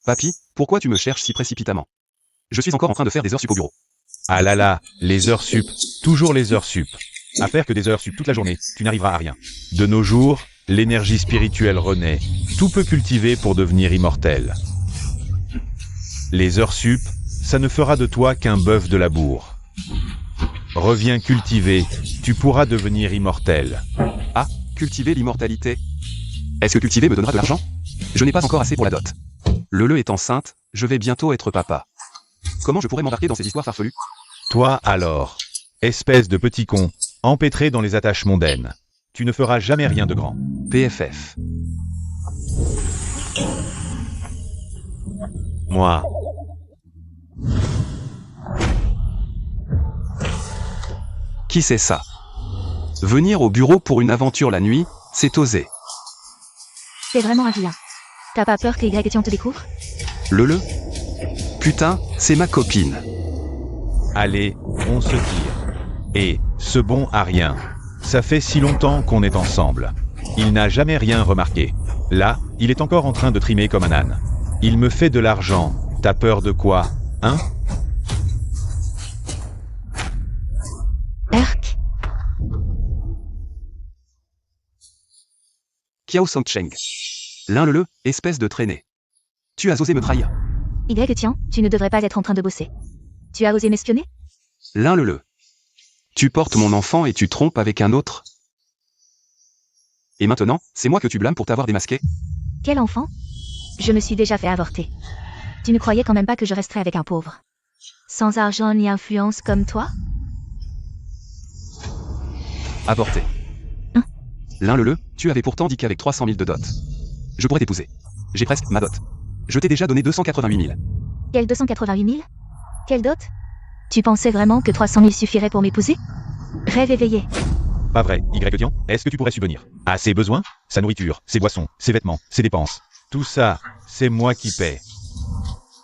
Papy, pourquoi tu me cherches si précipitamment? Je suis encore en train de faire des heures sup au bureau. Ah là là, les heures sup, toujours les heures sup. À faire que des heures sup toute la journée, tu n'arriveras à rien. De nos jours, l'énergie spirituelle renaît. Tout peut cultiver pour devenir immortel. Les heures sup, ça ne fera de toi qu'un bœuf de labour. Reviens cultiver, tu pourras devenir immortel. Ah, cultiver l'immortalité. Est-ce que cultiver me donnera de l'argent? Je n'ai pas encore assez pour la dot. Lele est enceinte, je vais bientôt être papa. Comment je pourrais m'embarquer dans ces histoires farfelues? Toi alors, espèce de petit con, empêtré dans les attaches mondaines. Tu ne feras jamais rien de grand. PFF. Moi. Qui c'est ça? Venir au bureau pour une aventure la nuit, c'est oser. C'est vraiment un vilain. T'as pas peur que Y et Tian te découvre? Lele? Putain, c'est ma copine. Allez, on se tire. Et, ce bon à rien. Ça fait si longtemps qu'on est ensemble. Il n'a jamais rien remarqué. Là, il est encore en train de trimer comme un âne. Il me fait de l'argent. T'as peur de quoi, hein? Erk. Kiao Songcheng. L'un Lele, espèce de traînée. Tu as osé me trahir. Y et Tian, tu ne devrais pas être en train de bosser. Tu as osé m'espionner? L'un Lele. Tu portes mon enfant et tu trompes avec un autre. Et maintenant, c'est moi que tu blâmes pour t'avoir démasqué? Quel enfant? Je me suis déjà fait avorter. Tu ne croyais quand même pas que je resterais avec un pauvre? Sans argent ni influence comme toi? Avorté. Hein? L'un Lele, tu avais pourtant dit qu'avec 300 000 de dot, je pourrais t'épouser. J'ai presque ma dot. Je t'ai déjà donné 288 000. Quel 288 000? Quelle dot? Tu pensais vraiment que 300 000 suffirait pour m'épouser? Rêve éveillé. Pas vrai, Y-Tian, est-ce que tu pourrais subvenir à ses besoins? Sa nourriture, ses boissons, ses vêtements, ses dépenses. Tout ça, c'est moi qui paie.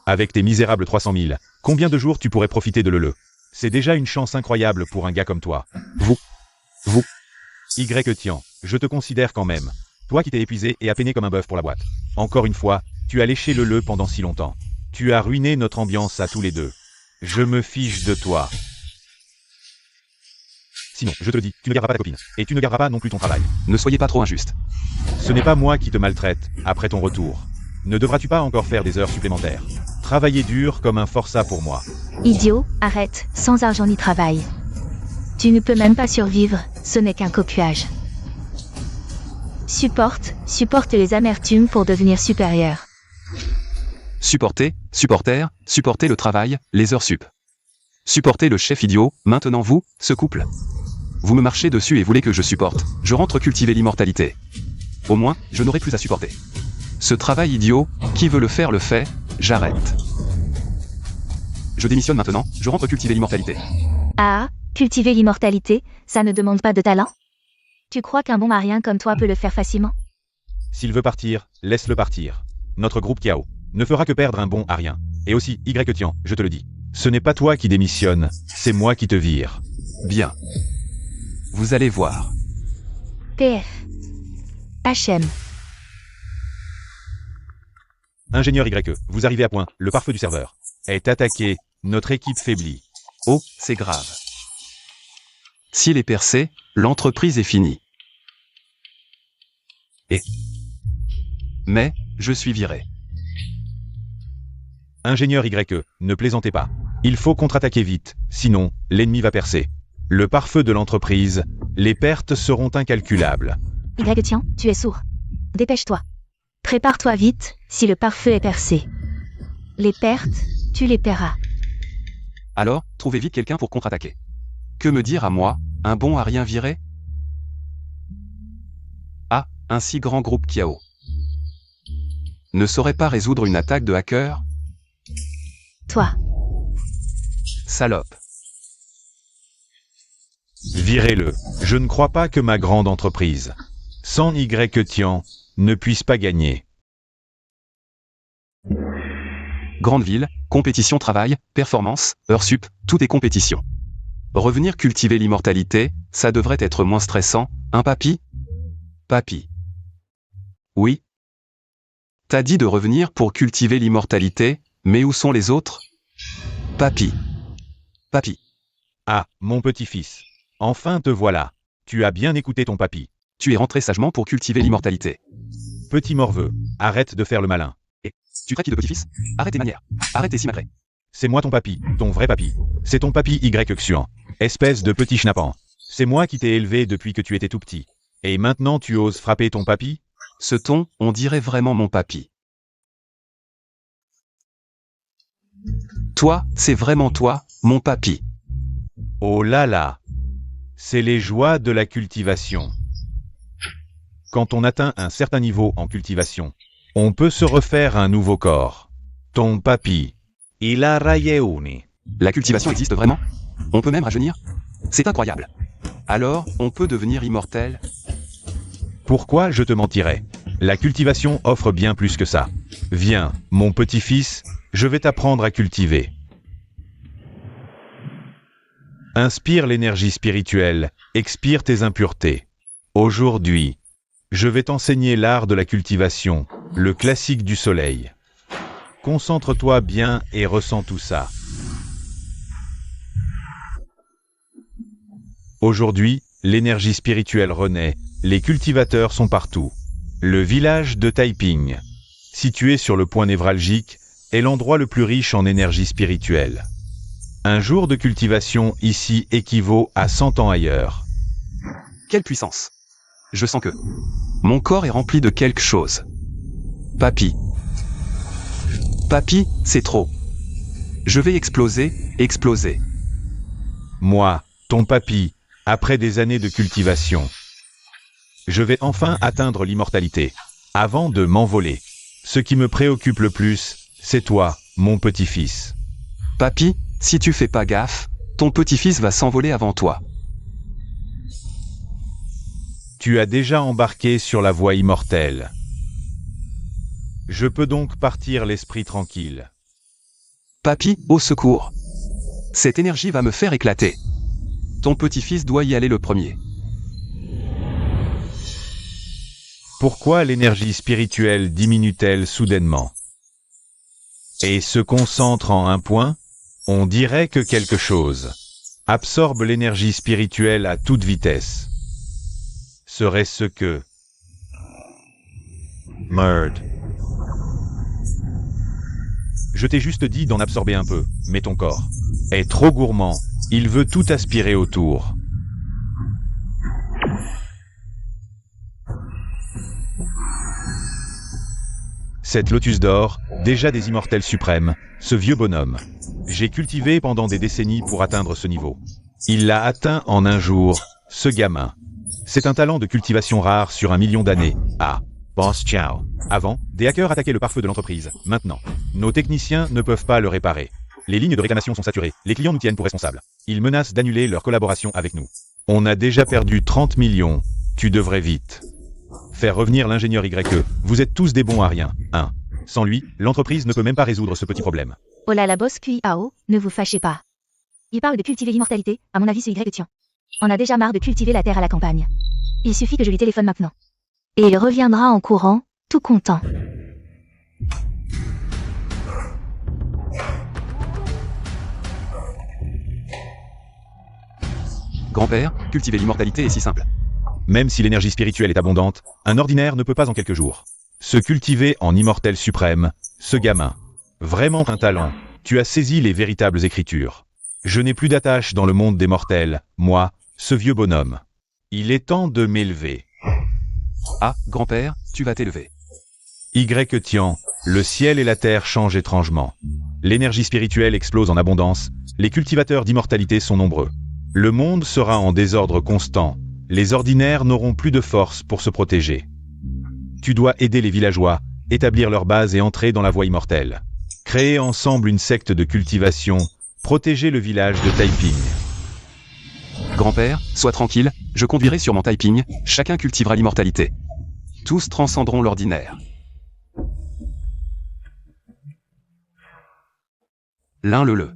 Avec tes misérables 300 000, combien de jours tu pourrais profiter de Lele? C'est déjà une chance incroyable pour un gars comme toi. Vous. Y-Tian, je te considère quand même. Toi qui t'es épuisé et appeiné comme un bœuf pour la boîte. Encore une fois, tu as léché Lele pendant si longtemps. Tu as ruiné notre ambiance à tous les deux. Je me fiche de toi. Sinon, je te le dis, tu ne garderas pas ta copine. Et tu ne garderas pas non plus ton travail. Ne soyez pas trop injuste. Ce n'est pas moi qui te maltraite, après ton retour. Ne devras-tu pas encore faire des heures supplémentaires? Travailler dur comme un forçat pour moi. Idiot, arrête, sans argent ni travail. Tu ne peux même pas survivre, ce n'est qu'un copiage. Supporte les amertumes pour devenir supérieur. Supportez le travail, les heures sup. Supportez le chef idiot, maintenant vous, ce couple. Vous me marchez dessus et voulez que je supporte. Je rentre cultiver l'immortalité. Au moins, je n'aurai plus à supporter. Ce travail idiot, qui veut le faire le fait, j'arrête. Je démissionne maintenant, je rentre cultiver l'immortalité. Ah, cultiver l'immortalité, ça ne demande pas de talent? Tu crois qu'un bon marien comme toi peut le faire facilement? S'il veut partir, laisse-le partir. Notre groupe Kiao ne fera que perdre un bon à rien. Et aussi, Y-Tian, je te le dis. Ce n'est pas toi qui démissionne, c'est moi qui te vire. Bien. Vous allez voir. PF. HM. Ingénieur Y, vous arrivez à point, le pare-feu du serveur est attaqué, notre équipe faiblit. Oh, c'est grave. S'il est percé, l'entreprise est finie. Mais, je suis viré. Ingénieur Y, ne plaisantez pas. Il faut contre-attaquer vite, sinon, l'ennemi va percer. Le pare-feu de l'entreprise, les pertes seront incalculables. Y-Tian, tu es sourd. Dépêche-toi. Prépare-toi vite, si le pare-feu est percé. Les pertes, tu les paieras. Alors, trouvez vite quelqu'un pour contre-attaquer. Que me dire à moi, un bon à rien viré? Ah, un si grand groupe Kiao ne saurait pas résoudre une attaque de hacker? Toi. Salope. Virez-le. Je ne crois pas que ma grande entreprise, sans Y-Tian, ne puisse pas gagner. Grande ville, compétition travail, performance, heures sup, tout est compétition. Revenir cultiver l'immortalité, ça devrait être moins stressant, hein papy? Papy. Oui. T'as dit de revenir pour cultiver l'immortalité, mais où sont les autres? Papy. Papy. Ah, mon petit-fils. Enfin te voilà. Tu as bien écouté ton papy. Tu es rentré sagement pour cultiver l'immortalité. Petit morveux, arrête de faire le malin. Tu traites qui de petit-fils? Arrête tes manières. Arrête tes simacrés. C'est moi ton papy, ton vrai papy. C'est ton papy Y-Xuan. Espèce de petit schnappant. C'est moi qui t'ai élevé depuis que tu étais tout petit. Et maintenant tu oses frapper ton papy? Ce ton, on dirait vraiment mon papy. Toi, c'est vraiment toi, mon papy. Oh là là! C'est les joies de la cultivation. Quand on atteint un certain niveau en cultivation, on peut se refaire un nouveau corps. Ton papy, il a rayeuni. La cultivation existe vraiment? On peut même rajeunir? C'est incroyable. Alors, on peut devenir immortel? Pourquoi je te mentirais? La cultivation offre bien plus que ça. Viens, mon petit-fils, je vais t'apprendre à cultiver. Inspire l'énergie spirituelle, expire tes impuretés. Aujourd'hui, je vais t'enseigner l'art de la cultivation, le classique du soleil. Concentre-toi bien et ressens tout ça. Aujourd'hui, l'énergie spirituelle renaît, les cultivateurs sont partout. Le village de Taiping, situé sur le point névralgique, est l'endroit le plus riche en énergie spirituelle. Un jour de cultivation ici équivaut à 100 ans ailleurs. Quelle puissance! Je sens que mon corps est rempli de quelque chose. Papy. Papy, c'est trop. Je vais exploser, exploser. Moi, ton papy, après des années de cultivation, je vais enfin atteindre l'immortalité, avant de m'envoler. Ce qui me préoccupe le plus, c'est toi, mon petit-fils. Papy, si tu fais pas gaffe, ton petit-fils va s'envoler avant toi. Tu as déjà embarqué sur la voie immortelle. Je peux donc partir l'esprit tranquille. Papy, au secours. Cette énergie va me faire éclater. Ton petit-fils doit y aller le premier. Pourquoi l'énergie spirituelle diminue-t-elle soudainement? Et se concentre en un point? On dirait que quelque chose absorbe l'énergie spirituelle à toute vitesse. Serait-ce que... Merde. Je t'ai juste dit d'en absorber un peu, mais ton corps est trop gourmand. Il veut tout aspirer autour. Cette lotus d'or, déjà des immortels suprêmes, ce vieux bonhomme. J'ai cultivé pendant des décennies pour atteindre ce niveau. Il l'a atteint en un jour, ce gamin. C'est un talent de cultivation rare sur 1 million d'années. Ah, boss ciao. Avant, des hackers attaquaient le pare-feu de l'entreprise. Maintenant, nos techniciens ne peuvent pas le réparer. Les lignes de réclamation sont saturées. Les clients nous tiennent pour responsables. Ils menacent d'annuler leur collaboration avec nous. On a déjà perdu 30 millions. Tu devrais vite faire revenir l'ingénieur YE. Vous êtes tous des bons à rien, hein. Sans lui, l'entreprise ne peut même pas résoudre ce petit problème. Oh là la boss QIAO, ne vous fâchez pas. Il parle de cultiver l'immortalité, à mon avis c'est Y-Tian. On a déjà marre de cultiver la terre à la campagne. Il suffit que je lui téléphone maintenant. Et il reviendra en courant, tout content. Grand-père, cultiver l'immortalité est si simple. Même si l'énergie spirituelle est abondante, un ordinaire ne peut pas en quelques jours se cultiver en immortel suprême, ce gamin. Vraiment un talent. Tu as saisi les véritables écritures. Je n'ai plus d'attache dans le monde des mortels, moi, ce vieux bonhomme. Il est temps de m'élever. Ah, grand-père, tu vas t'élever. Y-Tian, le ciel et la terre changent étrangement. L'énergie spirituelle explose en abondance, les cultivateurs d'immortalité sont nombreux. Le monde sera en désordre constant, les ordinaires n'auront plus de force pour se protéger. Tu dois aider les villageois, établir leur base et entrer dans la voie immortelle. Créer ensemble une secte de cultivation, protéger le village de Taiping. Grand-père, sois tranquille, je conduirai sur mon Taiping, chacun cultivera l'immortalité. Tous transcenderont l'ordinaire. L'un le.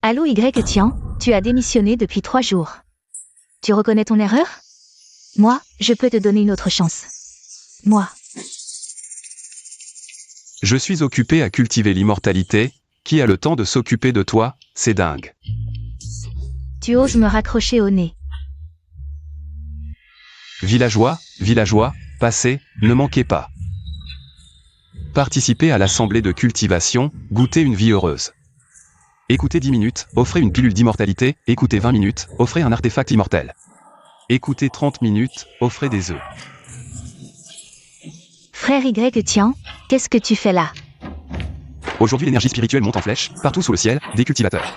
Allô Y-Tian, tu as démissionné depuis 3 jours. Tu reconnais ton erreur? Moi, je peux te donner une autre chance. Moi, Je suis occupé à cultiver l'immortalité. Qui a le temps de s'occuper de toi? C'est dingue. Tu oses me raccrocher au nez. Villageois, villageois, passez, ne manquez pas. Participez à l'assemblée de cultivation, goûtez une vie heureuse. Écoutez 10 minutes, offrez une pilule d'immortalité, écoutez 20 minutes, offrez un artefact immortel. Écoutez 30 minutes, offrez des œufs. Frère Y, tiens, qu'est-ce que tu fais là? Aujourd'hui l'énergie spirituelle monte en flèche, partout sous le ciel, des cultivateurs.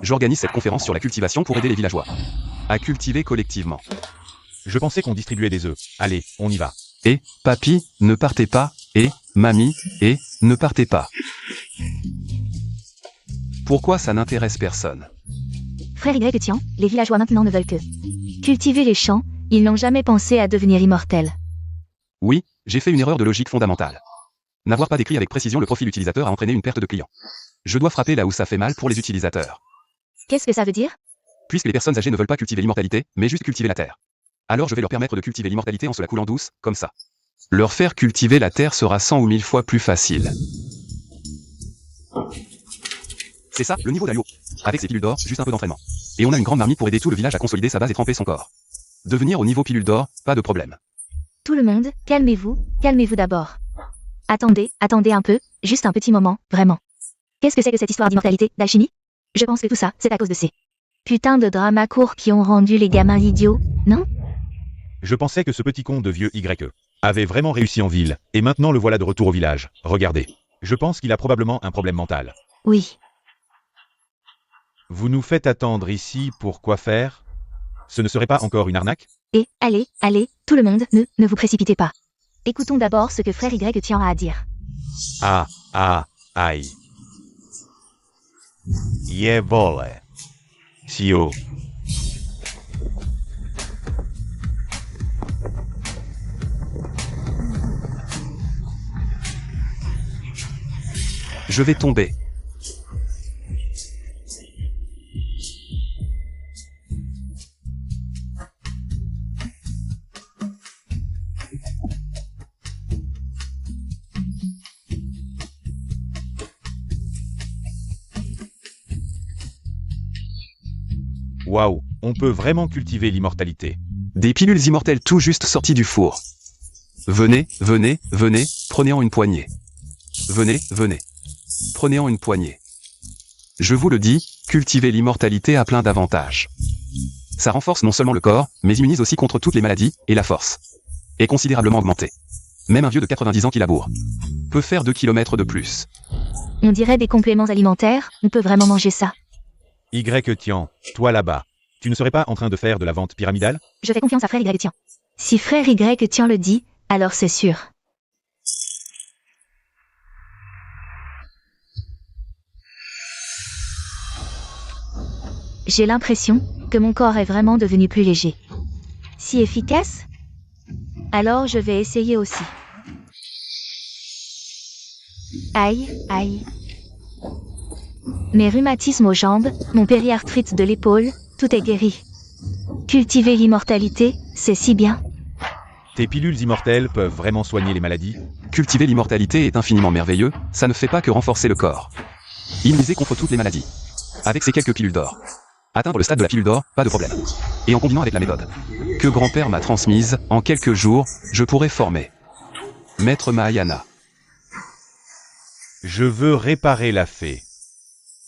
J'organise cette conférence sur la cultivation pour aider les villageois à cultiver collectivement. Je pensais qu'on distribuait des œufs. Allez, on y va. Et, papy, ne partez pas, et, mamie, et, ne partez pas. Pourquoi ça n'intéresse personne? Frère Y, tiens, les villageois maintenant ne veulent que cultiver les champs, ils n'ont jamais pensé à devenir immortels. Oui, j'ai fait une erreur de logique fondamentale. N'avoir pas décrit avec précision le profil utilisateur a entraîné une perte de clients. Je dois frapper là où ça fait mal pour les utilisateurs. Qu'est-ce que ça veut dire? Puisque les personnes âgées ne veulent pas cultiver l'immortalité, mais juste cultiver la terre. Alors je vais leur permettre de cultiver l'immortalité en se la coulant douce, comme ça. Leur faire cultiver la terre sera 100 ou 1000 fois plus facile. C'est ça, le niveau d'Alio. Avec ses pilules d'or, juste un peu d'entraînement. Et on a une grande marmite pour aider tout le village à consolider sa base et tremper son corps. Devenir au niveau pilule d'or, pas de problème. Tout le monde, calmez-vous d'abord. Attendez un peu, juste un petit moment, vraiment. Qu'est-ce que c'est que cette histoire d'immortalité, d'alchimie? Je pense que tout ça, c'est à cause de ces putains de dramas courts qui ont rendu les gamins idiots, non? Je pensais que ce petit con de vieux Y avait vraiment réussi en ville, et maintenant le voilà de retour au village. Regardez. Je pense qu'il a probablement un problème mental. Oui. Vous nous faites attendre ici pour quoi faire? Ce ne serait pas encore une arnaque? Et, allez, tout le monde, ne vous précipitez pas. Écoutons d'abord ce que frère Y tient à dire. Aïe. Jebole. Sio. Je vais tomber. Waouh, on peut vraiment cultiver l'immortalité. Des pilules immortelles tout juste sorties du four. Venez, prenez-en une poignée. Venez, prenez-en une poignée. Je vous le dis, cultiver l'immortalité a plein d'avantages. Ça renforce non seulement le corps, mais immunise aussi contre toutes les maladies, et la force est considérablement augmentée. Même un vieux de 90 ans qui laboure peut faire 2 km de plus. On dirait des compléments alimentaires, on peut vraiment manger ça. Y Tian, toi là-bas, tu ne serais pas en train de faire de la vente pyramidale? Je fais confiance à frère Y tient. Si frère Y tient le dit, alors c'est sûr. J'ai l'impression que mon corps est vraiment devenu plus léger. Si efficace? Alors je vais essayer aussi. Aïe. Mes rhumatismes aux jambes, mon périarthrite de l'épaule, tout est guéri. Cultiver l'immortalité, c'est si bien. Tes pilules immortelles peuvent vraiment soigner les maladies? Cultiver l'immortalité est infiniment merveilleux, ça ne fait pas que renforcer le corps. Immuniser contre toutes les maladies. Avec ces quelques pilules d'or. Atteindre le stade de la pilule d'or, pas de problème. Et en combinant avec la méthode que grand-père m'a transmise, en quelques jours, je pourrais former Maître Mahayana. Je veux réparer la fée.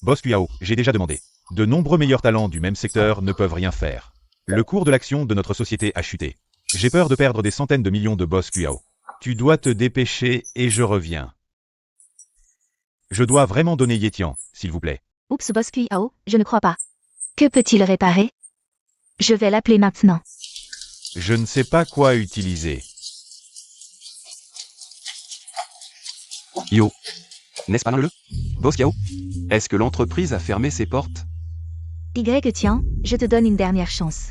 Boss Kuyao, j'ai déjà demandé. De nombreux meilleurs talents du même secteur ne peuvent rien faire. Le cours de l'action de notre société a chuté. J'ai peur de perdre des centaines de millions de Boss Kuyao. Tu dois te dépêcher et je reviens. Je dois vraiment donner Yetian, s'il vous plaît. Oups, Boss Kuyao, je ne crois pas. Que peut-il réparer? Je vais l'appeler maintenant. Je ne sais pas quoi utiliser. Yo. N'est-ce pas le Boss Yao? Est-ce que l'entreprise a fermé ses portes? Y tiens, je te donne une dernière chance.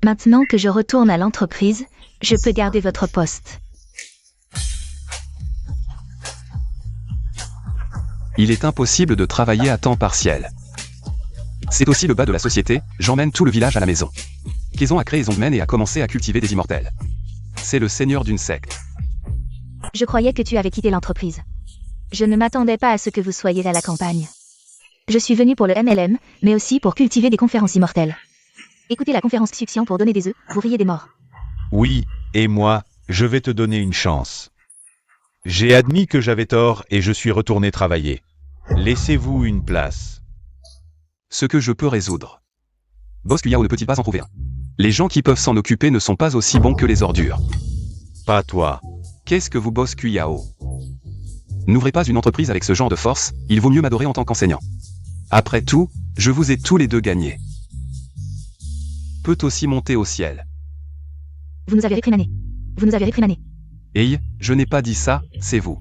Maintenant que je retourne à l'entreprise, je peux garder votre poste. Il est impossible de travailler à temps partiel. C'est aussi le bas de la société, j'emmène tout le village à la maison. Qu'ils ont à créer Zongmen et a commencé à cultiver des immortels. C'est le seigneur d'une secte. Je croyais que tu avais quitté l'entreprise. Je ne m'attendais pas à ce que vous soyez à la campagne. Je suis venu pour le MLM, mais aussi pour cultiver des conférences immortelles. Écoutez la conférence Succion pour donner des œufs, vous riez des morts. Oui, et moi, je vais te donner une chance. J'ai admis que j'avais tort et je suis retourné travailler. Laissez-vous une place. Ce que je peux résoudre. Boss Cuyao ne peut-il pas en trouver un? Les gens qui peuvent s'en occuper ne sont pas aussi bons que les ordures. Pas toi. Qu'est-ce que vous Boss Cuyao? N'ouvrez pas une entreprise avec ce genre de force, il vaut mieux m'adorer en tant qu'enseignant. Après tout, je vous ai tous les deux gagnés. Peut aussi monter au ciel. Vous nous avez réprimandé. Vous nous avez réprimandé. Hey, je n'ai pas dit ça, c'est vous.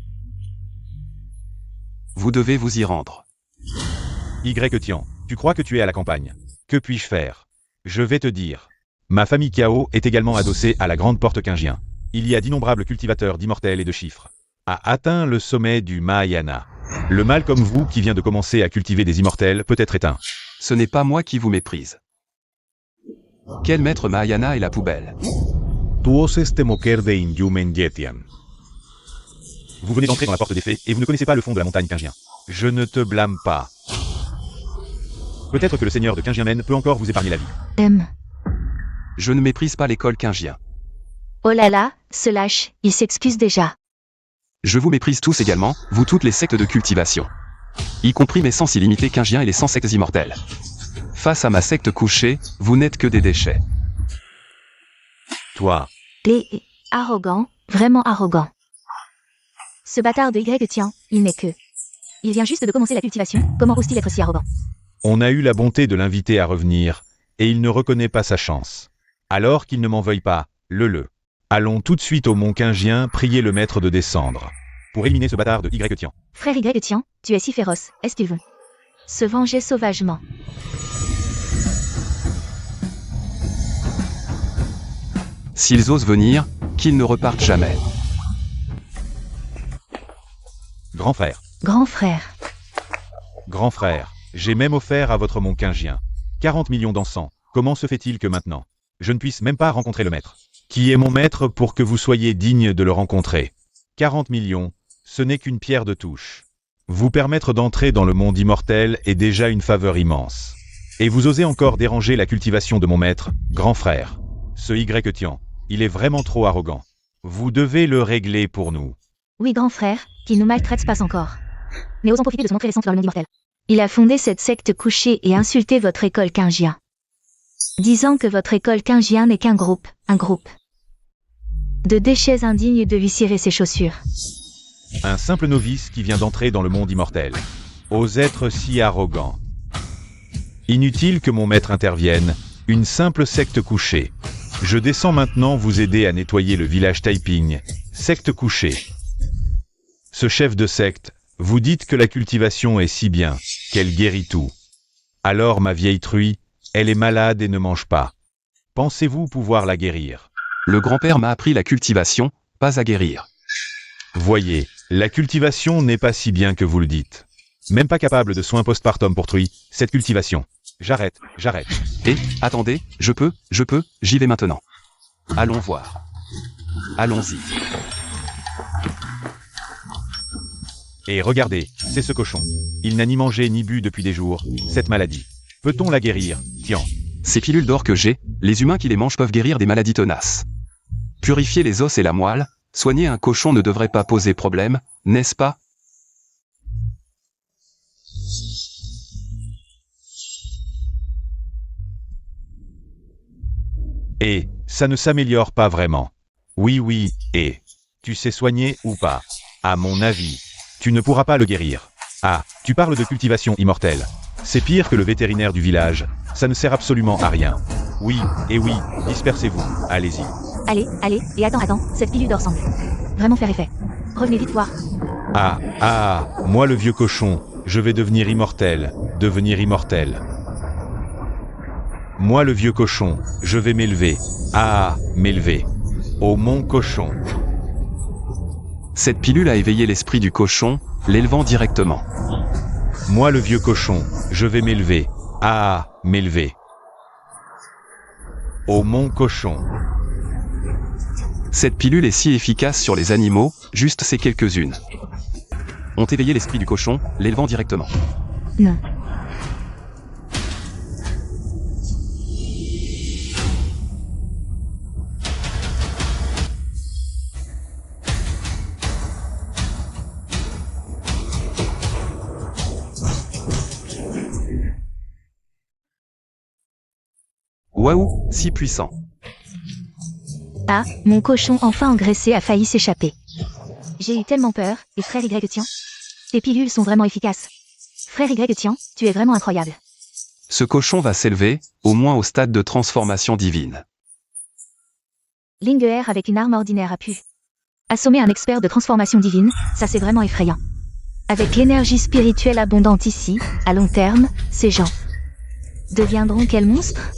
Vous devez vous y rendre. Tian, tu crois que tu es à la campagne. Que puis-je faire? Je vais te dire. Ma famille Kao est également adossée à la grande porte Qingjian. Il y a d'innombrables cultivateurs d'immortels et de chiffres. A atteint le sommet du Mahayana. Le mal comme vous qui vient de commencer à cultiver des immortels peut être éteint. Ce n'est pas moi qui vous méprise. Quel maître Mahayana est la poubelle? Tu oses te moquer de Inyumen Yetian. Vous venez d'entrer dans la porte des fées et vous ne connaissez pas le fond de la montagne Qingjian. Je ne te blâme pas. Peut-être que le seigneur de Qingjianmen peut encore vous épargner la vie. Je ne méprise pas l'école Qingjian. Oh là là, ce lâche, il s'excuse déjà. Je vous méprise tous également, vous toutes les sectes de cultivation. Y compris mes sens illimités Qingjian et les 100 sectes immortelles. Face à ma secte couchée, vous n'êtes que des déchets. Toi. Arrogant, vraiment arrogant. Ce bâtard de Tian, il n'est que... Il vient juste de commencer la cultivation, comment ose-t-il être si arrogant? On a eu la bonté de l'inviter à revenir, et il ne reconnaît pas sa chance. Alors qu'il ne m'en veuille pas, le. Allons tout de suite au mont Qingjian prier le maître de descendre. Pour éliminer ce bâtard de Tian. Frère Tian, tu es si féroce, est-ce qu'il veut se venger sauvagement? S'ils osent venir, qu'ils ne repartent jamais. Grand frère. Grand frère. Grand frère, j'ai même offert à votre mont Qingjian 40 millions d'encens. Comment se fait-il que maintenant, je ne puisse même pas rencontrer le maître? Qui est mon maître pour que vous soyez digne de le rencontrer? 40 millions, ce n'est qu'une pierre de touche. Vous permettre d'entrer dans le monde immortel est déjà une faveur immense. Et vous osez encore déranger la cultivation de mon maître, grand frère. Ce Tian, il est vraiment trop arrogant. Vous devez le régler pour nous. Oui, grand frère, qu'il nous maltraite passe encore. Mais osons profiter de son entrée récente vers le monde immortel. Il a fondé cette secte couchée et insulté votre école Qingjian. Disant que votre école Qingjian n'est qu'un groupe, de déchets indignes de lui cirer ses chaussures. Un simple novice qui vient d'entrer dans le monde immortel. Ose être si arrogant. Inutile que mon maître intervienne, une simple secte couchée. Je descends maintenant vous aider à nettoyer le village Taiping, secte couchée. Ce chef de secte, vous dites que la cultivation est si bien, qu'elle guérit tout. Alors ma vieille truie, elle est malade et ne mange pas. Pensez-vous pouvoir la guérir? Le grand-père m'a appris la cultivation, pas à guérir. Voyez, la cultivation n'est pas si bien que vous le dites. Même pas capable de soins postpartum pour truie, cette cultivation. J'arrête. Et, attendez, je peux, j'y vais maintenant. Allons voir. Allons-y. Et regardez, c'est ce cochon. Il n'a ni mangé ni bu depuis des jours, cette maladie. Peut-on la guérir, Tian? Ces pilules d'or que j'ai, les humains qui les mangent peuvent guérir des maladies tenaces. Purifier les os et la moelle, soigner un cochon ne devrait pas poser problème, n'est-ce pas? Et, ça ne s'améliore pas vraiment. Oui, et, tu sais soigner ou pas? À mon avis, tu ne pourras pas le guérir. Ah, tu parles de cultivation immortelle. C'est pire que le vétérinaire du village, ça ne sert absolument à rien. Oui, dispersez-vous, allez-y. Allez, et attends, cette pilule d'or semble vraiment faire effet. Revenez vite voir. Moi le vieux cochon, je vais devenir immortel. Moi le vieux cochon, je vais m'élever. M'élever. Au mont cochon. Cette pilule a éveillé l'esprit du cochon, l'élevant directement. Moi le vieux cochon, je vais m'élever. M'élever. Au mont cochon. Cette pilule est si efficace sur les animaux, juste ces quelques-unes. ont éveillé l'esprit du cochon, l'élevant directement. Non. Waouh, si puissant. Ah, mon cochon enfin engraissé a failli s'échapper. J'ai eu tellement peur, et frère Y tiens. Tes pilules sont vraiment efficaces. Frère Y tiens, tu es vraiment incroyable. Ce cochon va s'élever, au moins au stade de transformation divine. Lingeer avec une arme ordinaire a pu assommer un expert de transformation divine, ça c'est vraiment effrayant. Avec l'énergie spirituelle abondante ici, à long terme, ces gens deviendront quels monstres?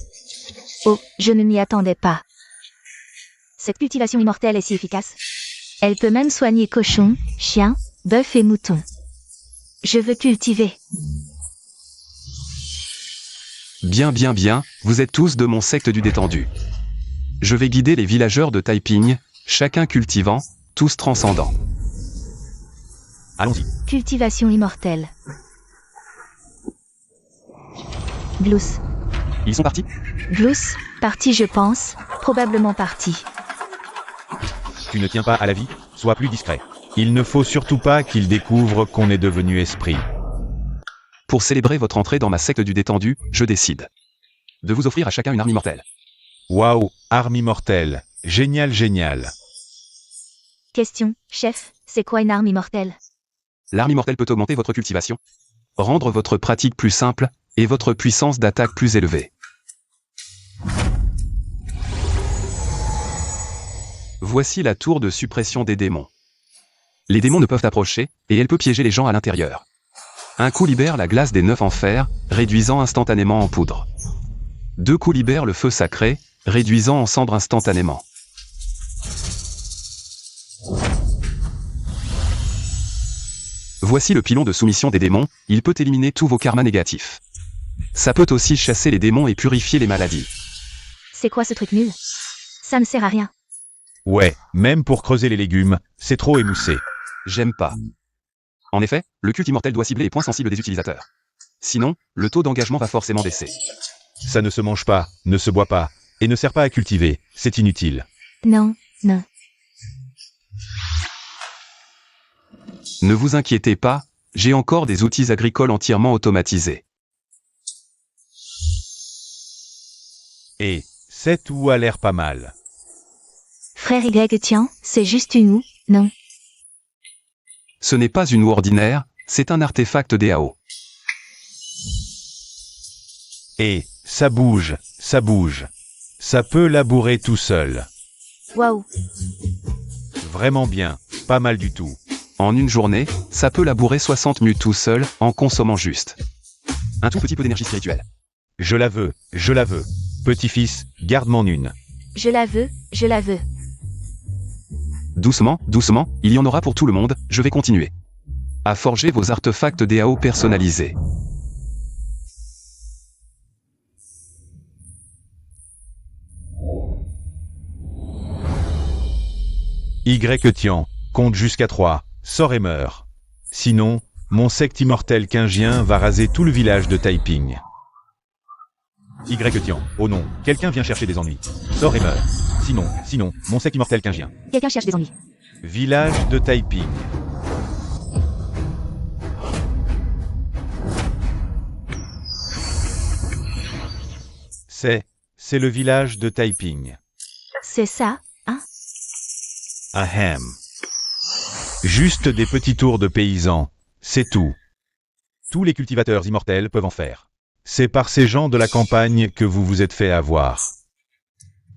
Oh, je ne m'y attendais pas. Cette cultivation immortelle est si efficace. Elle peut même soigner cochons, chiens, bœufs et moutons. Je veux cultiver. Bien, vous êtes tous de mon secte du détendu. Je vais guider les villageurs de Taiping, chacun cultivant, tous transcendants. Allons-y. Cultivation immortelle. Glous. Ils sont partis? Glous, parti je pense, probablement parti. Tu ne tiens pas à la vie? Sois plus discret. Il ne faut surtout pas qu'ils découvrent qu'on est devenu esprit. Pour célébrer votre entrée dans ma secte du détendu, je décide de vous offrir à chacun une arme immortelle. Waouh, arme immortelle. Génial, génial. Question, chef, c'est quoi une arme immortelle? L'arme immortelle peut augmenter votre cultivation, rendre votre pratique plus simple, et votre puissance d'attaque plus élevée. Voici la tour de suppression des démons. Les démons ne peuvent approcher, et elle peut piéger les gens à l'intérieur. Un coup libère la glace des 9 enfers, réduisant instantanément en poudre. 2 coups libèrent le feu sacré, réduisant en cendres instantanément. Voici le pilon de soumission des démons, il peut éliminer tous vos karmas négatifs. Ça peut aussi chasser les démons et purifier les maladies. C'est quoi ce truc nul? Ça ne sert à rien. Ouais, même pour creuser les légumes, c'est trop émoussé. J'aime pas. En effet, le culte immortel doit cibler les points sensibles des utilisateurs. Sinon, le taux d'engagement va forcément baisser. Ça ne se mange pas, ne se boit pas, et ne sert pas à cultiver, c'est inutile. Non, non. Ne vous inquiétez pas, j'ai encore des outils agricoles entièrement automatisés. Et, cette oue a l'air pas mal. Frère Y tiens, c'est juste une oue, non? Ce n'est pas une oue ordinaire, c'est un artefact DAO. Et, ça bouge, ça bouge. Ça peut labourer tout seul. Waouh. Vraiment bien, pas mal du tout. En une journée, ça peut labourer 60 mues tout seul, en consommant juste un tout petit peu d'énergie spirituelle. Je la veux, je la veux. Petit-fils, garde-m'en une. Je la veux, je la veux. Doucement, doucement, il y en aura pour tout le monde, je vais continuer à forger vos artefacts DAO personnalisés. Y-Tian, compte jusqu'à 3, sors et meurs. Sinon, mon secte immortel quingien va raser tout le village de Taiping. Y-Tian, oh non, quelqu'un vient chercher des ennuis. Sors et meurs. Sinon, mon secte immortel quingien. Quelqu'un cherche des ennuis. Village de Taiping. C'est le village de Taiping. C'est ça, hein? Ahem. Juste des petits tours de paysans, c'est tout. Tous les cultivateurs immortels peuvent en faire. C'est par ces gens de la campagne que vous vous êtes fait avoir.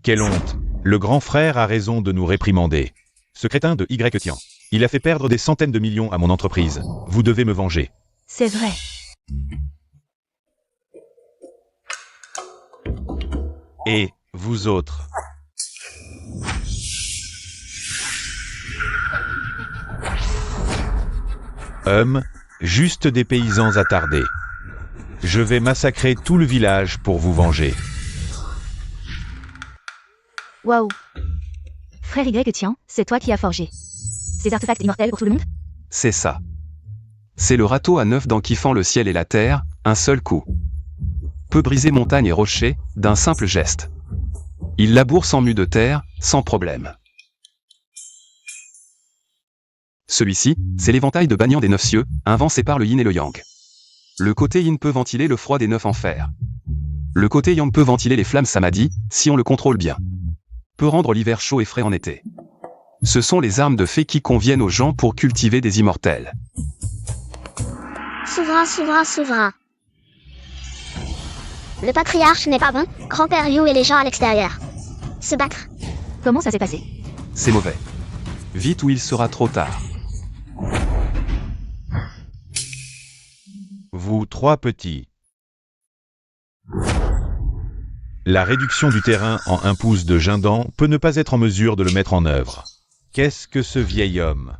Quelle honte! Le grand frère a raison de nous réprimander. Ce crétin de Y-Tian. Il a fait perdre des centaines de millions à mon entreprise. Vous devez me venger. C'est vrai. Et, vous autres. Juste des paysans attardés. Je vais massacrer tout le village pour vous venger. Waouh. Frère Y tiens, c'est toi qui as forgé ces artefacts immortels pour tout le monde? C'est ça. C'est le râteau à 9 dents kiffant le ciel et la terre, un seul coup. Peut briser montagnes et rochers, d'un simple geste. Il laboure sans mue de terre, sans problème. Celui-ci, c'est l'éventail de Banyan des 9 cieux, un vent sépare le yin et le yang. Le côté yin peut ventiler le froid des 9 enfers. Le côté yang peut ventiler les flammes samadhi, si on le contrôle bien. Peut rendre l'hiver chaud et frais en été. Ce sont les armes de fée qui conviennent aux gens pour cultiver des immortels. Souverain, souverain, souverain. Le patriarche n'est pas bon, grand-père Yu et les gens à l'extérieur. Se battre. Comment ça s'est passé? C'est mauvais. Vite ou il sera trop tard. Vous 3 petits. La réduction du terrain en 1 pouce de Jindan peut ne pas être en mesure de le mettre en œuvre. Qu'est-ce que ce vieil homme?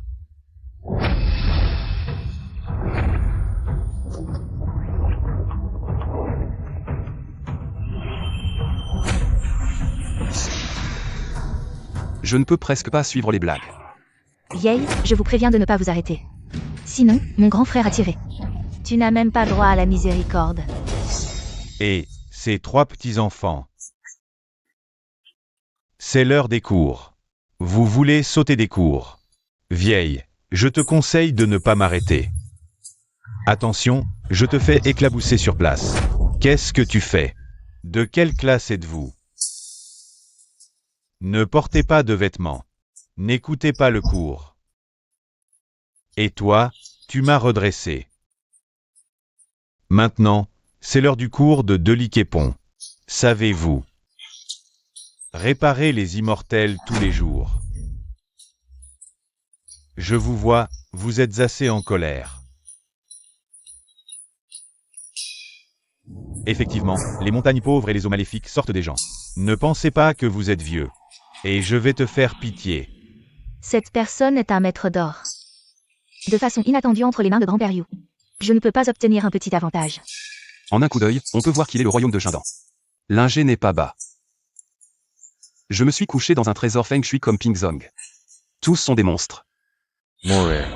Je ne peux presque pas suivre les blagues. Vieille, je vous préviens de ne pas vous arrêter. Sinon, mon grand frère a tiré. Tu n'as même pas droit à la miséricorde. Et ces 3 petits-enfants. C'est l'heure des cours. Vous voulez sauter des cours. Vieille, je te conseille de ne pas m'arrêter. Attention, je te fais éclabousser sur place. Qu'est-ce que tu fais? De quelle classe êtes-vous? Ne portez pas de vêtements. N'écoutez pas le cours. Et toi, tu m'as redressé. Maintenant, c'est l'heure du cours de Deliképon. Savez-vous réparer les immortels tous les jours? Je vous vois, vous êtes assez en colère. Effectivement, les montagnes pauvres et les eaux maléfiques sortent des gens. Ne pensez pas que vous êtes vieux. Et je vais te faire pitié. Cette personne est un maître d'or. De façon inattendue entre les mains de grand-père Yu. Je ne peux pas obtenir un petit avantage. En un coup d'œil, on peut voir qu'il est le royaume de Jindan. L'ingé n'est pas bas. Je me suis couché dans un trésor feng shui comme Ping Zong. Tous sont des monstres. Mourir.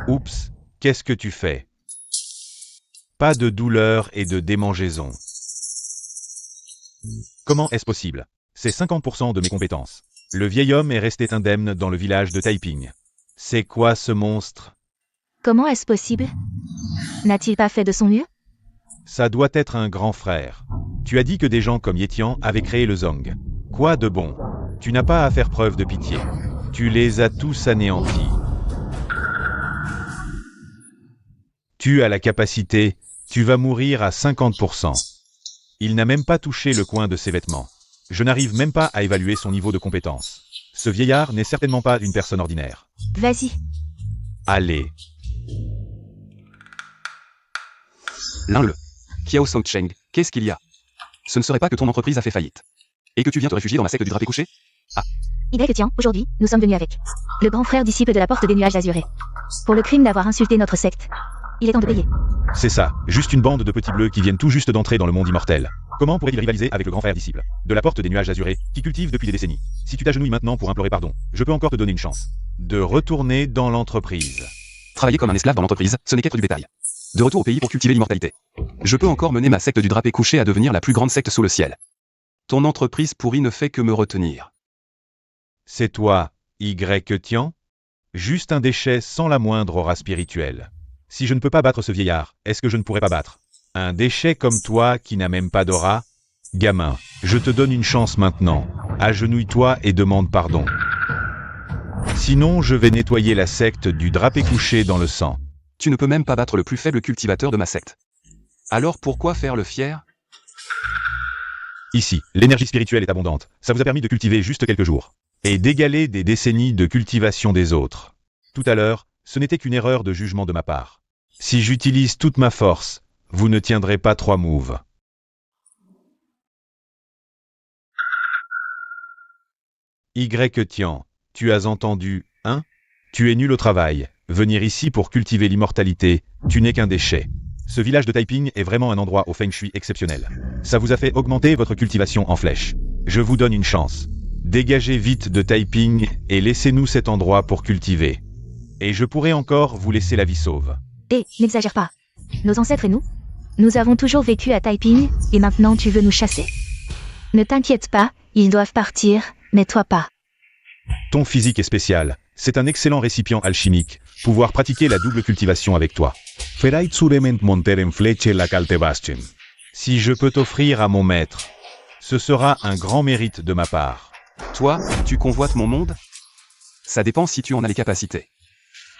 Oups, qu'est-ce que tu fais? Pas de douleur et de démangeaison. Comment est-ce possible? C'est 50% de mes compétences. Le vieil homme est resté indemne dans le village de Taiping. C'est quoi ce monstre? Comment est-ce possible? N'a-t-il pas fait de son mieux? Ça doit être un grand frère. Tu as dit que des gens comme Yetian avaient créé le Zong. Quoi de bon? Tu n'as pas à faire preuve de pitié. Tu les as tous anéantis. Tu as la capacité, tu vas mourir à 50%. Il n'a même pas touché le coin de ses vêtements. Je n'arrive même pas à évaluer son niveau de compétence. Ce vieillard n'est certainement pas une personne ordinaire. Vas-y. Allez. Le Kiao Song Cheng, qu'est-ce qu'il y a? Ce ne serait pas que ton entreprise a fait faillite. Et que tu viens te réfugier dans la secte du drapé couché? Tiens, aujourd'hui, nous sommes venus avec le grand frère disciple de la porte des nuages azurés. Pour le crime d'avoir insulté notre secte. Il est temps de payer. C'est ça, juste une bande de petits bleus qui viennent tout juste d'entrer dans le monde immortel. Comment pourrait-il rivaliser avec le grand frère disciple de la porte des nuages azurés, qui cultive depuis des décennies? Si tu t'agenouilles maintenant pour implorer pardon, je peux encore te donner une chance. De retourner dans l'entreprise. Travailler comme un esclave dans l'entreprise, ce n'est qu'être du bétail. De retour au pays pour cultiver l'immortalité. Je peux encore mener ma secte du drapé couché à devenir la plus grande secte sous le ciel. Ton entreprise pourrie ne fait que me retenir. C'est toi, Tian? Juste un déchet sans la moindre aura spirituelle. Si je ne peux pas battre ce vieillard, est-ce que je ne pourrais pas battre un déchet comme toi qui n'a même pas d'aura? Gamin, je te donne une chance maintenant. Agenouille-toi et demande pardon. Sinon, je vais nettoyer la secte du drapé couché dans le sang. Tu ne peux même pas battre le plus faible cultivateur de ma secte. Alors pourquoi faire le fier? Ici, l'énergie spirituelle est abondante. Ça vous a permis de cultiver juste quelques jours. Et d'égaler des décennies de cultivation des autres. Tout à l'heure, ce n'était qu'une erreur de jugement de ma part. Si j'utilise toute ma force, vous ne tiendrez pas 3 moves. Tian, tu as entendu, hein? Tu es nul au travail. Venir ici pour cultiver l'immortalité, tu n'es qu'un déchet. Ce village de Taiping est vraiment un endroit au feng shui exceptionnel. Ça vous a fait augmenter votre cultivation en flèche. Je vous donne une chance. Dégagez vite de Taiping et laissez-nous cet endroit pour cultiver. Et je pourrais encore vous laisser la vie sauve. Hé, n'exagère pas. Nos ancêtres et nous avons toujours vécu à Taiping, et maintenant tu veux nous chasser. Ne t'inquiète pas, ils doivent partir, mais toi pas. Ton physique est spécial. C'est un excellent récipient alchimique. Pouvoir pratiquer la double cultivation avec toi. Ferait sûrement monter en flèche la Caltebastien. Si je peux t'offrir à mon maître, ce sera un grand mérite de ma part. Toi, tu convoites mon monde? Ça dépend si tu en as les capacités.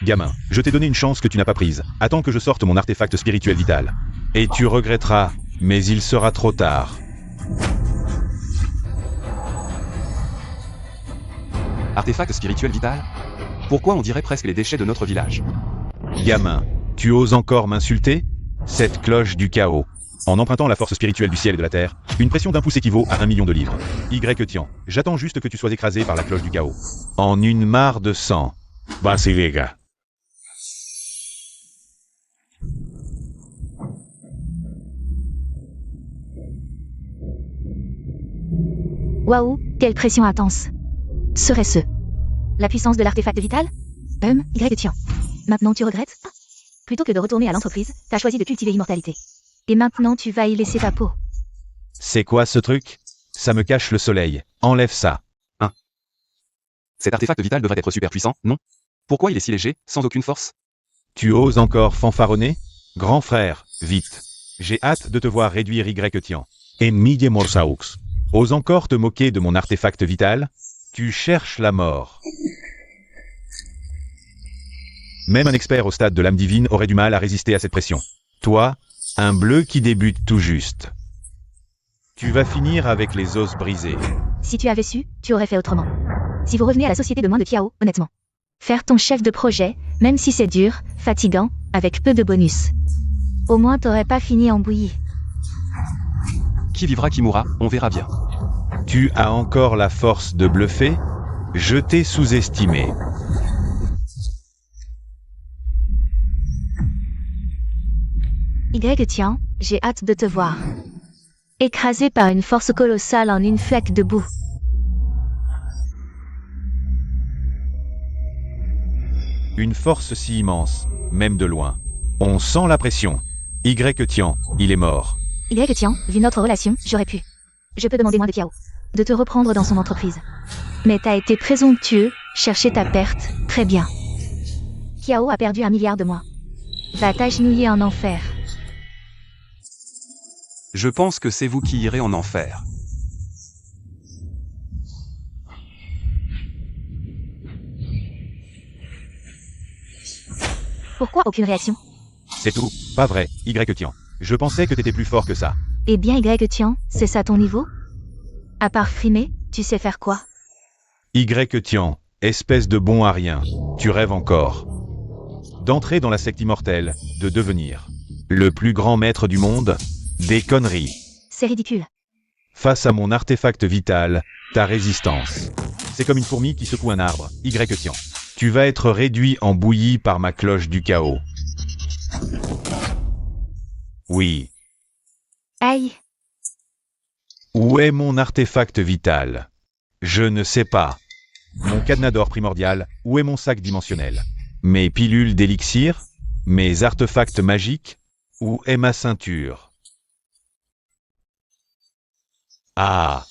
Gamin, je t'ai donné une chance que tu n'as pas prise. Attends que je sorte mon artefact spirituel vital. Et tu regretteras, mais il sera trop tard. Artefact spirituel vital? Pourquoi on dirait presque les déchets de notre village? Gamin, tu oses encore m'insulter? Cette cloche du chaos. En empruntant la force spirituelle du ciel et de la terre, une pression d'un pouce équivaut à 1 million de livres. Y-Tian, j'attends juste que tu sois écrasé par la cloche du chaos. En une mare de sang. Basilega. Waouh, quelle pression intense. Serait-ce la puissance de l'artefact vital? Y-Tian. Maintenant tu regrettes? Plutôt que de retourner à l'entreprise, t'as choisi de cultiver l'immortalité. Et maintenant tu vas y laisser ta peau. C'est quoi ce truc? Ça me cache le soleil. Enlève ça. Cet artefact vital devrait être super puissant, non? Pourquoi il est si léger, sans aucune force? Tu oses encore fanfaronner? Grand frère, vite. J'ai hâte de te voir réduire Y-Tian. En mille morsaux. Ose encore te moquer de mon artefact vital? Tu cherches la mort. Même un expert au stade de l'âme divine aurait du mal à résister à cette pression. Toi, un bleu qui débute tout juste. Tu vas finir avec les os brisés. Si tu avais su, tu aurais fait autrement. Si vous revenez à la société de moins de Kiao, honnêtement. Faire ton chef de projet, même si c'est dur, fatigant, avec peu de bonus. Au moins t'aurais pas fini en bouillie. Qui vivra qui mourra, on verra bien. Tu as encore la force de bluffer? Je t'ai sous-estimé. Y-Tian, j'ai hâte de te voir. Écrasé par une force colossale en une flaque de boue. Une force si immense, même de loin. On sent la pression. Y-Tian, il est mort. Y-Tian, vu notre relation, j'aurais pu. Je peux demander moins de Kiao. De te reprendre dans son entreprise. Mais t'as été présomptueux, chercher ta perte, très bien. Kiao a perdu 1 milliard de mois. Va t'agenouiller en enfer. Je pense que c'est vous qui irez en enfer. Pourquoi aucune réaction? C'est tout, pas vrai, Y-Tian. Je pensais que t'étais plus fort que ça. Eh bien Y-Tian, c'est ça ton niveau? À part frimer, tu sais faire quoi? Y-Tian, espèce de bon à rien, tu rêves encore. D'entrer dans la secte immortelle, de devenir le plus grand maître du monde? Des conneries. C'est ridicule. Face à mon artefact vital, ta résistance. C'est comme une fourmi qui secoue un arbre, Y-Tian. Tu vas être réduit en bouillie par ma cloche du chaos. Oui. Aïe. Où est mon artefact vital? Je ne sais pas. Mon cadenas d'or primordial, où est mon sac dimensionnel? Mes pilules d'élixir? Mes artefacts magiques? Où est ma ceinture? Ah!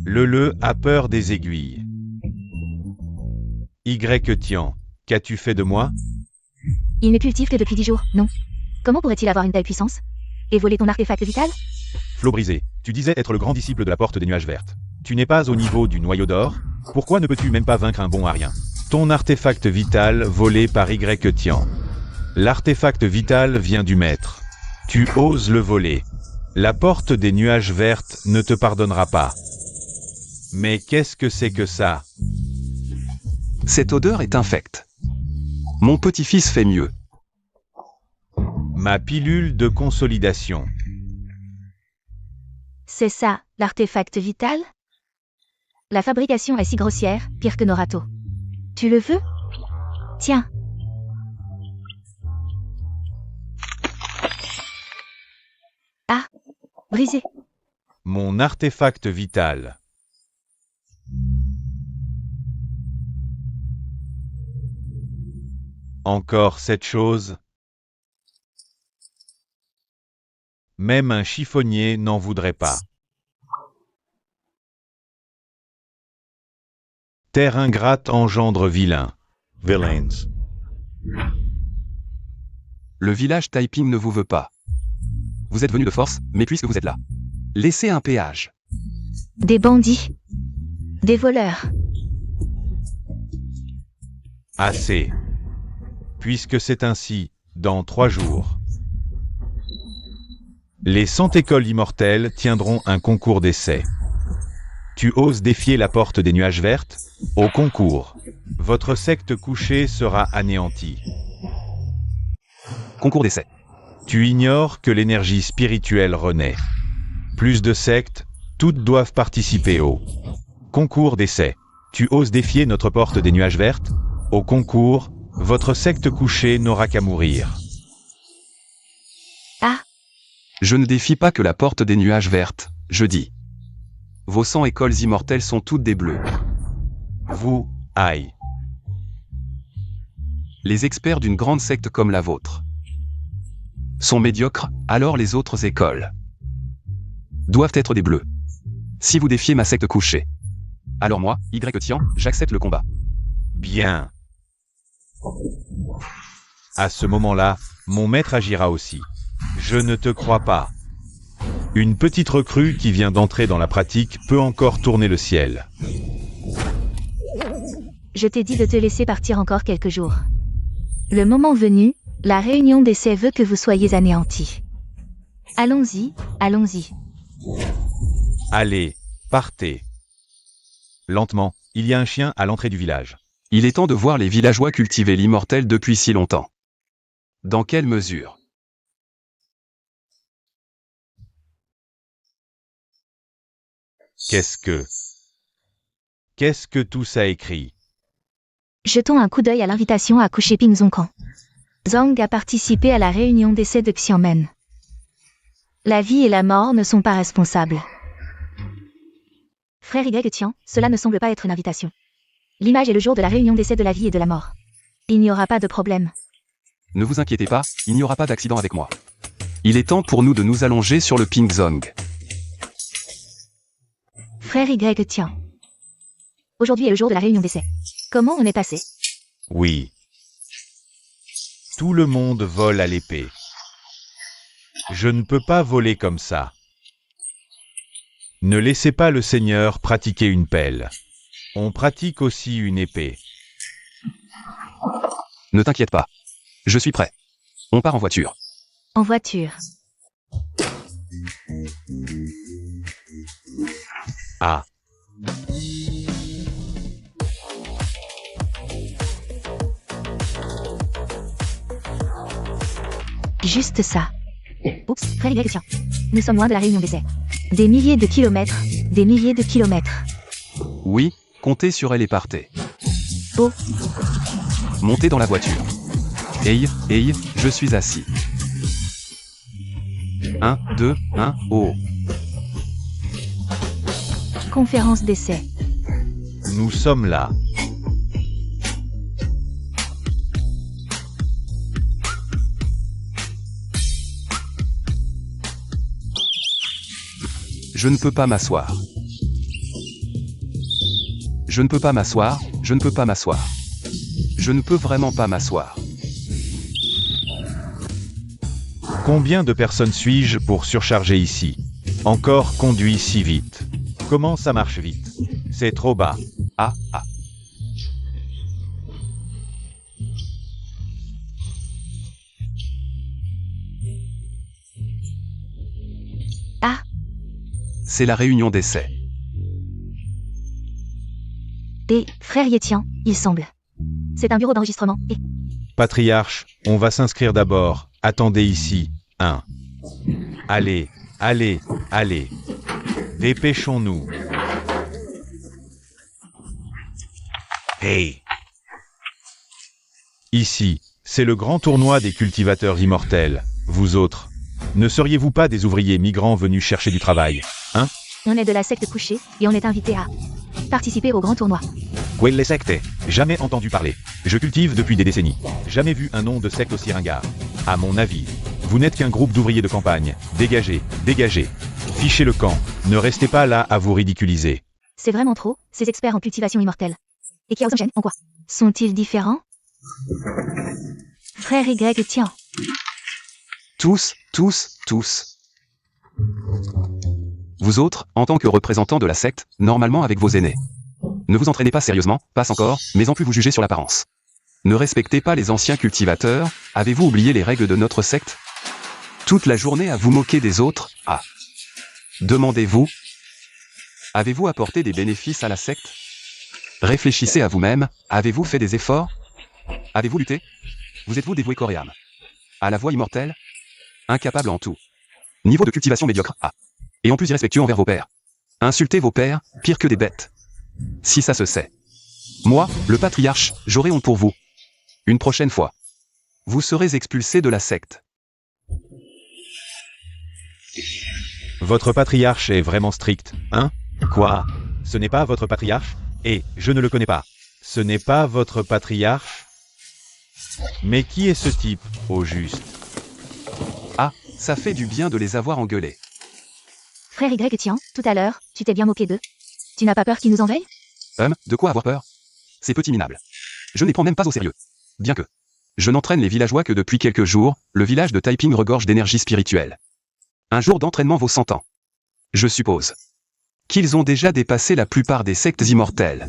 Le a peur des aiguilles. Y-Tian, qu'as-tu fait de moi? Il ne cultive que depuis 10 jours, non? Comment pourrait-il avoir une telle puissance? Et voler ton artefact vital? Flot brisé, tu disais être le grand disciple de la porte des nuages vertes. Tu n'es pas au niveau du noyau d'or? Pourquoi ne peux-tu même pas vaincre un bon à rien? Ton artefact vital volé par Y-Tian. L'artefact vital vient du maître. Tu oses le voler. La porte des nuages vertes ne te pardonnera pas. Mais qu'est-ce que c'est que ça? Cette odeur est infecte. Mon petit-fils fait mieux. Ma pilule de consolidation. C'est ça, l'artefact vital? La fabrication est si grossière, pire que nos râteaux. Tu le veux? Tiens. Brisé. Mon artefact vital. Encore cette chose. Même un chiffonnier n'en voudrait pas. Terre ingrate engendre vilain. Villains. Le village Taiping ne vous veut pas. Vous êtes venu de force, mais puisque vous êtes là, laissez un péage. Des bandits. Des voleurs. Assez. Puisque c'est ainsi, dans 3 jours. Les 100 écoles immortelles tiendront un concours d'essai. Tu oses défier la porte des nuages vertes? Au concours, votre secte couchée sera anéantie. Concours d'essai. Tu ignores que l'énergie spirituelle renaît. Plus de sectes, toutes doivent participer au concours d'essai. Tu oses défier notre porte des nuages vertes? Au concours, votre secte couchée n'aura qu'à mourir. Je ne défie pas que la porte des nuages vertes, je dis. Vos 100 écoles immortelles sont toutes des bleus. Vous, aïe. Les experts d'une grande secte comme la vôtre sont médiocres, alors les autres écoles doivent être des bleus. Si vous défiez ma secte couchée, alors moi, Y-Tian, j'accepte le combat. Bien. À ce moment-là, mon maître agira aussi. Je ne te crois pas. Une petite recrue qui vient d'entrer dans la pratique peut encore tourner le ciel. Je t'ai dit de te laisser partir encore quelques jours. Le moment venu, la réunion d'essai veut que vous soyez anéantis. Allons-y, allons-y. Allez, partez. Lentement, il y a un chien à l'entrée du village. Il est temps de voir les villageois cultiver l'immortel depuis si longtemps. Dans quelle mesure? Qu'est-ce que tout ça écrit? Jetons un coup d'œil à l'invitation à coucher Ping Zongkan. Zhang a participé à la réunion d'essai de Xiamen. La vie et la mort ne sont pas responsables. Frère Y-Tian, cela ne semble pas être une invitation. L'image est le jour de la réunion d'essai de la vie et de la mort. Il n'y aura pas de problème. Ne vous inquiétez pas, il n'y aura pas d'accident avec moi. Il est temps pour nous de nous allonger sur le Ping Zong. Frère Y-Tian. Aujourd'hui est le jour de la réunion d'essai. Comment on est passé? Oui. Tout le monde vole à l'épée. Je ne peux pas voler comme ça. Ne laissez pas le Seigneur pratiquer une pelle. On pratique aussi une épée. Ne t'inquiète pas. Je suis prêt. On part en voiture. En voiture. Ah. Juste ça. Oups, frère Y-Tian. Nous sommes loin de la réunion d'essai. Des milliers de kilomètres, des milliers de kilomètres. Oui, comptez sur elle et partez. Oh, Montez dans la voiture. Hey, je suis assis. 1, 2, 1, oh. conférence d'essai. Nous sommes là. Je ne peux pas m'asseoir. Je ne peux pas m'asseoir, je ne peux pas m'asseoir. Je ne peux vraiment pas m'asseoir. Combien de personnes suis-je pour surcharger ici? Encore conduit si vite. Comment ça marche vite? C'est trop bas. Ah. Ah, C'est la réunion d'essai. et frère Yetian, il semble. C'est un bureau d'enregistrement, et... Patriarche, on va s'inscrire d'abord. Attendez ici. 1. Allez. Dépêchons-nous. Hey. Ici, c'est le grand tournoi des cultivateurs immortels. Vous autres, Ne seriez-vous pas des ouvriers migrants venus chercher du travail? On est de la secte couchée et on est invité à participer au grand tournoi. Quelle secte? Jamais entendu parler. Je cultive depuis des décennies. Jamais vu un nom de secte aussi ringard. À mon avis, vous n'êtes qu'un groupe d'ouvriers de campagne. Dégagez, dégagez. Fichez le camp. Ne restez pas là à vous ridiculiser. C'est vraiment trop, ces experts en cultivation immortelle. Et Kiao Song en quoi? Sont-ils différents? Frère Y, tiens. Tous. Vous autres, en tant que représentants de la secte, normalement avec vos aînés. Ne vous entraînez pas sérieusement, pas encore, mais en plus vous jugez sur l'apparence. Ne respectez pas les anciens cultivateurs, avez-vous oublié les règles de notre secte? Toute la journée à vous moquer des autres, Demandez-vous, avez-vous apporté des bénéfices à la secte? Réfléchissez à vous-même, avez-vous fait des efforts? Avez-vous lutté? Vous êtes-vous dévoué corps et âme à la voie immortelle? Incapable en tout. Niveau de cultivation médiocre, Et en plus irrespectueux envers vos pères. Insultez vos pères, pire que des bêtes. Si ça se sait. Moi, le patriarche, j'aurai honte pour vous. Une prochaine fois. Vous serez expulsé de la secte. Votre patriarche est vraiment strict, hein? Quoi? Ce n'est pas votre patriarche? Et je ne le connais pas. Ce n'est pas votre patriarche? Mais qui est ce type, au juste? Ça fait du bien de les avoir engueulés. Frère Y, tiens, tout à l'heure, tu t'es bien moqué d'eux. Tu n'as pas peur qu'ils nous envahissent? De quoi avoir peur? C'est petit minable. Je ne les prends même pas au sérieux. Bien que. Je n'entraîne les villageois que depuis quelques jours, le village de Taiping regorge d'énergie spirituelle. Un jour d'entraînement vaut 100 ans. Je suppose qu'ils ont déjà dépassé la plupart des sectes immortelles.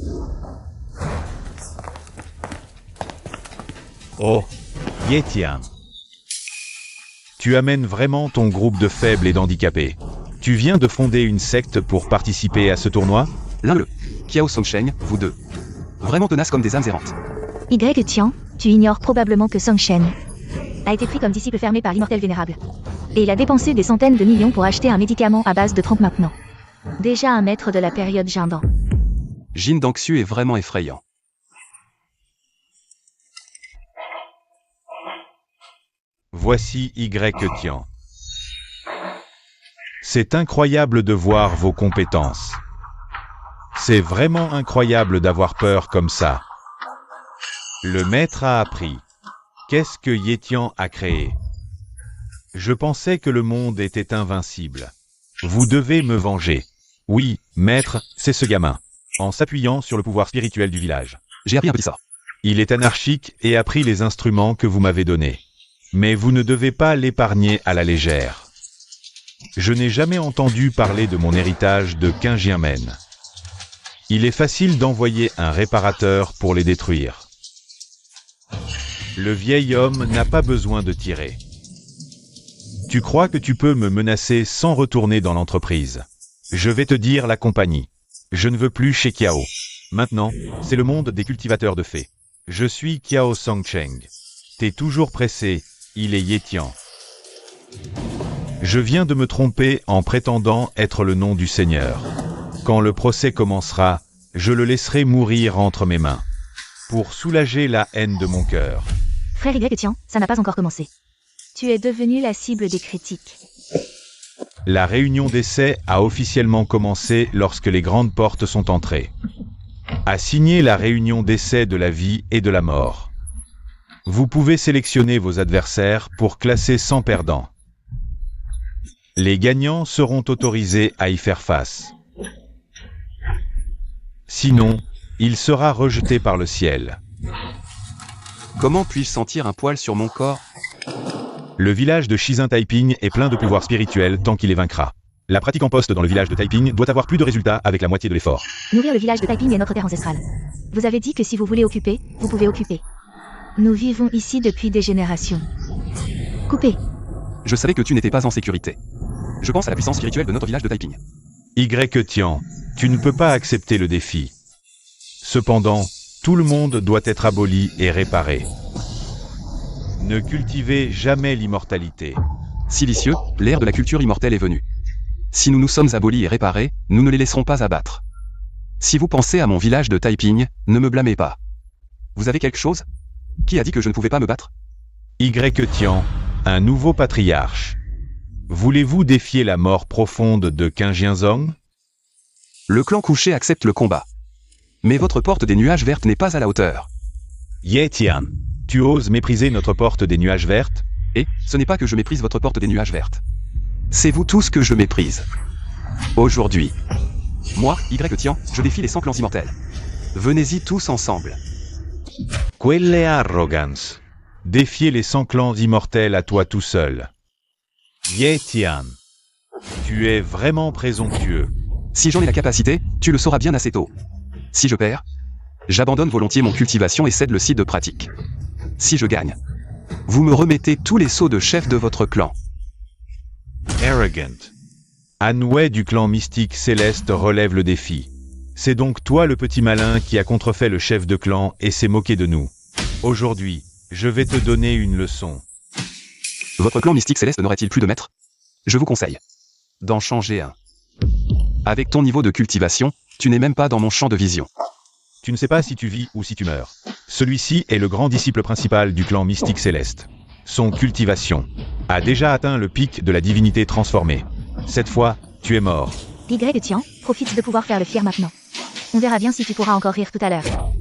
Oh, Yetian. Tu amènes vraiment ton groupe de faibles et d'handicapés. Tu viens de fonder une secte pour participer à ce tournoi? L'un le Kiao Songsheng, vous deux. Vraiment tenaces comme des âmes errantes. Y, tiens, tu ignores probablement que Song Shen a été pris comme disciple fermé par l'immortel vénérable. Et il a dépensé des centaines de millions pour acheter un médicament à base de trompe maintenant. Déjà un maître de la période Jindan. Jin Dangxu est vraiment effrayant. Voici Y Tian. C'est incroyable de voir vos compétences. C'est vraiment incroyable d'avoir peur comme ça. Le maître a appris. Qu'est-ce que Yetian a créé? Je pensais que le monde était invincible. Vous devez me venger. Oui, maître, c'est ce gamin. En s'appuyant sur le pouvoir spirituel du village. J'ai appris un petit sort. Il est anarchique et a pris les instruments que vous m'avez donnés. Mais vous ne devez pas l'épargner à la légère. Je n'ai jamais entendu parler de mon héritage de Qingjianmen. Il est facile d'envoyer un réparateur pour les détruire. Le vieil homme n'a pas besoin de tirer. Tu crois que tu peux me menacer sans retourner dans l'entreprise? Je vais te dire la compagnie. Je ne veux plus chez Kiao. Maintenant, c'est le monde des cultivateurs de fées. Je suis Kiao Songcheng. T'es toujours pressé, il est Yetian. Je viens de me tromper en prétendant être le nom du Seigneur. Quand le procès commencera, je le laisserai mourir entre mes mains. Pour soulager la haine de mon cœur. Frère Y, tiens, ça n'a pas encore commencé. Tu es devenu la cible des critiques. La réunion d'essai a officiellement commencé lorsque les grandes portes sont entrées. À signer la réunion d'essai de la vie et de la mort. Vous pouvez sélectionner vos adversaires pour classer 100 perdants. Les gagnants seront autorisés à y faire face. Sinon, il sera rejeté par le ciel. Comment puis-je sentir un poil sur mon corps? Le village de Shizun Taiping est plein de pouvoir spirituel tant qu'il les vaincra. La pratique en poste dans le village de Taiping doit avoir plus de résultats avec la moitié de l'effort. Nourrir le village de Taiping est notre terre ancestrale. Vous avez dit que si vous voulez occuper, vous pouvez occuper. Nous vivons ici depuis des générations. Coupez. Je savais que tu n'étais pas en sécurité. Je pense à la puissance spirituelle de notre village de Taiping. Y Tian, tu ne peux pas accepter le défi. Cependant, tout le monde doit être aboli et réparé. Ne cultivez jamais l'immortalité. Silicieux, l'ère de la culture immortelle est venue. Si nous nous sommes abolis et réparés, nous ne les laisserons pas abattre. Si vous pensez à mon village de Taiping, ne me blâmez pas. Vous avez quelque chose? Qui a dit que je ne pouvais pas me battre? Y Tian, un nouveau patriarche. Voulez-vous défier la mort profonde de Qingjianzong? Le clan couché accepte le combat. Mais votre porte des nuages vertes n'est pas à la hauteur. Ye Tian, tu oses mépriser notre porte des nuages vertes? Et ce n'est pas que je méprise votre porte des nuages vertes. C'est vous tous que je méprise. Aujourd'hui. Moi, Y Tian, je défie les 100 clans immortels. Venez-y tous ensemble. Quelle arrogance. Défier les 100 clans immortels à toi tout seul. Ye Tian, tu es vraiment présomptueux. Si j'en ai la capacité, tu le sauras bien assez tôt. Si je perds, j'abandonne volontiers mon cultivation et cède le site de pratique. Si je gagne, vous me remettez tous les sceaux de chef de votre clan. Arrogant. Anway du clan mystique céleste relève le défi. C'est donc toi le petit malin qui a contrefait le chef de clan et s'est moqué de nous. Aujourd'hui, je vais te donner une leçon. Votre clan mystique céleste n'aurait-il plus de maître? Je vous conseille d'en changer un. Avec ton niveau de cultivation, tu n'es même pas dans mon champ de vision. Tu ne sais pas si tu vis ou si tu meurs. Celui-ci est le grand disciple principal du clan mystique céleste. Son cultivation a déjà atteint le pic de la divinité transformée. Cette fois, tu es mort. Y Tian, profite de pouvoir faire le fier maintenant. On verra bien si tu pourras encore rire tout à l'heure.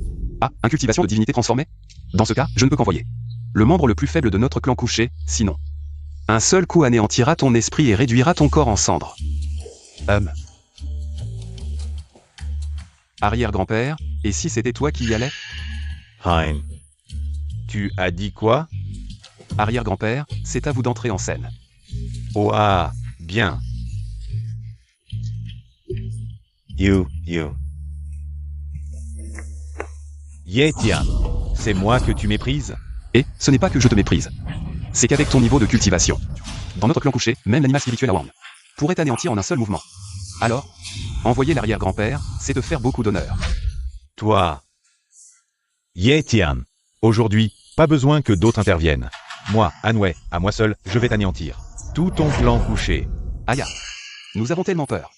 Ah, une cultivation de divinité transformée? Dans ce cas, je ne peux qu'envoyer le membre le plus faible de notre clan couché, sinon. Un seul coup anéantira ton esprit et réduira ton corps en cendres. Arrière-grand-père, et si c'était toi qui y allais? Hein. Tu as dit quoi? Arrière-grand-père, c'est à vous d'entrer en scène. Oh ah, bien. You. Ye Tian, c'est moi que tu méprises? Et, ce n'est pas que je te méprise. C'est qu'avec ton niveau de cultivation, dans notre clan couché, même l'animal spirituel Awang pourrait t'anéantir en un seul mouvement. Alors, envoyer l'arrière-grand-père, c'est te faire beaucoup d'honneur. Toi. Ye Tian, aujourd'hui, pas besoin que d'autres interviennent. Moi, Anway, à moi seul, je vais t'anéantir. Tout ton clan couché. Aya, nous avons tellement peur.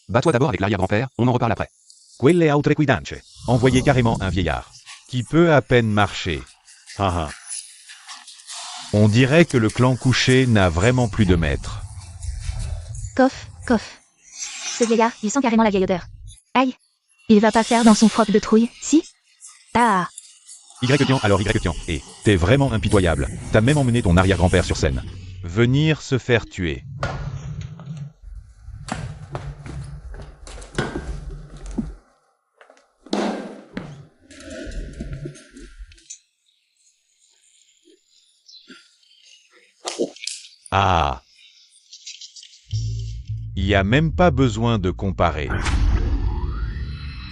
Bats-toi d'abord avec l'arrière-grand-père, on en reparle après. Quelle autre equidance. Envoyez carrément un vieillard. Qui peut à peine marcher. Haha. On dirait que le clan couché n'a vraiment plus de maître. Coff. Ce vieillard, il sent carrément la vieille odeur. Aïe. Il va pas faire dans son froc de trouille, si? Ah. Y-Tian, alors Y-Tian. Et t'es vraiment impitoyable. T'as même emmené ton arrière-grand-père sur scène. Venir se faire tuer. Ah. Il n'y a même pas besoin de comparer.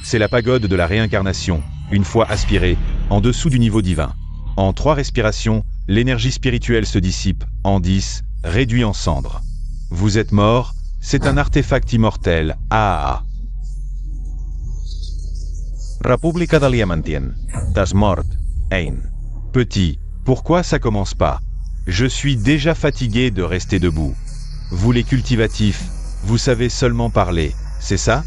C'est la pagode de la réincarnation, une fois aspirée, en dessous du niveau divin. En 3 respirations, l'énergie spirituelle se dissipe, en 10, réduit en cendres. Vous êtes mort, c'est un artefact immortel. Ah. República de Liamantien. Das mort. Ein. Petit, pourquoi ça commence pas? Je suis déjà fatigué de rester debout. Vous les cultivatifs, vous savez seulement parler, c'est ça?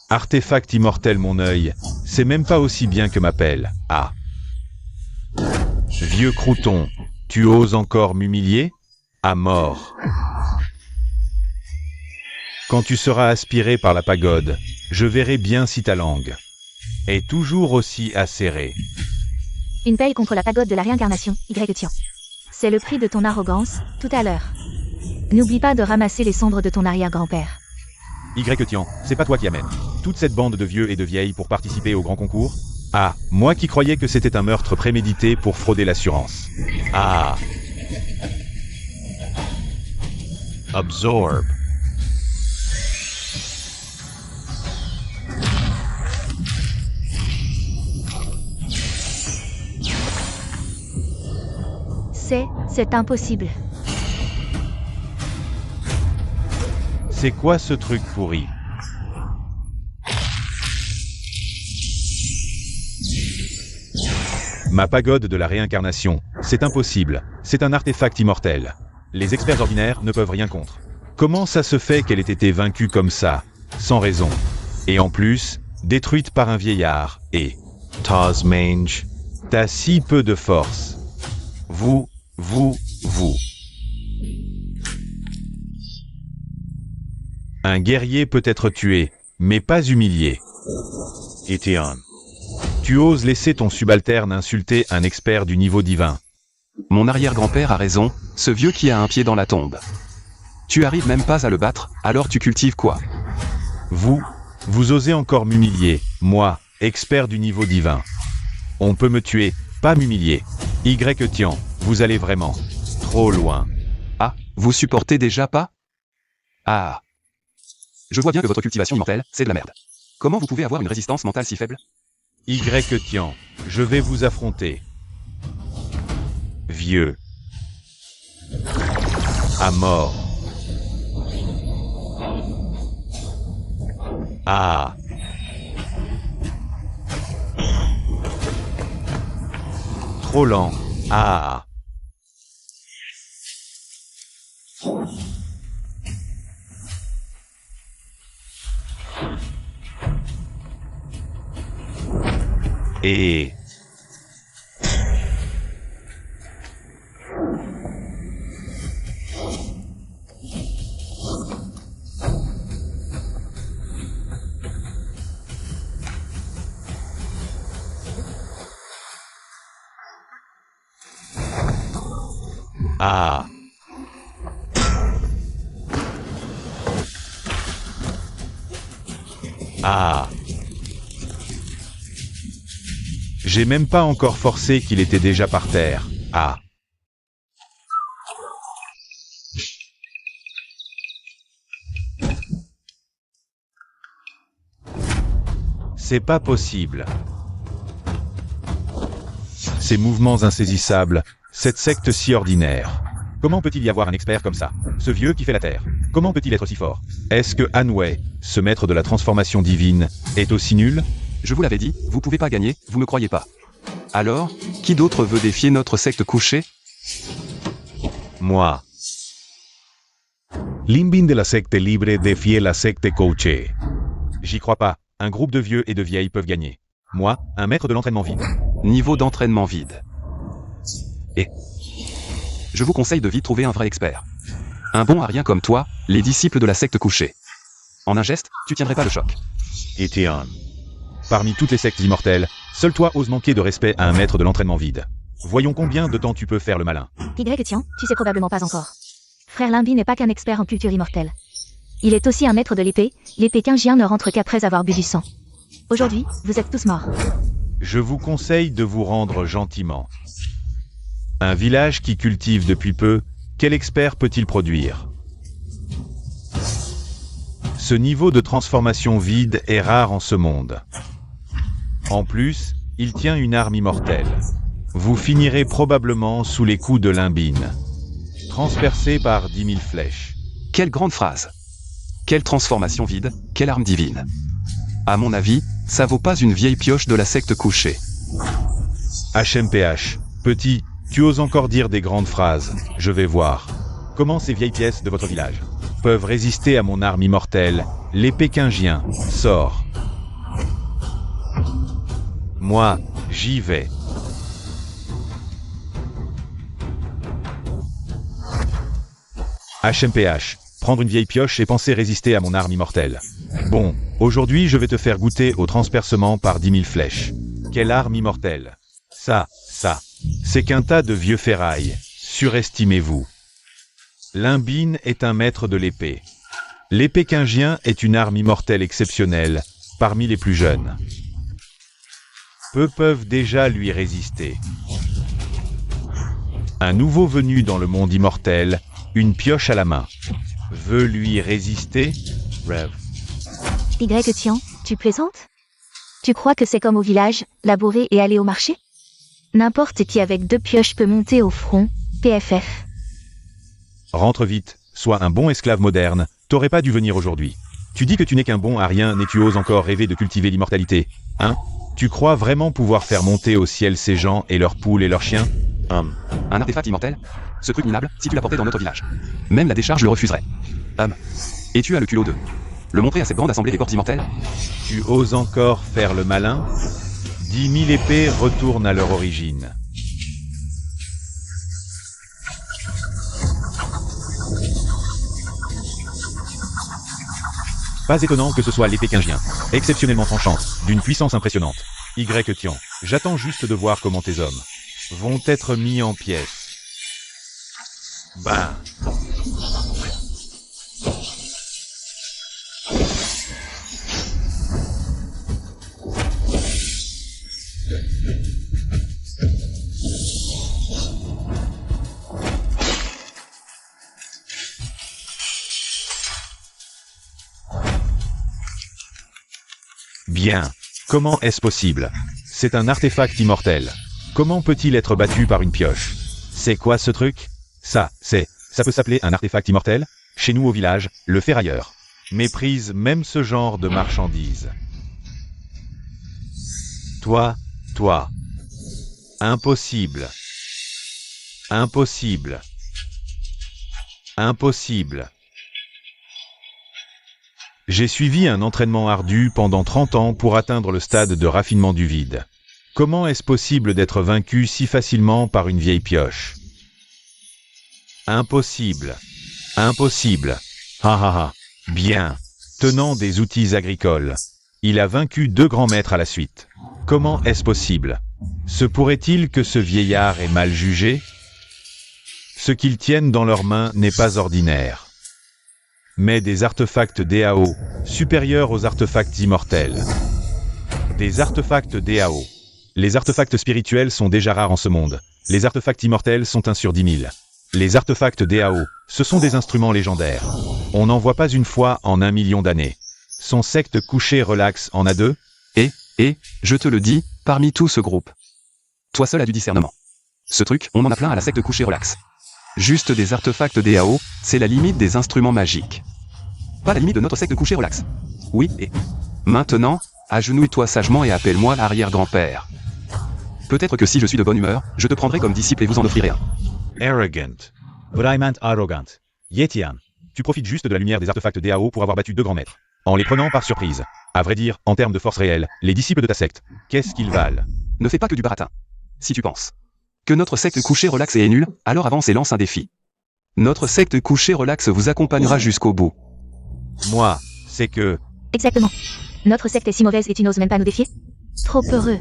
Artefact immortel mon œil, c'est même pas aussi bien que ma pelle. Ah. Vieux crouton, tu oses encore m'humilier? À mort. Quand tu seras aspiré par la pagode, je verrai bien si ta langue est toujours aussi acérée. Une paye contre la pagode de la réincarnation, Y-Tian. C'est le prix de ton arrogance, tout à l'heure. N'oublie pas de ramasser les cendres de ton arrière-grand-père. Y-Tian, c'est pas toi qui amène toute cette bande de vieux et de vieilles pour participer au grand concours? Ah, moi qui croyais que c'était un meurtre prémédité pour frauder l'assurance. Ah. Absorb. C'est impossible. C'est quoi ce truc pourri? Ma pagode de la réincarnation, c'est impossible, c'est un artefact immortel. Les experts ordinaires ne peuvent rien contre. Comment ça se fait qu'elle ait été vaincue comme ça, sans raison? Et en plus, détruite par un vieillard, et... Tasmange, t'as si peu de force. Vous... Un guerrier peut être tué, mais pas humilié. Itian. Tu oses laisser ton subalterne insulter un expert du niveau divin. Mon arrière-grand-père a raison, ce vieux qui a un pied dans la tombe. Tu arrives même pas à le battre, alors tu cultives quoi? Vous osez encore m'humilier, moi, expert du niveau divin. On peut me tuer, pas m'humilier. Y-Tian, vous allez vraiment trop loin. Ah, vous supportez déjà pas? Ah. Je vois bien que votre cultivation immortelle, c'est de la merde. Comment vous pouvez avoir une résistance mentale si faible? Y-Tian, je vais vous affronter. Vieux. À mort. Ah. Trop lent. Ah. Et... Ah. Ah. J'ai même pas encore forcé qu'il était déjà par terre. Ah. C'est pas possible. Ces mouvements insaisissables, cette secte si ordinaire. Comment peut-il y avoir un expert comme ça? Ce vieux qui fait la terre. Comment peut-il être si fort? Est-ce que Hanwei, ce maître de la transformation divine, est aussi nul? Je vous l'avais dit, vous pouvez pas gagner, vous me croyez pas. Alors, qui d'autre veut défier notre secte couchée? Moi. Limbin de la secte libre défie la secte couchée. J'y crois pas. Un groupe de vieux et de vieilles peuvent gagner. Moi, un maître de l'entraînement vide. Niveau d'entraînement vide. Et je vous conseille de vite trouver un vrai expert. Un bon à rien comme toi, les disciples de la secte couchée. En un geste, tu tiendrais pas le choc. Itian. parmi toutes les sectes immortelles, seul toi oses manquer de respect à un maître de l'entraînement vide. Voyons combien de temps tu peux faire le malin. Y-Tian, tu sais probablement pas encore. Frère Limbi n'est pas qu'un expert en culture immortelle. Il est aussi un maître de l'épée, l'épée Qingjian ne rentre qu'après avoir bu du sang. Aujourd'hui, vous êtes tous morts. Je vous conseille de vous rendre gentiment. Un village qui cultive depuis peu, quel expert peut-il produire? Ce niveau de transformation vide est rare en ce monde. En plus, il tient une arme immortelle. Vous finirez probablement sous les coups de Limbin, transpercé par 10 000 flèches. Quelle grande phrase! Quelle transformation vide, quelle arme divine! À mon avis, ça vaut pas une vieille pioche de la secte couchée. HMPH, petit, tu oses encore dire des grandes phrases, je vais voir. Comment ces vieilles pièces de votre village peuvent résister à mon arme immortelle, l'épée Qingjian, sort. Moi, j'y vais. HMPH, prendre une vieille pioche et penser résister à mon arme immortelle. Bon, aujourd'hui je vais te faire goûter au transpercement par 10 000 flèches. Quelle arme immortelle! Ça, c'est qu'un tas de vieux ferrailles, surestimez-vous. Limbin est un maître de l'épée. L'épée Qingjian est une arme immortelle exceptionnelle, parmi les plus jeunes. Peu peuvent déjà lui résister. Un nouveau venu dans le monde immortel, une pioche à la main. Veut lui résister? Rêve. Y-Tian, tu plaisantes? Tu crois que c'est comme au village, labourer et aller au marché? N'importe qui avec 2 pioches peut monter au front, PFF. Rentre vite, sois un bon esclave moderne, t'aurais pas dû venir aujourd'hui. Tu dis que tu n'es qu'un bon à rien et tu oses encore rêver de cultiver l'immortalité, hein? Tu crois vraiment pouvoir faire monter au ciel ces gens et leurs poules et leurs chiens? Un artefact immortel? Ce truc minable, si tu l'apportais dans notre village. Même la décharge le refuserait. Et tu as le culot de le montrer à cette grande assemblée des corps immortels? Tu oses encore faire le malin? 10 000 épées retournent à leur origine. Pas étonnant que ce soit l'épée qu'ungien. Exceptionnellement tranchante, d'une puissance impressionnante. Y-Tian, j'attends juste de voir comment tes hommes vont être mis en pièces. Ben. Bien. Comment est-ce possible? C'est un artefact immortel. Comment peut-il être battu par une pioche? C'est quoi ce truc? Ça peut s'appeler un artefact immortel? Chez nous au village, le ferrailleur méprise même ce genre de marchandises. Toi. Impossible. Impossible. Impossible. J'ai suivi un entraînement ardu pendant 30 ans pour atteindre le stade de raffinement du vide. Comment est-ce possible d'être vaincu si facilement par une vieille pioche? Impossible. Impossible. Ha ha ha. Bien. Tenant des outils agricoles. Il a vaincu 2 grands maîtres à la suite. Comment est-ce possible? Se pourrait-il que ce vieillard ait mal jugé? Ce qu'ils tiennent dans leurs mains n'est pas ordinaire, mais des artefacts DAO, supérieurs aux artefacts immortels. Des artefacts DAO. Les artefacts spirituels sont déjà rares en ce monde. Les artefacts immortels sont 1 sur 10 000. Les artefacts DAO, ce sont des instruments légendaires. On n'en voit pas une fois en 1 million d'années. Son secte couché relax en a 2. Et, je te le dis, parmi tout ce groupe. Toi seul as du discernement. Ce truc, on en a plein à la secte couché relax. Juste des artefacts DAO, c'est la limite des instruments magiques. Pas la limite de notre secte couché relax. Oui, et... Maintenant, agenouille-toi sagement et appelle-moi l'arrière-grand-père. Peut-être que si je suis de bonne humeur, je te prendrai comme disciple et vous en offrirai un. Arrogant. But I meant arrogant. Yetian. Tu profites juste de la lumière des artefacts DAO pour avoir battu 2 grands maîtres, en les prenant par surprise. À vrai dire, en termes de force réelle, les disciples de ta secte, qu'est-ce qu'ils valent? Ne fais pas que du baratin. Si tu penses que notre secte couché relax est nulle, alors avance et lance un défi. Notre secte couché relax vous accompagnera jusqu'au bout. Moi, c'est que... Exactement. Notre secte est si mauvaise et tu n'oses même pas nous défier? Trop heureux.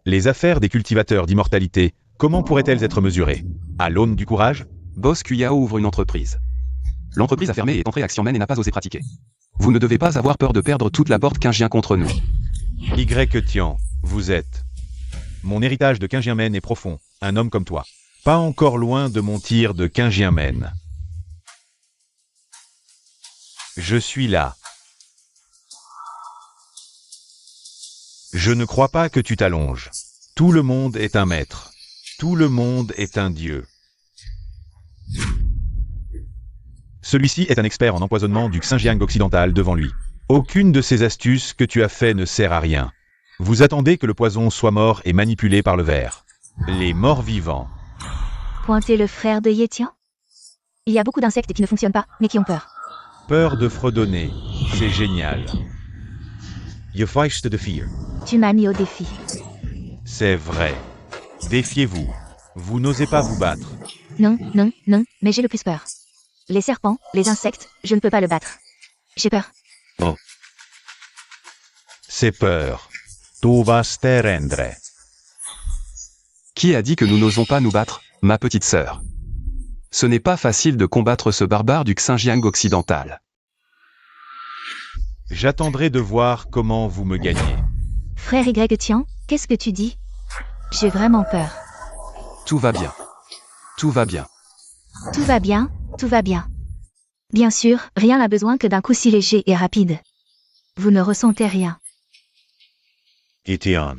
Les affaires des cultivateurs d'immortalité, comment pourraient-elles être mesurées? À l'aune du courage? Boss Kuyao ouvre une entreprise. L'entreprise a fermé et est entrée Action Men et n'a pas osé pratiquer. Vous ne devez pas avoir peur de perdre toute la porte qu'un chien contre nous. Y-Tian, vous êtes... Mon héritage de Kinjianmen est profond, un homme comme toi. Pas encore loin de mon tir de Kinjianmen. Je suis là. Je ne crois pas que tu t'allonges. Tout le monde est un maître. Tout le monde est un dieu. Celui-ci est un expert en empoisonnement du Xinjiang occidental devant lui. Aucune de ces astuces que tu as fait ne sert à rien. Vous attendez que le poison soit mort et manipulé par le ver. Les morts vivants. Pointer le frère de Yetian? Il y a beaucoup d'insectes qui ne fonctionnent pas, mais qui ont peur. Peur de fredonner. C'est génial. You feist de fear. Tu m'as mis au défi. C'est vrai. Défiez-vous. Vous n'osez pas vous battre. Non, mais j'ai le plus peur. Les serpents, les insectes, je ne peux pas le battre. J'ai peur. C'est peur. Tu vas te rendre. Qui a dit que nous n'osons pas nous battre, ma petite sœur? Ce n'est pas facile de combattre ce barbare du Xinjiang occidental. J'attendrai de voir comment vous me gagnez. Frère Y-Tian, qu'est-ce que tu dis? J'ai vraiment peur. Tout va bien. Tout va bien. Tout va bien, tout va bien. Bien sûr, rien n'a besoin que d'un coup si léger et rapide. Vous ne ressentez rien. Yetian.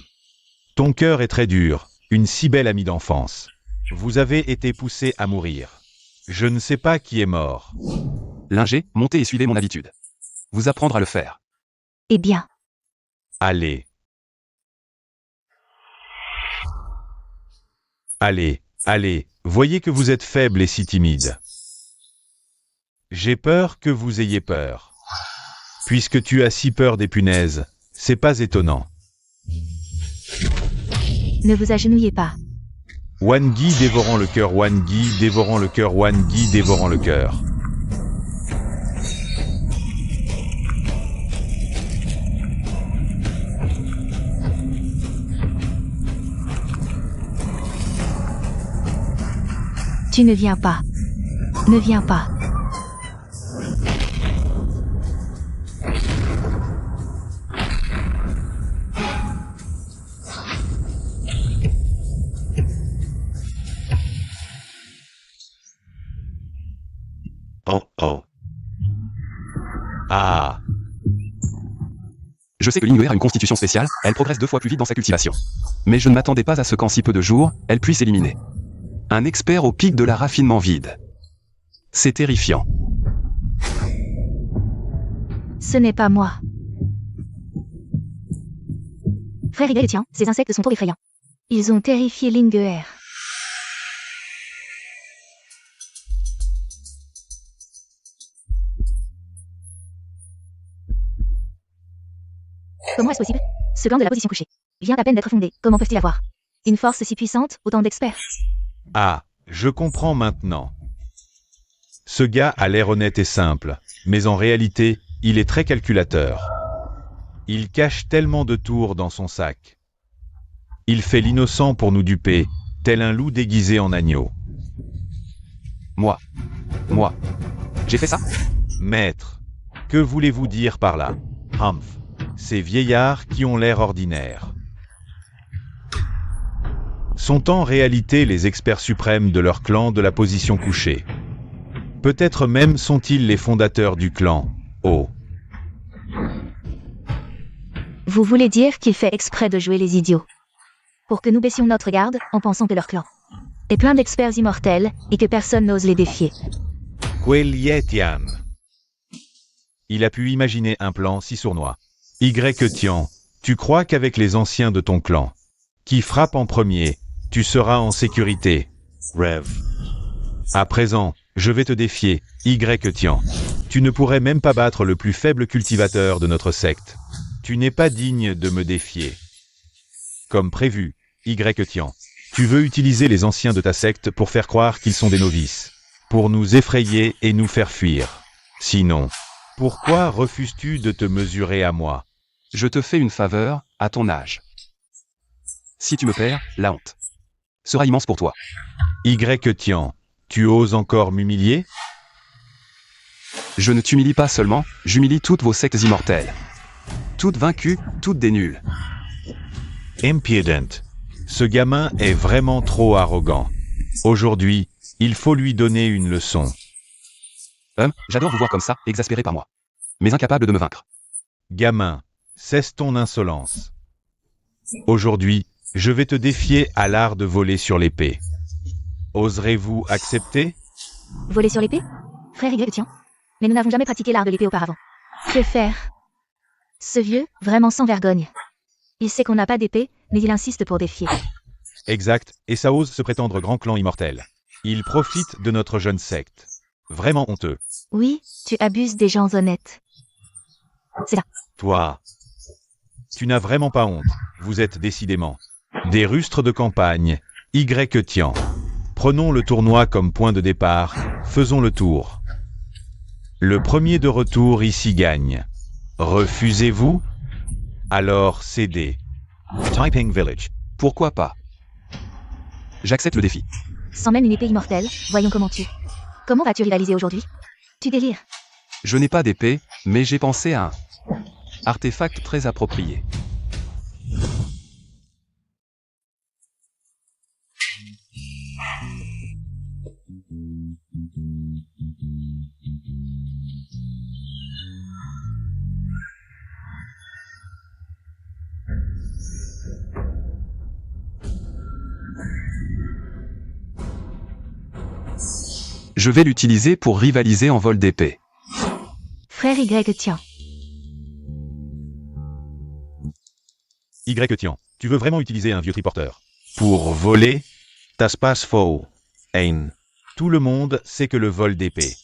Ton cœur est très dur, une si belle amie d'enfance. Vous avez été poussé à mourir. Je ne sais pas qui est mort. Lingé, montez et suivez mon habitude. Vous apprendre à le faire. Eh bien. Allez. Allez, voyez que vous êtes faible et si timide. J'ai peur que vous ayez peur. Puisque tu as si peur des punaises, c'est pas étonnant. Ne vous agenouillez pas. Wangi dévorant le cœur, Wangi dévorant le cœur, Wangi dévorant le cœur. Tu ne viens pas. Ne viens pas. Oh oh. Ah. Je sais que Linguer a une constitution spéciale, elle progresse 2 fois plus vite dans sa cultivation. Mais je ne m'attendais pas à ce qu'en si peu de jours, elle puisse éliminer un expert au pic de la raffinement vide. C'est terrifiant. Ce n'est pas moi. Frère Y, tiens, ces insectes sont trop effrayants. Ils ont terrifié Linguer. Comment est-ce possible? Ce gland de la position couchée vient à peine d'être fondé. Comment peuvent-ils avoir une force si puissante, autant d'experts? Ah, je comprends maintenant. Ce gars a l'air honnête et simple, mais en réalité, il est très calculateur. Il cache tellement de tours dans son sac. Il fait l'innocent pour nous duper, tel un loup déguisé en agneau. Moi, j'ai fait ça? Maître, que voulez-vous dire par là? Humph, ces vieillards qui ont l'air ordinaires. Sont en réalité les experts suprêmes de leur clan de la position couchée. Peut-être même sont-ils les fondateurs du clan. Oh. Vous voulez dire qu'il fait exprès de jouer les idiots pour que nous baissions notre garde en pensant que leur clan est plein d'experts immortels et que personne n'ose les défier. Quel Yetian. Il a pu imaginer un plan si sournois. Y-Tian, tu crois qu'avec les anciens de ton clan, qui frappent en premier, tu seras en sécurité. Rev. À présent, je vais te défier, Y-Tian. Tu ne pourrais même pas battre le plus faible cultivateur de notre secte. Tu n'es pas digne de me défier. Comme prévu, Y-Tian, tu veux utiliser les anciens de ta secte pour faire croire qu'ils sont des novices, pour nous effrayer et nous faire fuir. Sinon, pourquoi refuses-tu de te mesurer à moi? Je te fais une faveur, à ton âge. Si tu me perds, la honte sera immense pour toi. Y-Tian, tu oses encore m'humilier? Je ne t'humilie pas seulement, j'humilie toutes vos sectes immortelles. Toutes vaincues, toutes des nulles. Impudent. Ce gamin est vraiment trop arrogant. Aujourd'hui, il faut lui donner une leçon. J'adore vous voir comme ça, exaspéré par moi. Mais incapable de me vaincre. Gamin, cesse ton insolence. Aujourd'hui, je vais te défier à l'art de voler sur l'épée. Oserez-vous accepter? Voler sur l'épée? Frère Y, tiens. Mais nous n'avons jamais pratiqué l'art de l'épée auparavant. Que faire? Ce vieux, vraiment sans vergogne. Il sait qu'on n'a pas d'épée, mais il insiste pour défier. Exact, et ça ose se prétendre grand clan immortel. Il profite de notre jeune secte. Vraiment honteux. Oui, tu abuses des gens honnêtes. C'est là. Toi, tu n'as vraiment pas honte. Vous êtes décidément des rustres de campagne. Y-Tian. Prenons le tournoi comme point de départ. Faisons le tour. Le premier de retour ici gagne. Refusez-vous? Alors cédez. Typing Village. Pourquoi pas? J'accepte le défi. Sans même une épée immortelle, voyons comment tu... Comment vas-tu rivaliser aujourd'hui? Tu délires. Je n'ai pas d'épée, mais j'ai pensé à un artefact très approprié. Je vais l'utiliser pour rivaliser en vol d'épée. Frère Y, tiens. Y-Tian, tu veux vraiment utiliser un vieux triporteur pour voler? Das passe faux. Ein. Tout le monde sait que le vol d'épée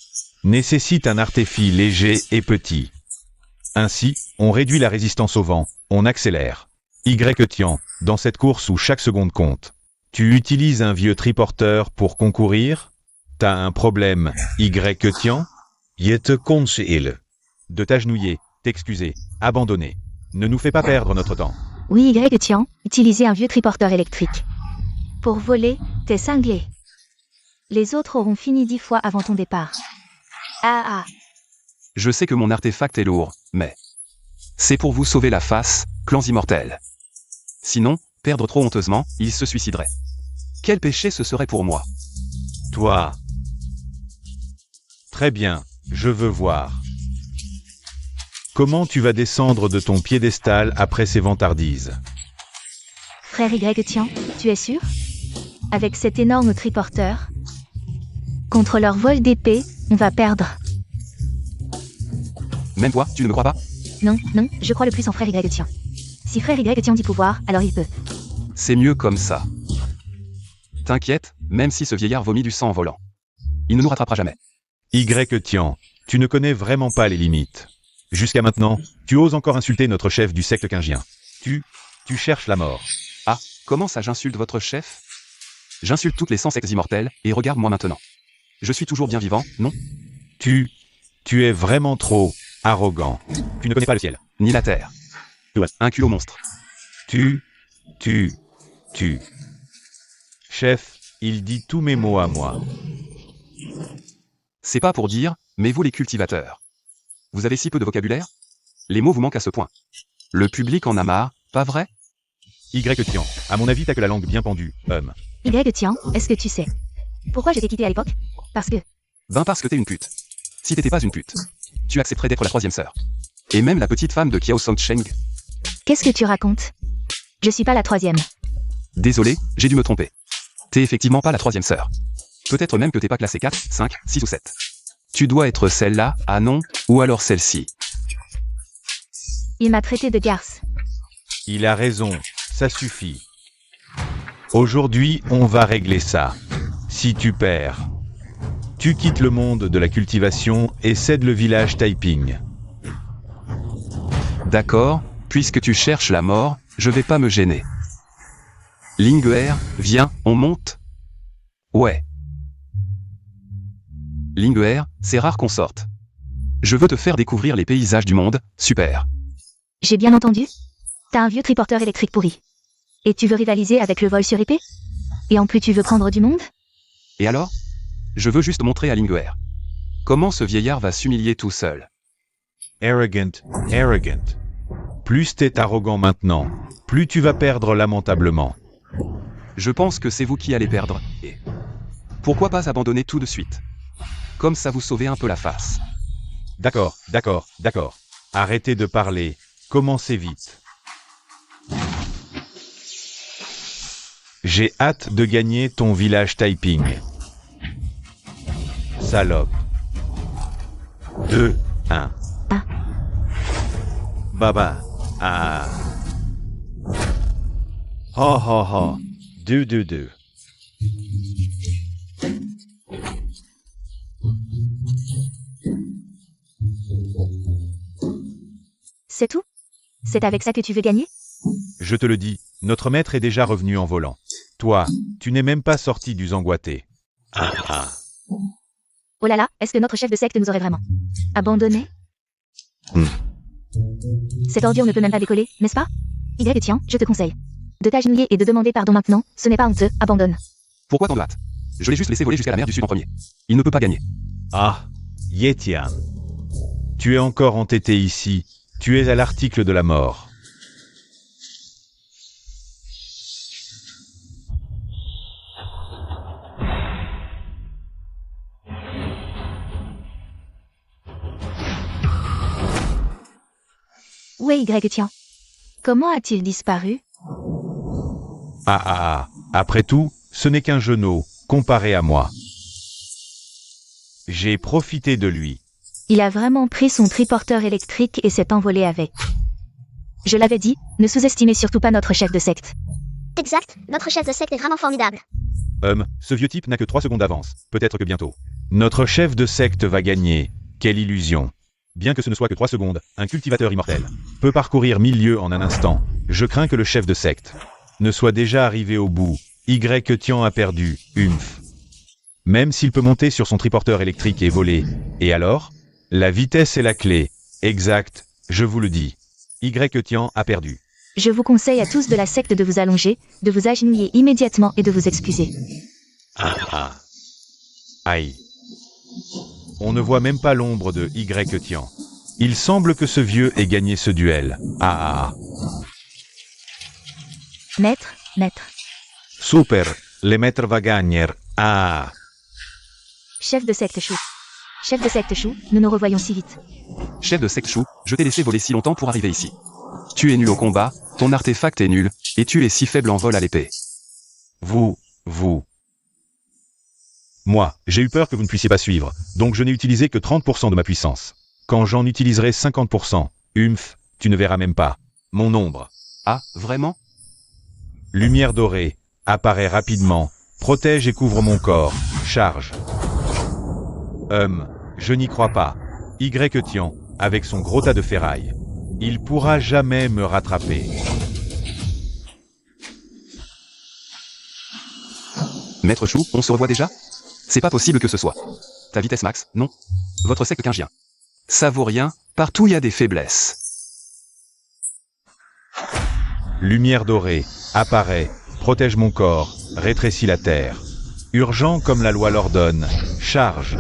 nécessite un artefice léger et petit. Ainsi, on réduit la résistance au vent, on accélère. Y-Tian, dans cette course où chaque seconde compte, tu utilises un vieux triporteur pour concourir? T'as un problème, Y-Tian? Je te conseille. De t'agenouiller, t'excuser, abandonner. Ne nous fais pas perdre notre temps. Oui, Y, tiens, utiliser un vieux triporteur électrique. Pour voler, t'es cinglé. Les autres auront fini 10 fois avant ton départ. Ah. Je sais que mon artefact est lourd, mais... c'est pour vous sauver la face, clans immortels. Sinon, perdre trop honteusement, ils se suicideraient. Quel péché ce serait pour moi? Toi. Très bien, je veux voir. Comment tu vas descendre de ton piédestal après ces vantardises? Frère Y Tian, tu es sûr? Avec cet énorme triporteur? Contre leur vol d'épée, on va perdre. Même toi, tu ne me crois pas? Non, je crois le plus en frère Y Tian. Si frère Y Tian dit pouvoir, alors il peut. C'est mieux comme ça. T'inquiète, même si ce vieillard vomit du sang en volant. Il ne nous rattrapera jamais. Y Tian, tu ne connais vraiment pas les limites. Jusqu'à maintenant, tu oses encore insulter notre chef du secte Qingien. Tu cherches la mort. Ah, comment ça j'insulte votre chef? J'insulte toutes les 100 sectes immortels, et regarde-moi maintenant. Je suis toujours bien vivant, non? Tu es vraiment trop arrogant. Tu ne connais pas le ciel. Ni la terre. Un culot monstre. Tu. Chef, il dit tous mes mots à moi. C'est pas pour dire, mais vous les cultivateurs. Vous avez si peu de vocabulaire? Les mots vous manquent à ce point. Le public en a marre, pas vrai? Y Tian, à mon avis t'as que la langue bien pendue, homme. Y Tian, est-ce que tu sais pourquoi je t'ai quitté à l'époque? Parce que... Ben parce que t'es une pute. Si t'étais pas une pute, tu accepterais d'être la troisième sœur. Et même la petite femme de Kiao Song-Cheng. Qu'est-ce que tu racontes? Je suis pas la troisième. Désolé, j'ai dû me tromper. T'es effectivement pas la troisième sœur. Peut-être même que t'es pas classé 4, 5, 6 ou 7. Tu dois être celle-là, ah non, ou alors celle-ci. Il m'a traité de garce. Il a raison, ça suffit. Aujourd'hui, on va régler ça. Si tu perds, tu quittes le monde de la cultivation et cèdes le village Taiping. D'accord, puisque tu cherches la mort, je vais pas me gêner. Linguer, viens, on monte? Ouais. Linguer, c'est rare qu'on sorte. Je veux te faire découvrir les paysages du monde, super. J'ai bien entendu? T'as un vieux triporteur électrique pourri. Et tu veux rivaliser avec le vol sur épée? Et en plus tu veux prendre du monde? Et alors? Je veux juste montrer à Linguer. Comment ce vieillard va s'humilier tout seul. Arrogant. Plus t'es arrogant maintenant, plus tu vas perdre lamentablement. Je pense que c'est vous qui allez perdre, et... pourquoi pas abandonner tout de suite? Comme ça vous sauvez un peu la face. D'accord. Arrêtez de parler, commencez vite. J'ai hâte de gagner ton village Taiping. Salope. 2, 1. Ah. Baba. Ah. Ho. 2. C'est tout? C'est avec ça que tu veux gagner? Je te le dis, notre maître est déjà revenu en volant. Toi, tu n'es même pas sorti du Zangouaté. Oh là là, est-ce que notre chef de secte nous aurait vraiment abandonnés? Cette ordure ne peut même pas décoller, n'est-ce pas? Y Tian, je te conseille de t'agenouiller et de demander pardon maintenant, ce n'est pas honteux, abandonne. Pourquoi tant de hâte? Je l'ai juste laissé voler jusqu'à la mer du Sud en premier. Il ne peut pas gagner. Ah, Yetian. Tu es encore entêté ici. Tu es à l'article de la mort. Où est Y Tian? Comment a-t-il disparu? Après tout, ce n'est qu'un genou, comparé à moi. J'ai profité de lui. Il a vraiment pris son triporteur électrique et s'est envolé avec. Je l'avais dit, ne sous-estimez surtout pas notre chef de secte. Exact, notre chef de secte est vraiment formidable. Ce vieux type n'a que 3 secondes d'avance. Peut-être que bientôt. Notre chef de secte va gagner. Quelle illusion. Bien que ce ne soit que 3 secondes, un cultivateur immortel peut parcourir 1000 lieues en un instant. Je crains que le chef de secte ne soit déjà arrivé au bout. Y Tian a perdu. Umph. Même s'il peut monter sur son triporteur électrique et voler. Et alors? La vitesse est la clé. Exact, je vous le dis. Y Tian a perdu. Je vous conseille à tous de la secte de vous allonger, de vous agenouiller immédiatement et de vous excuser. Aïe. On ne voit même pas l'ombre de Y Tian. Il semble que ce vieux ait gagné ce duel. Ah. Maître, maître. Super, le maître va gagner. Ah. Chef de secte Chou. Chef de secte Chou, nous nous revoyons si vite. Chef de secte Chou, je t'ai laissé voler si longtemps pour arriver ici. Tu es nul au combat, ton artefact est nul, et tu es si faible en vol à l'épée. Vous. Moi, j'ai eu peur que vous ne puissiez pas suivre, donc je n'ai utilisé que 30% de ma puissance. Quand j'en utiliserai 50%, tu ne verras même pas. Mon ombre. Ah, vraiment? Lumière dorée. Apparaît rapidement. Protège et couvre mon corps. Charge. Je n'y crois pas. Y Tian, avec son gros tas de ferraille. Il pourra jamais me rattraper. Maître Chou, on se revoit déjà? C'est pas possible que ce soit. Ta vitesse max, non. Votre secte quingien. Ça vaut rien, partout il y a des faiblesses. Lumière dorée. Apparaît. Protège mon corps. Rétrécit la terre. Urgent comme la loi l'ordonne. Charge.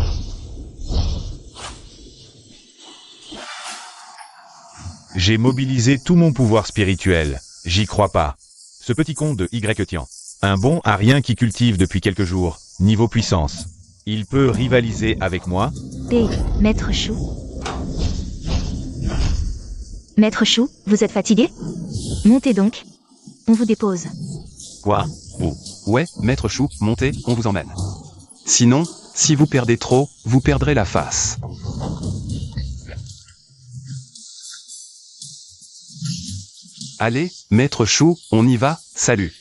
J'ai mobilisé tout mon pouvoir spirituel. J'y crois pas. Ce petit con de Y Tian. Un bon à rien qui cultive depuis quelques jours. Niveau puissance. Il peut rivaliser avec moi? Maître Chou. Maître Chou, vous êtes fatigué? Montez donc. On vous dépose. Quoi? Ouais, Maître Chou, montez, on vous emmène. Sinon, si vous perdez trop, vous perdrez la face. Allez, Maître Chou, on y va, salut.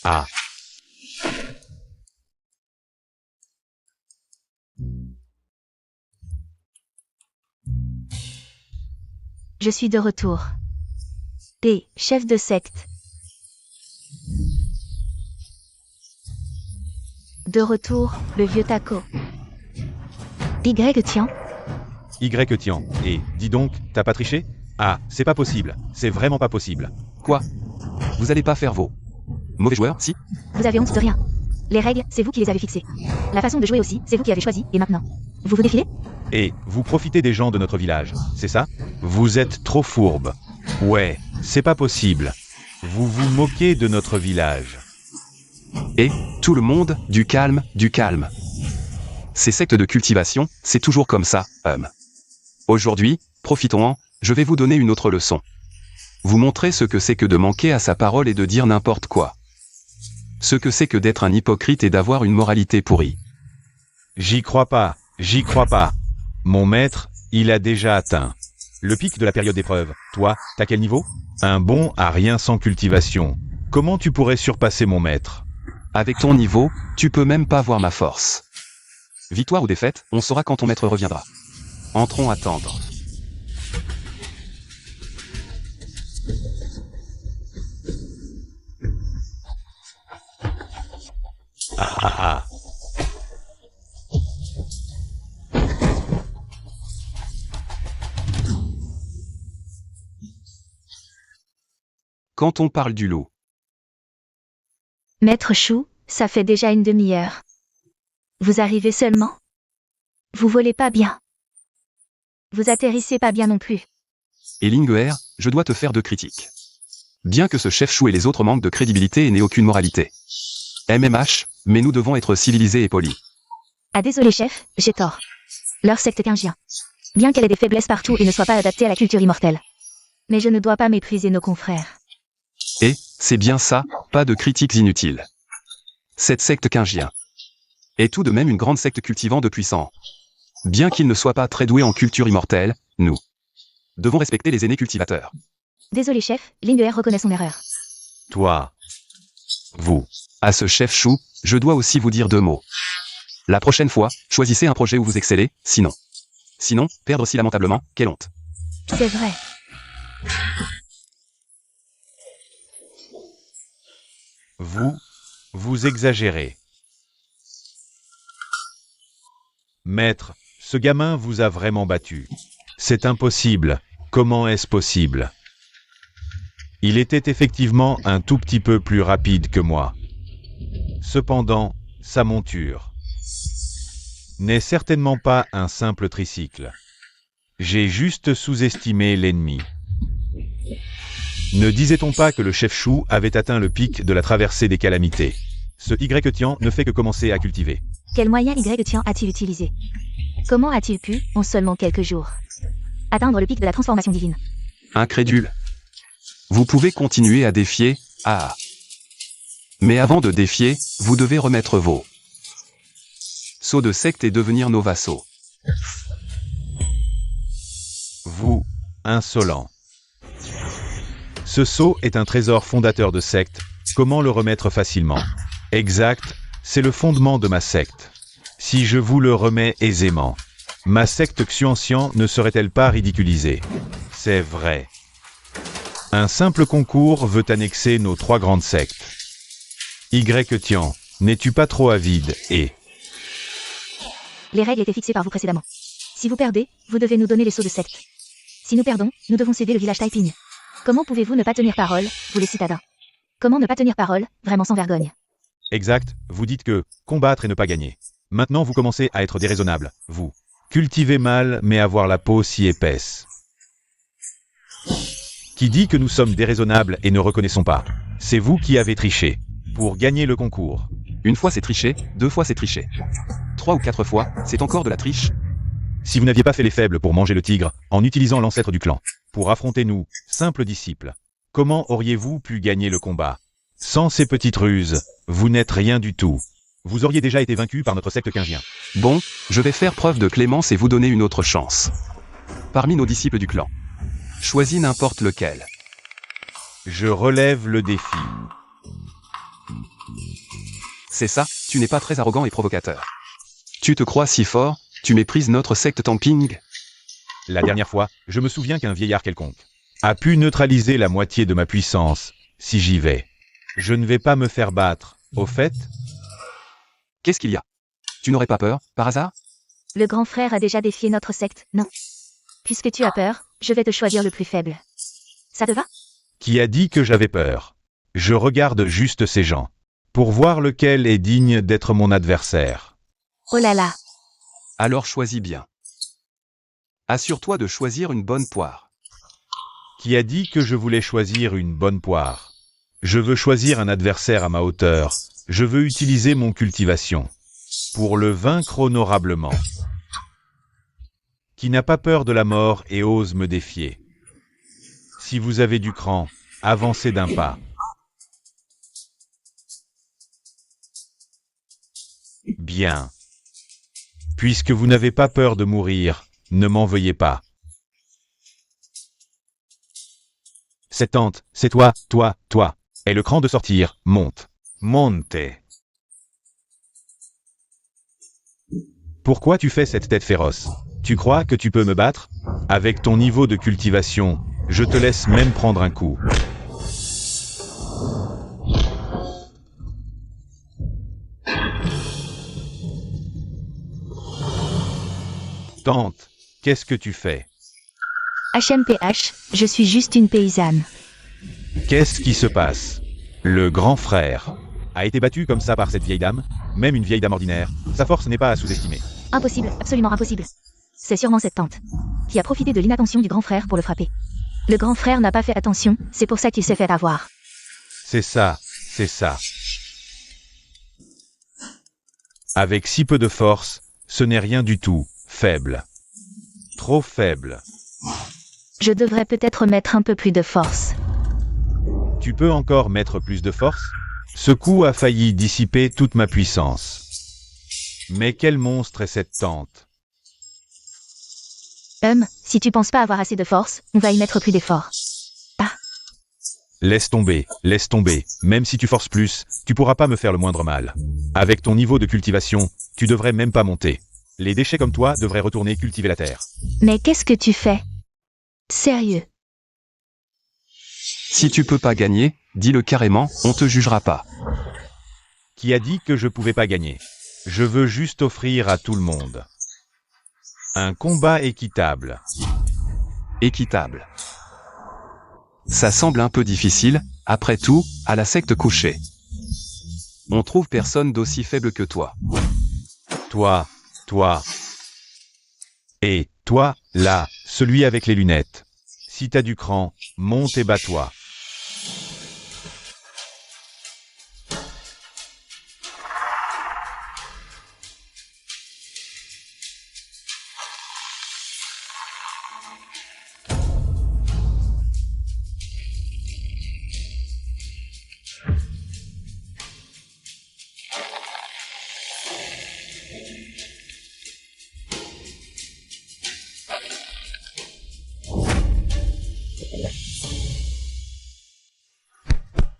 Ah. Je suis de retour. Chef de secte. De retour, le vieux taco. Y Tian. Y Tian. Et, dis donc, t'as pas triché? Ah, c'est pas possible. C'est vraiment pas possible. Quoi? Vous allez pas faire vos mauvais joueurs, si? Vous avez honte de rien. Les règles, c'est vous qui les avez fixées. La façon de jouer aussi, c'est vous qui avez choisi, et maintenant? Vous vous défilez? Et, vous profitez des gens de notre village, c'est ça? Vous êtes trop fourbe. Ouais, c'est pas possible. Vous vous moquez de notre village. Et, tout le monde, du calme, du calme. Ces sectes de cultivation, c'est toujours comme ça, Aujourd'hui, profitons-en, je vais vous donner une autre leçon. Vous montrer ce que c'est que de manquer à sa parole et de dire n'importe quoi. Ce que c'est que d'être un hypocrite et d'avoir une moralité pourrie. J'y crois pas, j'y crois pas. Mon maître, il a déjà atteint le pic de la période d'épreuve. Toi, t'as quel niveau? Un bon à rien sans cultivation. Comment tu pourrais surpasser mon maître? Avec ton niveau, tu peux même pas voir ma force. Victoire ou défaite, on saura quand ton maître reviendra. Entrons attendre. Ah. Quand on parle du loup. Maître Chou, ça fait déjà une demi-heure. Vous arrivez seulement? Vous volez pas bien. Vous atterrissez pas bien non plus. Et Linguer, je dois te faire deux critiques. Bien que ce chef Chou et les autres manquent de crédibilité et n'aient aucune moralité. MMH, mais nous devons être civilisés et polis. Ah désolé chef, j'ai tort. Leur secte quingien. Bien qu'elle ait des faiblesses partout et ne soit pas adaptée à la culture immortelle. Mais je ne dois pas mépriser nos confrères. Et, c'est bien ça, pas de critiques inutiles. Cette secte quingien est tout de même une grande secte cultivant de puissants. Bien qu'ils ne soient pas très doués en culture immortelle, nous devons respecter les aînés cultivateurs. Désolé chef, Linguer reconnaît son erreur. Toi. Vous. À ce chef Chou, je dois aussi vous dire deux mots. La prochaine fois, choisissez un projet où vous excellez, sinon, perdre si lamentablement, quelle honte. C'est vrai. Vous exagérez. Maître, ce gamin vous a vraiment battu. C'est impossible. Comment est-ce possible? Il était effectivement un tout petit peu plus rapide que moi. Cependant, sa monture n'est certainement pas un simple tricycle. J'ai juste sous-estimé l'ennemi. Ne disait-on pas que le chef Chou avait atteint le pic de la traversée des calamités? Ce Y-Tian ne fait que commencer à cultiver. Quel moyen Y-Tian a-t-il utilisé? Comment a-t-il pu, en seulement quelques jours, atteindre le pic de la transformation divine? Incrédule. Vous pouvez continuer à défier, ah. Mais avant de défier, vous devez remettre vos sceaux de secte et devenir nos vassaux. Vous, insolent. Ce sceau est un trésor fondateur de secte. Comment le remettre facilement? Exact, c'est le fondement de ma secte. Si je vous le remets aisément, ma secte Xuanxian ne serait-elle pas ridiculisée? C'est vrai. Un simple concours veut annexer nos 3 grandes sectes. Y-Tian, n'es-tu pas trop avide et... Les règles étaient fixées par vous précédemment. Si vous perdez, vous devez nous donner les sceaux de secte. Si nous perdons, nous devons céder le village Taiping. Comment pouvez-vous ne pas tenir parole, vous les citadins? Comment ne pas tenir parole, vraiment sans vergogne? Exact, vous dites que combattre et ne pas gagner. Maintenant vous commencez à être déraisonnable, vous. Cultivez mal, mais avoir la peau si épaisse. Qui dit que nous sommes déraisonnables et ne reconnaissons pas? C'est vous qui avez triché. Pour gagner le concours. Une fois c'est triché, 2 fois c'est triché. 3 ou 4 fois, c'est encore de la triche. Si vous n'aviez pas fait les faibles pour manger le tigre, en utilisant l'ancêtre du clan, pour affronter nous, simples disciples, comment auriez-vous pu gagner le combat? Sans ces petites ruses, vous n'êtes rien du tout. Vous auriez déjà été vaincu par notre secte Qingien. Bon, je vais faire preuve de clémence et vous donner une autre chance. Parmi nos disciples du clan, choisis n'importe lequel. Je relève le défi. C'est ça, tu n'es pas très arrogant et provocateur. Tu te crois si fort, tu méprises notre secte Tamping? La dernière fois, je me souviens qu'un vieillard quelconque a pu neutraliser la moitié de ma puissance, si j'y vais. Je ne vais pas me faire battre, au fait. Qu'est-ce qu'il y a? Tu n'aurais pas peur, par hasard? Le grand frère a déjà défié notre secte, non? Puisque tu as peur, je vais te choisir le plus faible. Ça te va? Qui a dit que j'avais peur? Je regarde juste ces gens, pour voir lequel est digne d'être mon adversaire. Oh là là. Alors choisis bien. Assure-toi de choisir une bonne poire. Qui a dit que je voulais choisir une bonne poire? Je veux choisir un adversaire à ma hauteur. Je veux utiliser mon cultivation pour le vaincre honorablement. Qui n'a pas peur de la mort et ose me défier. Si vous avez du cran, avancez d'un pas. Bien. Puisque vous n'avez pas peur de mourir, ne m'en veuillez pas. Cette tente, c'est toi, toi. Et le cran de sortir, monte. Monte. Pourquoi tu fais cette tête féroce? Tu crois que tu peux me battre? Avec ton niveau de cultivation, je te laisse même prendre un coup. Tante, qu'est-ce que tu fais? HMPH, je suis juste une paysanne. Qu'est-ce qui se passe? Le grand frère a été battu comme ça par cette vieille dame? Même une vieille dame ordinaire, sa force n'est pas à sous-estimer. Impossible, absolument impossible. C'est sûrement cette tante qui a profité de l'inattention du grand frère pour le frapper. Le grand frère n'a pas fait attention, c'est pour ça qu'il s'est fait avoir. C'est ça, c'est ça. Avec si peu de force, ce n'est rien du tout, faible. Trop faible. Je devrais peut-être mettre un peu plus de force. Tu peux encore mettre plus de force? Ce coup a failli dissiper toute ma puissance. Mais quel monstre est cette tante? Si tu penses pas avoir assez de force, on va y mettre plus d'efforts. Ah. Laisse tomber, même si tu forces plus, tu pourras pas me faire le moindre mal. Avec ton niveau de cultivation, tu devrais même pas monter. Les déchets comme toi devraient retourner cultiver la terre. Mais qu'est-ce que tu fais? Sérieux? Si tu peux pas gagner, dis-le carrément, on te jugera pas. Qui a dit que je pouvais pas gagner? Je veux juste offrir à tout le monde un combat équitable. Équitable. Ça semble un peu difficile, après tout, à la secte couchée. On trouve personne d'aussi faible que toi. Toi. Et toi, là, celui avec les lunettes. Si t'as du cran, monte et bats-toi.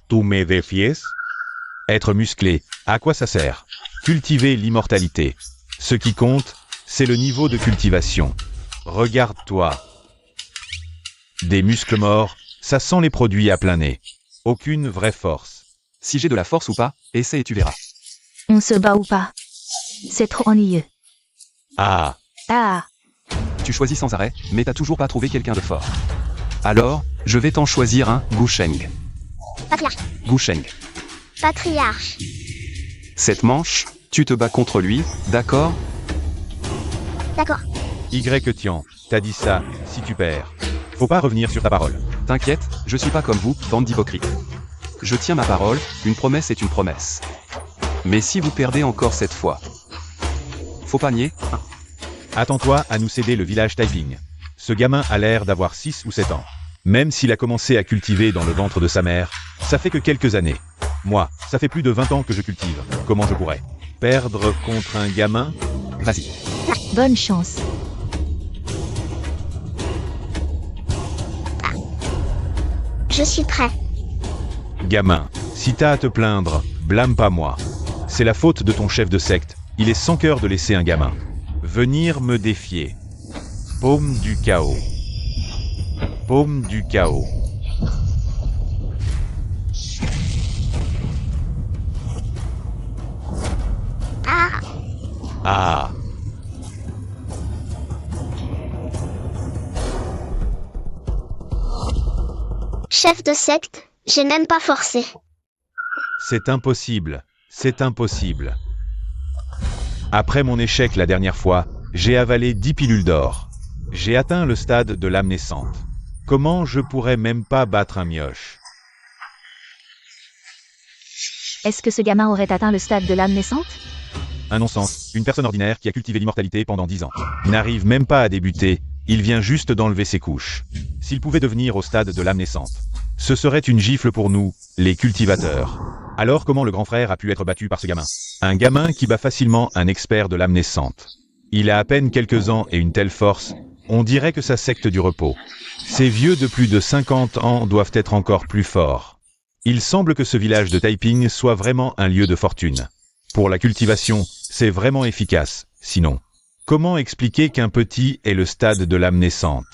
¿Tú me defies? Être musclé, à quoi ça sert? Cultiver l'immortalité. Ce qui compte, c'est le niveau de cultivation. Regarde-toi. Des muscles morts, ça sent les produits à plein nez. Aucune vraie force. Si j'ai de la force ou pas, essaie et tu verras. On se bat ou pas? C'est trop ennuyeux. Ah, Ah, Tu choisis sans arrêt, mais t'as toujours pas trouvé quelqu'un de fort. Alors, je vais t'en choisir un, Gu Sheng. Patriarche. Gu Sheng. Patriarche. Cette manche, tu te bats contre lui, d'accord? D'accord. Y Tian, t'as dit ça, si tu perds. Faut pas revenir sur ta parole. T'inquiète, je suis pas comme vous, bande d'hypocrites. Je tiens ma parole, une promesse est une promesse. Mais si vous perdez encore cette fois, faut pas nier, hein. Attends-toi à nous céder le village Taiping. Ce gamin a l'air d'avoir 6 ou 7 ans. Même s'il a commencé à cultiver dans le ventre de sa mère, ça fait que quelques années. Moi, ça fait plus de 20 ans que je cultive. Comment je pourrais perdre contre un gamin? Vas-y. bonne chance. Je suis prêt. Gamin, si t'as à te plaindre, blâme pas moi. C'est la faute de ton chef de secte. Il est sans cœur de laisser un gamin venir me défier. Paume du chaos. Paume du chaos. Ah, Ah, chef de secte, j'ai même pas forcé. c'est impossible. C'est impossible. Après mon échec la dernière fois, j'ai avalé 10 pilules d'or. J'ai atteint le stade de l'âme naissante. Comment je pourrais même pas battre un mioche? Est-ce que ce gamin aurait atteint le stade de l'âme naissante? Un non-sens. Une personne ordinaire qui a cultivé l'immortalité pendant 10 ans. N'arrive même pas à débuter, il vient juste d'enlever ses couches. S'il pouvait devenir au stade de l'âme naissante, ce serait une gifle pour nous, les cultivateurs. Alors comment le grand frère a pu être battu par ce gamin? Un gamin qui bat facilement un expert de l'âme naissante. Il a à peine quelques ans et une telle force, on dirait que sa secte du repos. Ces vieux de plus de 50 ans doivent être encore plus forts. Il semble que ce village de Taiping soit vraiment un lieu de fortune. Pour la cultivation, c'est vraiment efficace. Sinon, comment expliquer qu'un petit ait le stade de l'âme naissante?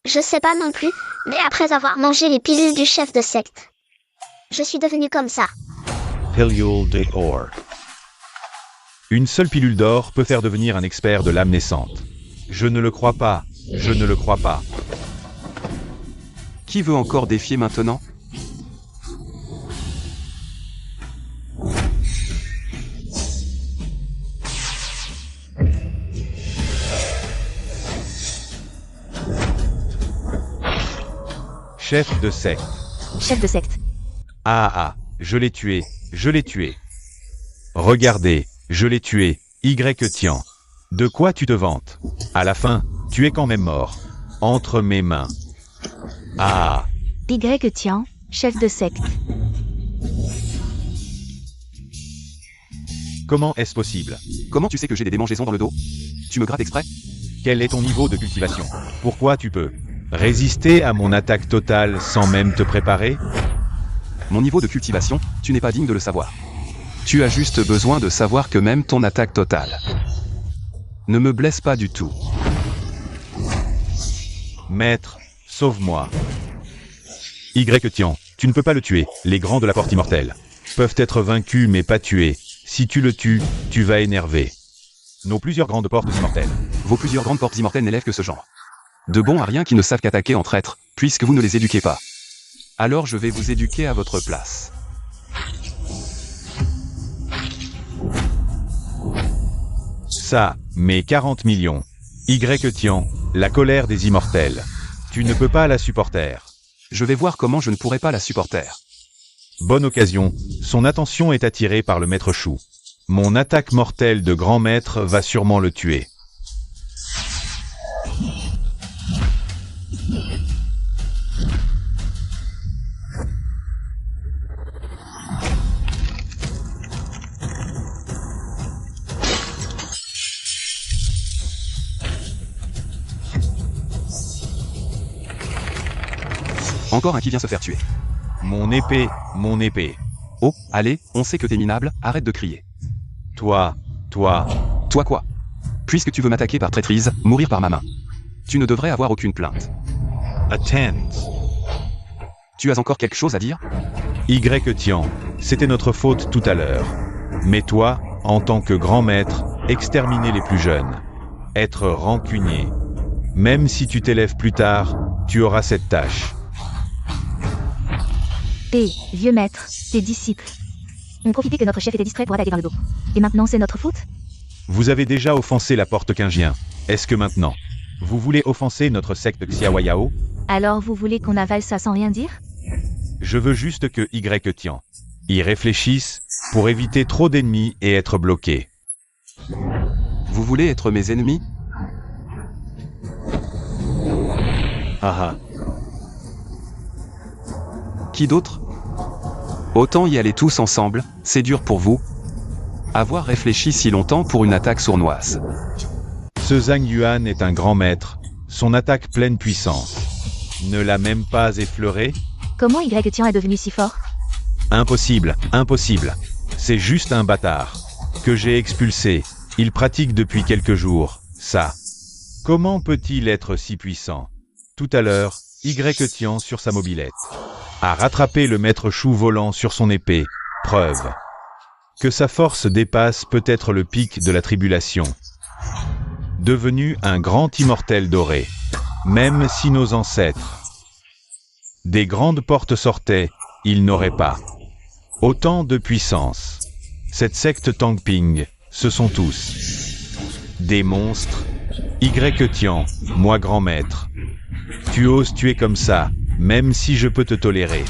Je sais pas non plus, mais après avoir mangé les pilules du chef de secte, je suis devenu comme ça. Pilule de or. Une seule pilule d'or peut faire devenir un expert de l'âme naissante. Je ne le crois pas. Je ne le crois pas. Qui veut encore défier maintenant? Chef de secte. Chef de secte. Ah, je l'ai tué. Je l'ai tué. Regardez, je l'ai tué. Y Tian. De quoi tu te vantes? À la fin, tu es quand même mort. Entre mes mains. Ah, Y Tian, chef de secte. comment est-ce possible? Comment tu sais que j'ai des démangeaisons dans le dos? Tu me grattes exprès? Quel est ton niveau de cultivation? Pourquoi tu peux résister à mon attaque totale sans même te préparer? Mon niveau de cultivation, tu n'es pas digne de le savoir. Tu as juste besoin de savoir que même ton attaque totale ne me blesse pas du tout. Maître, sauve-moi. Y Tian, tu ne peux pas le tuer. Les grands de la porte immortelle peuvent être vaincus mais pas tués. Si tu le tues, tu vas énerver nos plusieurs grandes portes immortelles. Vos plusieurs grandes portes immortelles n'élèvent que ce genre. De bons à rien qui ne savent qu'attaquer en traîtres, puisque vous ne les éduquez pas. Alors je vais vous éduquer à votre place. Ça, mes 40 millions. Y-Tian, la colère des immortels. Tu ne peux pas la supporter. Je vais voir comment je ne pourrai pas la supporter. Bonne occasion, son attention est attirée par le maître Chou. Mon attaque mortelle de grand maître va sûrement le tuer. Encore un qui vient se faire tuer. Mon épée, mon épée. Oh, allez, on sait que t'es minable, arrête de crier. Toi. Toi quoi? Puisque tu veux m'attaquer par traîtrise, mourir par ma main. Tu ne devrais avoir aucune plainte. Attends. Tu as encore quelque chose à dire? Y-Tian, c'était notre faute tout à l'heure. Mais toi, en tant que grand maître, exterminer les plus jeunes. Être rancunier. Même si tu t'élèves plus tard, tu auras cette tâche. Vieux maître, tes disciples ont profité que notre chef était distrait pour attaquer dans le dos. Et maintenant c'est notre faute? Vous avez déjà offensé la porte Qingjian. Est-ce que maintenant, vous voulez offenser notre secte Xiaoyao? Alors vous voulez qu'on avale ça sans rien dire? Je veux juste que Y-Tian y réfléchisse pour éviter trop d'ennemis et être bloqué. Vous voulez être mes ennemis? Haha. Qui d'autre? Autant y aller tous ensemble, c'est dur pour vous. Avoir réfléchi si longtemps pour une attaque sournoise. Ce Zhang Yuan est un grand maître, son attaque pleine puissance. Ne l'a même pas effleuré? Comment Y-Tian est devenu si fort? Impossible. C'est juste un bâtard. Que j'ai expulsé. Il pratique depuis quelques jours, ça. Comment peut-il être si puissant? Tout à l'heure, Y-Tian sur sa mobilette a rattrapé le maître Chou volant sur son épée. Preuve que sa force dépasse peut-être le pic de la tribulation. Devenu un grand immortel doré. Même si nos ancêtres des grandes portes sortaient, ils n'auraient pas autant de puissance. Cette secte Tangping, ce sont tous des monstres. Y-Tian, moi grand maître. Tu oses tuer comme ça, même si je peux te tolérer.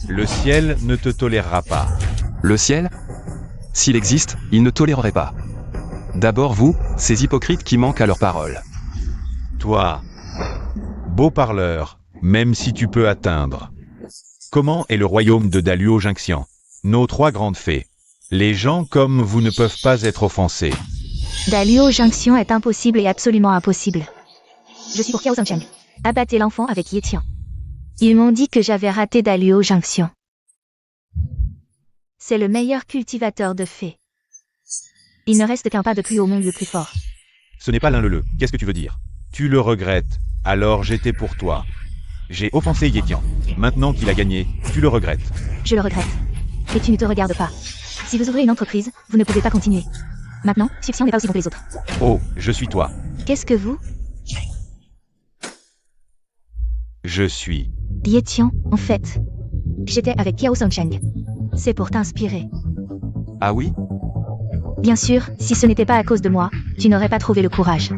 Le ciel ne te tolérera pas. Le ciel? S'il existe, il ne tolérerait pas. D'abord vous, ces hypocrites qui manquent à leur parole. Toi, beau parleur, même si tu peux atteindre. Comment est le royaume de Daluo Jinxian? Nos trois grandes fées. Les gens comme vous ne peuvent pas être offensés. Daluo Jinxian est impossible et absolument impossible. Je suis pour Kiao Zhangcheng. Abattez l'enfant avec Ye-Tian. Ils m'ont dit que j'avais raté Daluo Jinxian. C'est le meilleur cultivateur de fées. Il ne reste qu'un pas de plus au monde le plus fort. Ce n'est pas l'un le. Qu'est-ce que tu veux dire? Tu le regrettes. Alors j'étais pour toi. J'ai offensé Ye-Tian. Maintenant qu'il a gagné, tu le regrettes. Je le regrette. Et tu ne te regardes pas. Si vous ouvrez une entreprise, vous ne pouvez pas continuer. Maintenant, Xixian n'est pas aussi bon que les autres. Oh, je suis toi. Qu'est-ce que vous? Je suis. Ye-Tian, en fait. J'étais avec Kiao Zhangcheng. C'est pour t'inspirer. Ah oui? Bien sûr, si ce n'était pas à cause de moi, tu n'aurais pas trouvé le courage.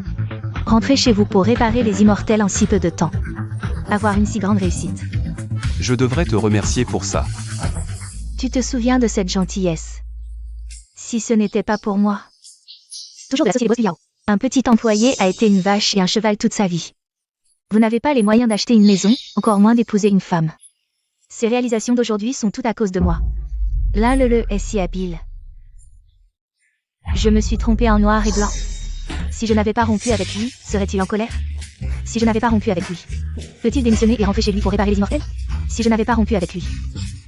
Rentrer chez vous pour réparer les immortels en si peu de temps. Avoir une si grande réussite. Je devrais te remercier pour ça. Tu te souviens de cette gentillesse. Si ce n'était pas pour moi. Toujours de la société Boss du Yao. Un petit employé a été une vache et un cheval toute sa vie. Vous n'avez pas les moyens d'acheter une maison, encore moins d'épouser une femme. Ces réalisations d'aujourd'hui sont toutes à cause de moi. L'un le est si habile. Je me suis trompée en noir et blanc. Si je n'avais pas rompu avec lui, serait-il en colère? Si je n'avais pas rompu avec lui, peut-il démissionner et rentrer chez lui pour réparer les immortels? Si je n'avais pas rompu avec lui,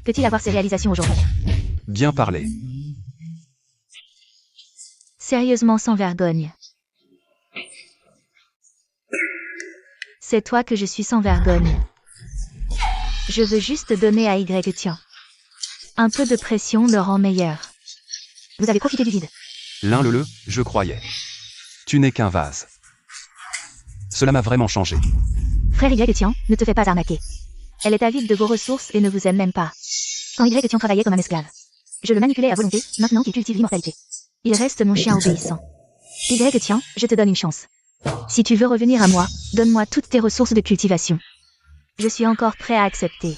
peut-il avoir ses réalisations aujourd'hui? Bien parlé. Sérieusement sans vergogne. C'est toi que je suis sans vergogne. Je veux juste donner à Y-Tian. Un peu de pression le rend meilleur. Vous avez profité du vide. L'un je croyais. Tu n'es qu'un vase. Cela m'a vraiment changé. Frère Y Tian, ne te fais pas arnaquer. Elle est avide de vos ressources et ne vous aime même pas. Quand Y Tian travaillait comme un esclave, je le manipulais à volonté, maintenant qu'il cultive l'immortalité. Il reste mon chien obéissant. Y Tian, je te donne une chance. Si tu veux revenir à moi, donne-moi toutes tes ressources de cultivation. Je suis encore prêt à accepter.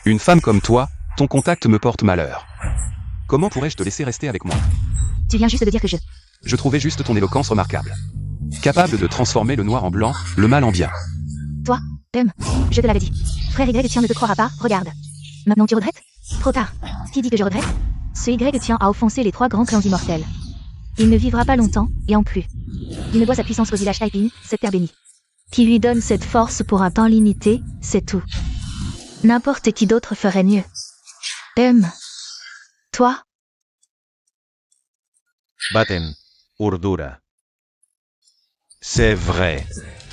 Une femme comme toi, ton contact me porte malheur. Comment pourrais-je te laisser rester avec moi? Tu viens juste de dire que Je trouvais juste ton éloquence remarquable. Capable de transformer le noir en blanc, le mal en bien. Toi, je te l'avais dit. Frère Y Tian ne te croira pas, regarde. Maintenant tu regrettes? Trop tard. Qui dit que je regrette? Ce Y Tian a offensé les 3 grands clans immortels. Il ne vivra pas longtemps, et en plus. Il ne doit sa puissance qu'au village Taiping, cette terre bénie. Qui lui donne cette force pour un temps limité, c'est tout. N'importe qui d'autre ferait mieux. Toi, Baten. Urdura. C'est vrai.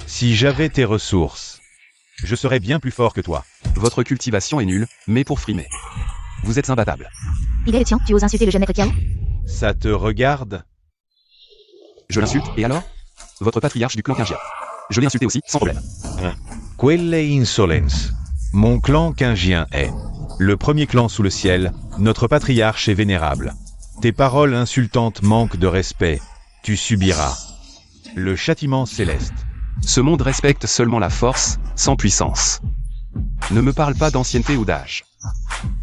Si j'avais tes ressources, je serais bien plus fort que toi. Votre cultivation est nulle, mais pour frimer. Vous êtes imbattable. Y Tian, tu oses insulter le jeune maître Kiao? Ça te regarde? Je l'insulte, et alors? Votre patriarche du clan Qingjian. Je l'ai insulté aussi, sans problème. Quelle insolence. Mon clan Qingjian est le premier clan sous le ciel, notre patriarche est vénérable. Tes paroles insultantes manquent de respect. Tu subiras le châtiment céleste. Ce monde respecte seulement la force, sans puissance. Ne me parle pas d'ancienneté ou d'âge.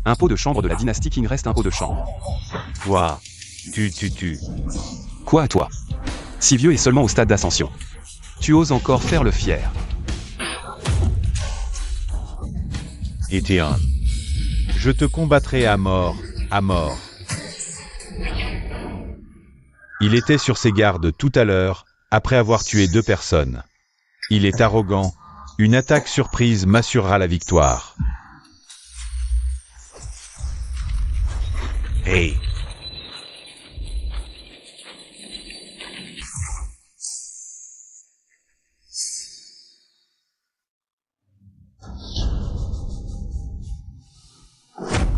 Un pot de chambre de la dynastie Qing reste un pot de chambre. Toi, tu. Quoi à toi? Si vieux et seulement au stade d'ascension. Tu oses encore faire le fier. Étienne, je te combattrai à mort, à mort. Il était sur ses gardes tout à l'heure, après avoir tué 2 personnes. Il est arrogant. Une attaque surprise m'assurera la victoire. Hey!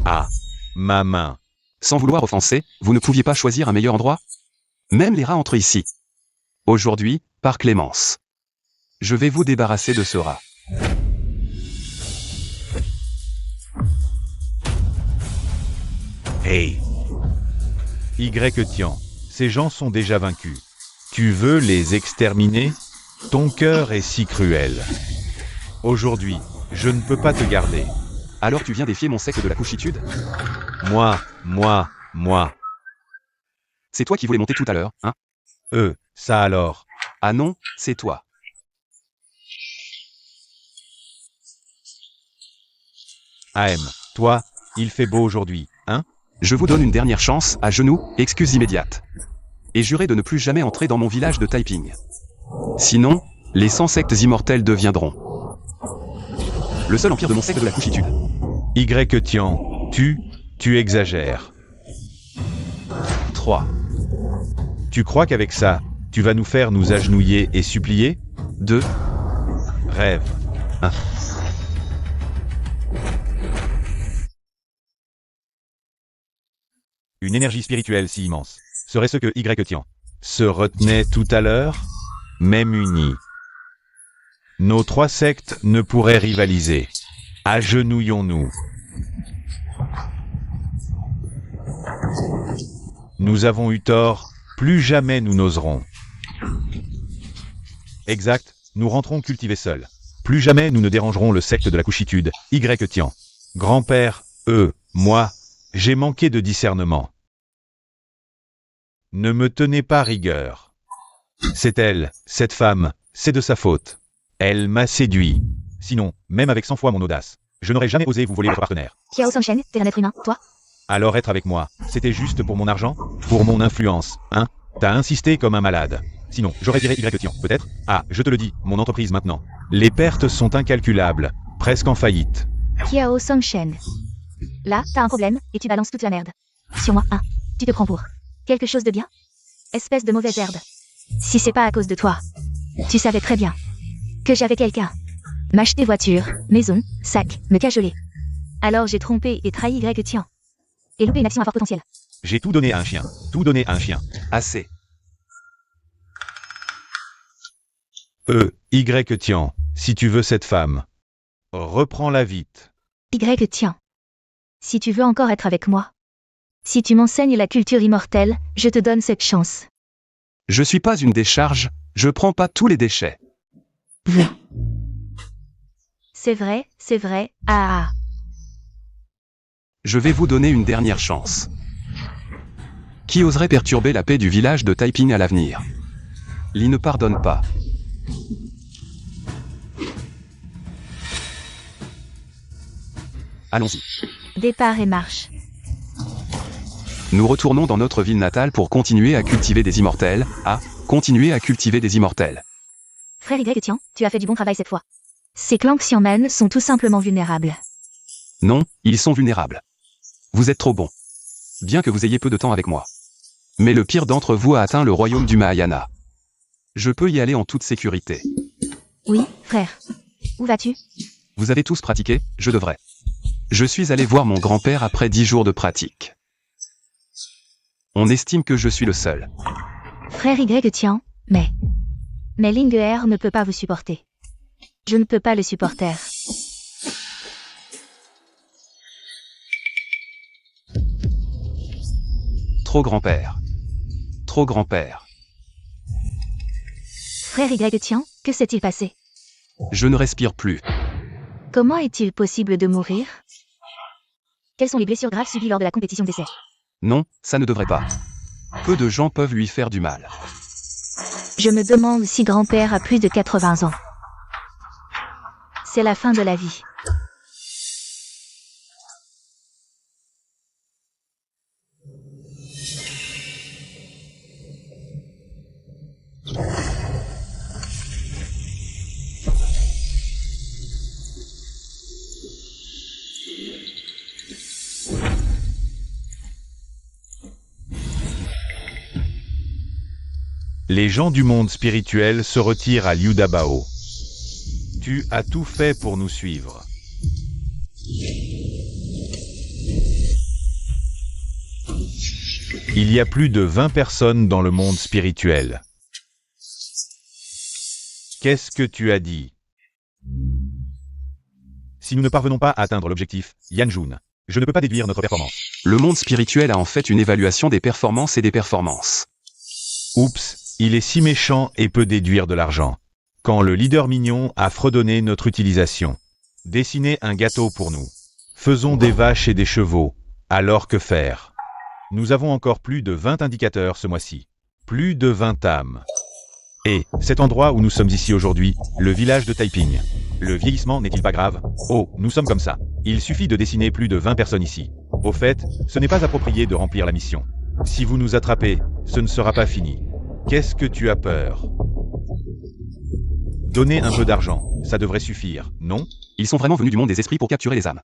Ah, ma main. Sans vouloir offenser, vous ne pouviez pas choisir un meilleur endroit? Même les rats entrent ici. Aujourd'hui, par clémence. Je vais vous débarrasser de ce rat. Hey! Tian, ces gens sont déjà vaincus. Tu veux les exterminer? Ton cœur est si cruel. Aujourd'hui, je ne peux pas te garder. Alors tu viens défier mon secte de la couchitude? Moi. C'est toi qui voulais monter tout à l'heure, hein? Ça alors. Ah non, c'est toi. AM, toi, il fait beau aujourd'hui, hein? Je vous donne une dernière chance, à genoux, excuse immédiate. Et jurez de ne plus jamais entrer dans mon village de Taiping. Sinon, les 100 sectes immortelles deviendront le seul empire de mon secte de la couchitude. Tian, tu exagères. 3, Tu crois qu'avec ça, tu vas nous faire nous agenouiller et supplier? 2, Rêve. 1. Une énergie spirituelle si immense. Serait ce que Tian se retenait tout à l'heure? Même unis. Nos 3 sectes ne pourraient rivaliser. Agenouillons-nous. Nous avons eu tort, plus jamais nous n'oserons. Exact, nous rentrons cultiver seuls. Plus jamais nous ne dérangerons le secte de la couchitude, Tian. Grand-père, moi, j'ai manqué de discernement. Ne me tenez pas rigueur. C'est elle, cette femme, c'est de sa faute. Elle m'a séduit. Sinon, même avec 100 fois mon audace, je n'aurais jamais osé vous voler votre partenaire. Kiao Songshen, t'es un être humain, toi? Alors être avec moi, c'était juste pour mon argent? Pour mon influence, hein? T'as insisté comme un malade. Sinon, j'aurais viré Tian, peut-être? Ah, je te le dis, mon entreprise maintenant. Les pertes sont incalculables, presque en faillite. Kiao Songshen. Là, t'as un problème, et tu balances toute la merde. Sur moi, hein? Tu te prends pour quelque chose de bien? Espèce de mauvaise herbe. Si c'est pas à cause de toi, tu savais très bien que j'avais quelqu'un. M'acheter voiture, maison, sac, me cajoler. Alors j'ai trompé et trahi Tian. Et loupé une action à fort potentiel. J'ai tout donné à un chien. Tout donné à un chien. Assez. Y si tu veux cette femme. Reprends-la vite. Y tiens. Si tu veux encore être avec moi. Si tu m'enseignes la culture immortelle, je te donne cette chance. Je suis pas une décharge, je prends pas tous les déchets. C'est vrai, ah. Je vais vous donner une dernière chance. Qui oserait perturber la paix du village de Taiping à l'avenir? Li ne pardonne pas. Allons-y. Départ et marche. Nous retournons dans notre ville natale pour continuer à cultiver des immortels. Continuer à cultiver des immortels. Frère Y tiens, tu as fait du bon travail cette fois. Ces clans Xiamen sont tout simplement vulnérables. Non, ils sont vulnérables. Vous êtes trop bons. Bien que vous ayez peu de temps avec moi. Mais le pire d'entre vous a atteint le royaume du Mahayana. Je peux y aller en toute sécurité. Oui, frère. Où vas-tu? Vous avez tous pratiqué, je devrais. Je suis allé voir mon grand-père après 10 jours de pratique. On estime que je suis le seul. Frère Y tiens, mais Lingeer ne peut pas vous supporter. Je ne peux pas le supporter. Trop grand-père. Trop grand-père. Frère Y tiens, que s'est-il passé? Je ne respire plus. Comment est-il possible de mourir? Quelles sont les blessures graves subies lors de la compétition d'essai? Non, ça ne devrait pas. Peu de gens peuvent lui faire du mal. Je me demande si grand-père a plus de 80 ans. C'est la fin de la vie. Les gens du monde spirituel se retirent à Liu Dabao. Tu as tout fait pour nous suivre. Il y a plus de 20 personnes dans le monde spirituel. Qu'est-ce que tu as dit? Si nous ne parvenons pas à atteindre l'objectif, Yanjun, je ne peux pas déduire notre performance. Le monde spirituel a en fait une évaluation des performances et des performances. Oups, il est si méchant et peut déduire de l'argent. Quand le leader mignon a fredonné notre utilisation. Dessinez un gâteau pour nous. Faisons des vaches et des chevaux. Alors que faire? Nous avons encore plus de 20 indicateurs ce mois-ci. Plus de 20 âmes. Et cet endroit où nous sommes ici aujourd'hui, le village de Taiping. Le vieillissement n'est-il pas grave? Oh, nous sommes comme ça. Il suffit de dessiner plus de 20 personnes ici. Au fait, ce n'est pas approprié de remplir la mission. Si vous nous attrapez, ce ne sera pas fini. Qu'est-ce que tu as peur? Donnez un peu d'argent, ça devrait suffire, non? Ils sont vraiment venus du monde des esprits pour capturer les âmes.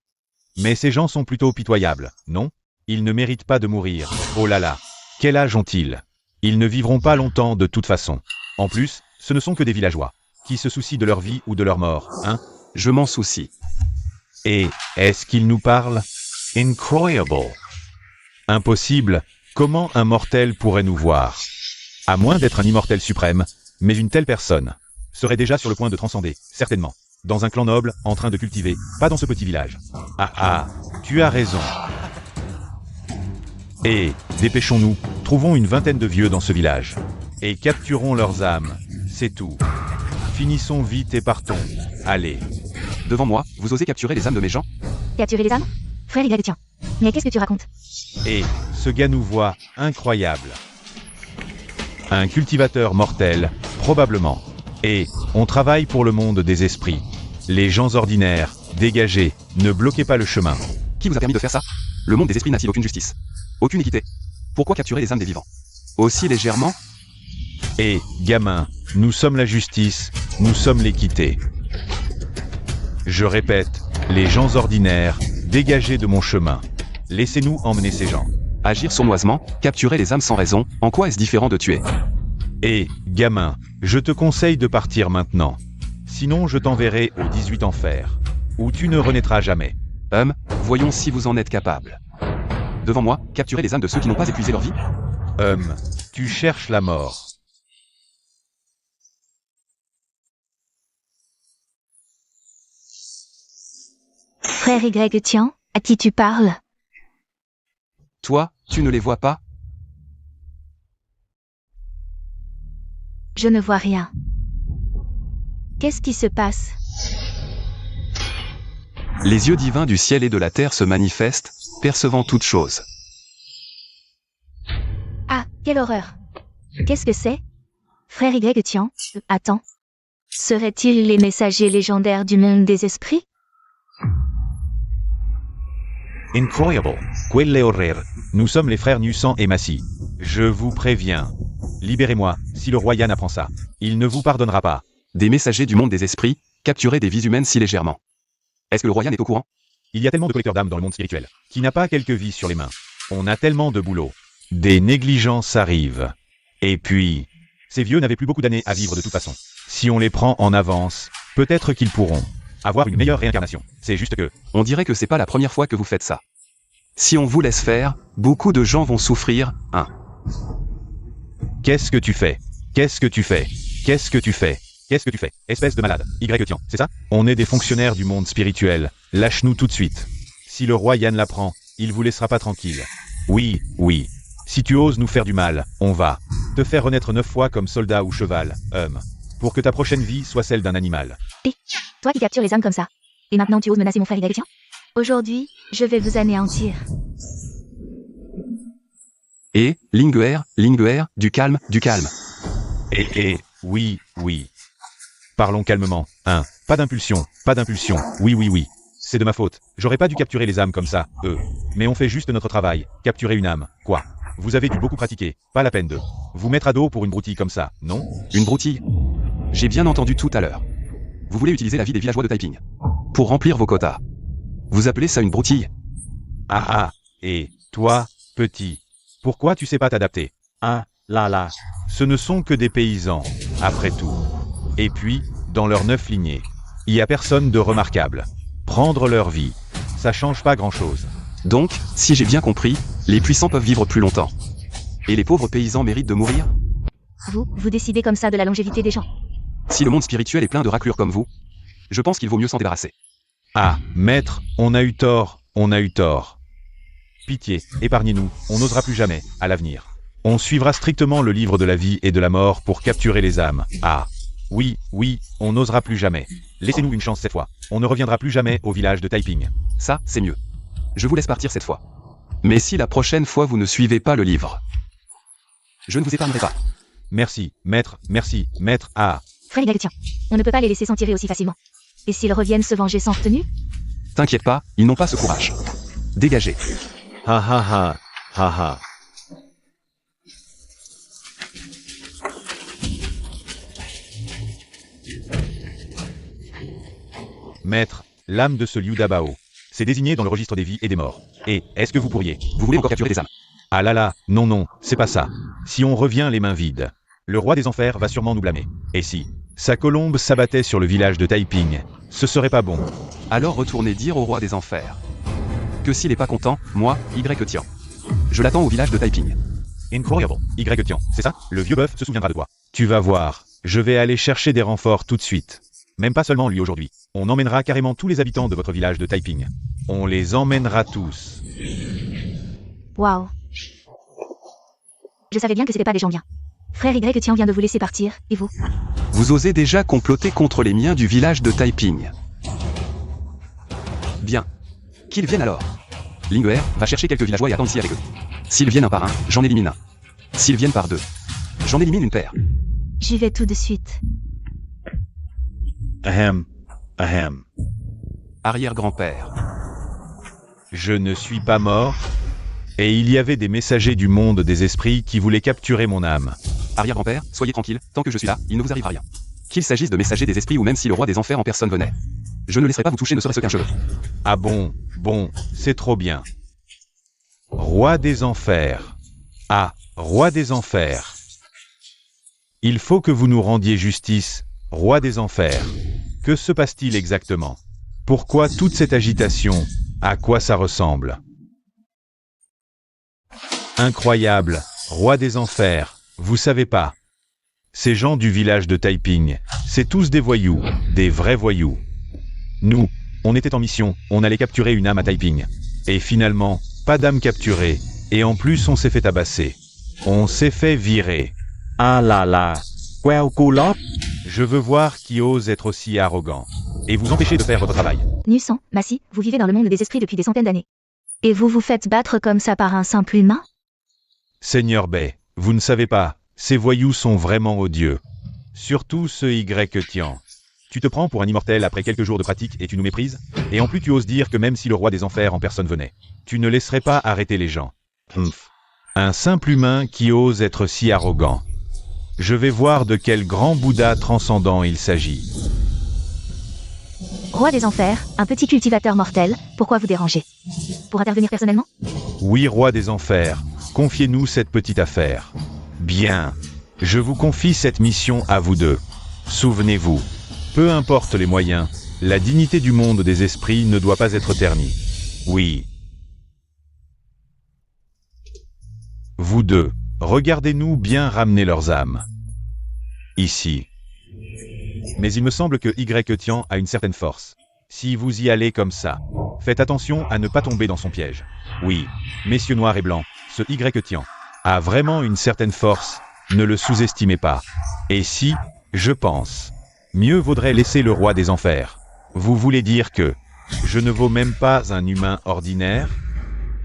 Mais ces gens sont plutôt pitoyables, non? Ils ne méritent pas de mourir. Oh là là. Quel âge ont-ils? Ils ne vivront pas longtemps de toute façon. En plus, ce ne sont que des villageois, qui se soucient de leur vie ou de leur mort, hein? Je m'en soucie. Et est-ce qu'ils nous parlent? Incroyable. Impossible. Comment un mortel pourrait nous voir? À moins d'être un immortel suprême, mais une telle personne serait déjà sur le point de transcender, certainement. Dans un clan noble, en train de cultiver, pas dans ce petit village. Tu as raison. Et, dépêchons-nous, trouvons une vingtaine de vieux dans ce village. Et capturons leurs âmes, c'est tout. Finissons vite et partons. Allez. Devant moi, vous osez capturer les âmes de mes gens? Capturer les âmes? Frère Y tiens. Mais qu'est-ce que tu racontes? Et, ce gars nous voit, incroyable. Un cultivateur mortel, probablement. Et, on travaille pour le monde des esprits. Les gens ordinaires, dégagez, ne bloquez pas le chemin. Qui vous a permis de faire ça? Le monde des esprits n'a-t-il aucune justice? Aucune équité? Pourquoi capturer les âmes des vivants? Aussi légèrement? Et, gamin, nous sommes la justice, nous sommes l'équité. Je répète, les gens ordinaires, dégagez de mon chemin. Laissez-nous emmener ces gens. Agir sournoisement, capturer les âmes sans raison, en quoi est-ce différent de tuer? Et, gamin, je te conseille de partir maintenant. Sinon je t'enverrai aux 18 enfers, où tu ne renaîtras jamais. Voyons si vous en êtes capable. Devant moi, capturer les âmes de ceux qui n'ont pas épuisé leur vie? Tu cherches la mort. Frère Y Tian, à qui tu parles? Toi, tu ne les vois pas? Je ne vois rien. Qu'est-ce qui se passe? Les yeux divins du ciel et de la terre se manifestent, percevant toutes choses. Ah, quelle horreur! Qu'est-ce que c'est? Frère Y Tian, attends. Seraient-ils les messagers légendaires du monde des esprits? Incroyable. Quelle horreur. Nous sommes les frères Nusan et Massi. Je vous préviens. Libérez-moi, si le roi Yan apprend ça. Il ne vous pardonnera pas. Des messagers du monde des esprits, capturer des vies humaines si légèrement. Est-ce que le roi Yan est au courant? Il y a tellement de collecteurs d'âmes dans le monde spirituel. Qui n'a pas quelques vies sur les mains. On a tellement de boulot. Des négligences arrivent. Et puis, ces vieux n'avaient plus beaucoup d'années à vivre de toute façon. Si on les prend en avance, peut-être qu'ils pourront avoir une meilleure réincarnation. C'est juste que... On dirait que c'est pas la première fois que vous faites ça. Si on vous laisse faire, beaucoup de gens vont souffrir, hein. Qu'est-ce que tu fais? Qu'est-ce que tu fais? Qu'est-ce que tu fais? Qu'est-ce que tu fais? Espèce de malade. Y Tian, c'est ça? On est des fonctionnaires du monde spirituel. Lâche-nous tout de suite. Si le roi Yan l'apprend, il vous laissera pas tranquille. Oui, oui. Si tu oses nous faire du mal, on va te faire renaître 9 fois comme soldat ou cheval, homme, pour que ta prochaine vie soit celle d'un animal. Toi qui captures les âmes comme ça. Et maintenant tu oses menacer mon frère Y Tian? Aujourd'hui, je vais vous anéantir. Et, Linguer, du calme, du calme. Oui, oui. Parlons calmement, hein. Pas d'impulsion, pas d'impulsion. Oui, oui, oui. C'est de ma faute. J'aurais pas dû capturer les âmes comme ça, Mais on fait juste notre travail. Capturer une âme, quoi. Vous avez dû beaucoup pratiquer. Pas la peine de vous mettre à dos pour une broutille comme ça, non? Une broutille? J'ai bien entendu tout à l'heure. Vous voulez utiliser la vie des villageois de Taiping pour remplir vos quotas. Vous appelez ça une broutille? Ah, et toi, petit, pourquoi tu sais pas t'adapter? Ah, là. Ce ne sont que des paysans, après tout. Et puis, dans leurs 9 lignées, il y a personne de remarquable. Prendre leur vie, ça change pas grand-chose. Donc, si j'ai bien compris, les puissants peuvent vivre plus longtemps. Et les pauvres paysans méritent de mourir? Vous décidez comme ça de la longévité des gens. Si le monde spirituel est plein de raclures comme vous, je pense qu'il vaut mieux s'en débarrasser. Ah, maître, on a eu tort. Pitié, épargnez-nous, on n'osera plus jamais, à l'avenir. On suivra strictement le livre de la vie et de la mort pour capturer les âmes. Ah, oui, on n'osera plus jamais. Laissez-nous une chance cette fois. On ne reviendra plus jamais au village de Taiping. Ça, c'est mieux. Je vous laisse partir cette fois. Mais si la prochaine fois vous ne suivez pas le livre, je ne vous épargnerai pas. Merci, maître, ah. Frère Y Tian, on ne peut pas les laisser s'en tirer aussi facilement. Et s'ils reviennent se venger sans retenue? T'inquiète pas, ils n'ont pas ce courage. Dégagez. Ha. Maître, l'âme de ce Liu Dabao. C'est désigné dans le registre des vies et des morts. Et, est-ce que vous pourriez? Vous voulez encore capturer des âmes? Ah là, non, c'est pas ça. Si on revient les mains vides, le roi des enfers va sûrement nous blâmer. Et si sa colombe s'abattait sur le village de Taiping, ce serait pas bon. Alors retournez dire au roi des enfers que s'il est pas content, moi, Y Tian, je l'attends au village de Taiping. Incroyable. Y Tian, c'est ça? Le vieux bœuf se souviendra de toi. Tu vas voir, je vais aller chercher des renforts tout de suite. Même pas seulement lui aujourd'hui. On emmènera carrément tous les habitants de votre village de Taiping. On les emmènera tous. Waouh. Je savais bien que c'était pas des gens bien. Frère Y Tian vient de vous laisser partir, et vous? Vous osez déjà comploter contre les miens du village de Taiping. Bien. Qu'ils viennent alors. Linguer va chercher quelques villageois et attendre ici avec eux. S'ils viennent un par un, j'en élimine un. S'ils viennent par deux, j'en élimine une paire. J'y vais tout de suite. Ahem. Arrière-grand-père. Je ne suis pas mort. Et il y avait des messagers du monde des esprits qui voulaient capturer mon âme. Arrière-grand-père, soyez tranquille, tant que je suis là, il ne vous arrivera rien. Qu'il s'agisse de messagers des esprits ou même si le roi des enfers en personne venait. Je ne laisserai pas vous toucher ne serait-ce qu'un cheveu. Ah bon, c'est trop bien. Roi des enfers. Ah, roi des enfers. Il faut que vous nous rendiez justice, roi des enfers. Que se passe-t-il exactement? Pourquoi toute cette agitation? À quoi ça ressemble? Incroyable, roi des enfers, vous savez pas. Ces gens du village de Taiping, c'est tous des voyous, des vrais voyous. Nous, On était en mission, on allait capturer une âme à Taiping. Et finalement, pas d'âme capturée. Et en plus, on s'est fait tabasser. On s'est fait virer. Ah là là. Quel culotte. Je veux voir qui ose être aussi arrogant. Et vous empêcher de faire votre travail. Nusan, Massi, vous vivez dans le monde des esprits depuis des centaines d'années. Et vous vous faites battre comme ça par un simple humain? Seigneur Bay, vous ne savez pas, ces voyous sont vraiment odieux. Surtout ce Y-Tian. Tu te prends pour un immortel après quelques jours de pratique et tu nous méprises? Et en plus tu oses dire que même si le roi des enfers en personne venait, tu ne laisserais pas arrêter les gens. Un simple humain qui ose être si arrogant. Je vais voir de quel grand Bouddha transcendant il s'agit. Roi des enfers, un petit cultivateur mortel, pourquoi vous dérangez? Pour intervenir personnellement? Oui, roi des enfers, confiez-nous cette petite affaire. Bien. Je vous confie cette mission à vous deux. Souvenez-vous, peu importe les moyens, la dignité du monde des esprits ne doit pas être ternie. Oui. Vous deux, regardez-nous bien ramener leurs âmes. Ici. Mais il me semble que Y-Tian a une certaine force. Si vous y allez comme ça, faites attention à ne pas tomber dans son piège. Oui, messieurs noirs et blancs, ce Y-Tian a vraiment une certaine force, ne le sous-estimez pas. Et si, je pense, mieux vaudrait laisser le roi des enfers. Vous voulez dire que je ne vaux même pas un humain ordinaire?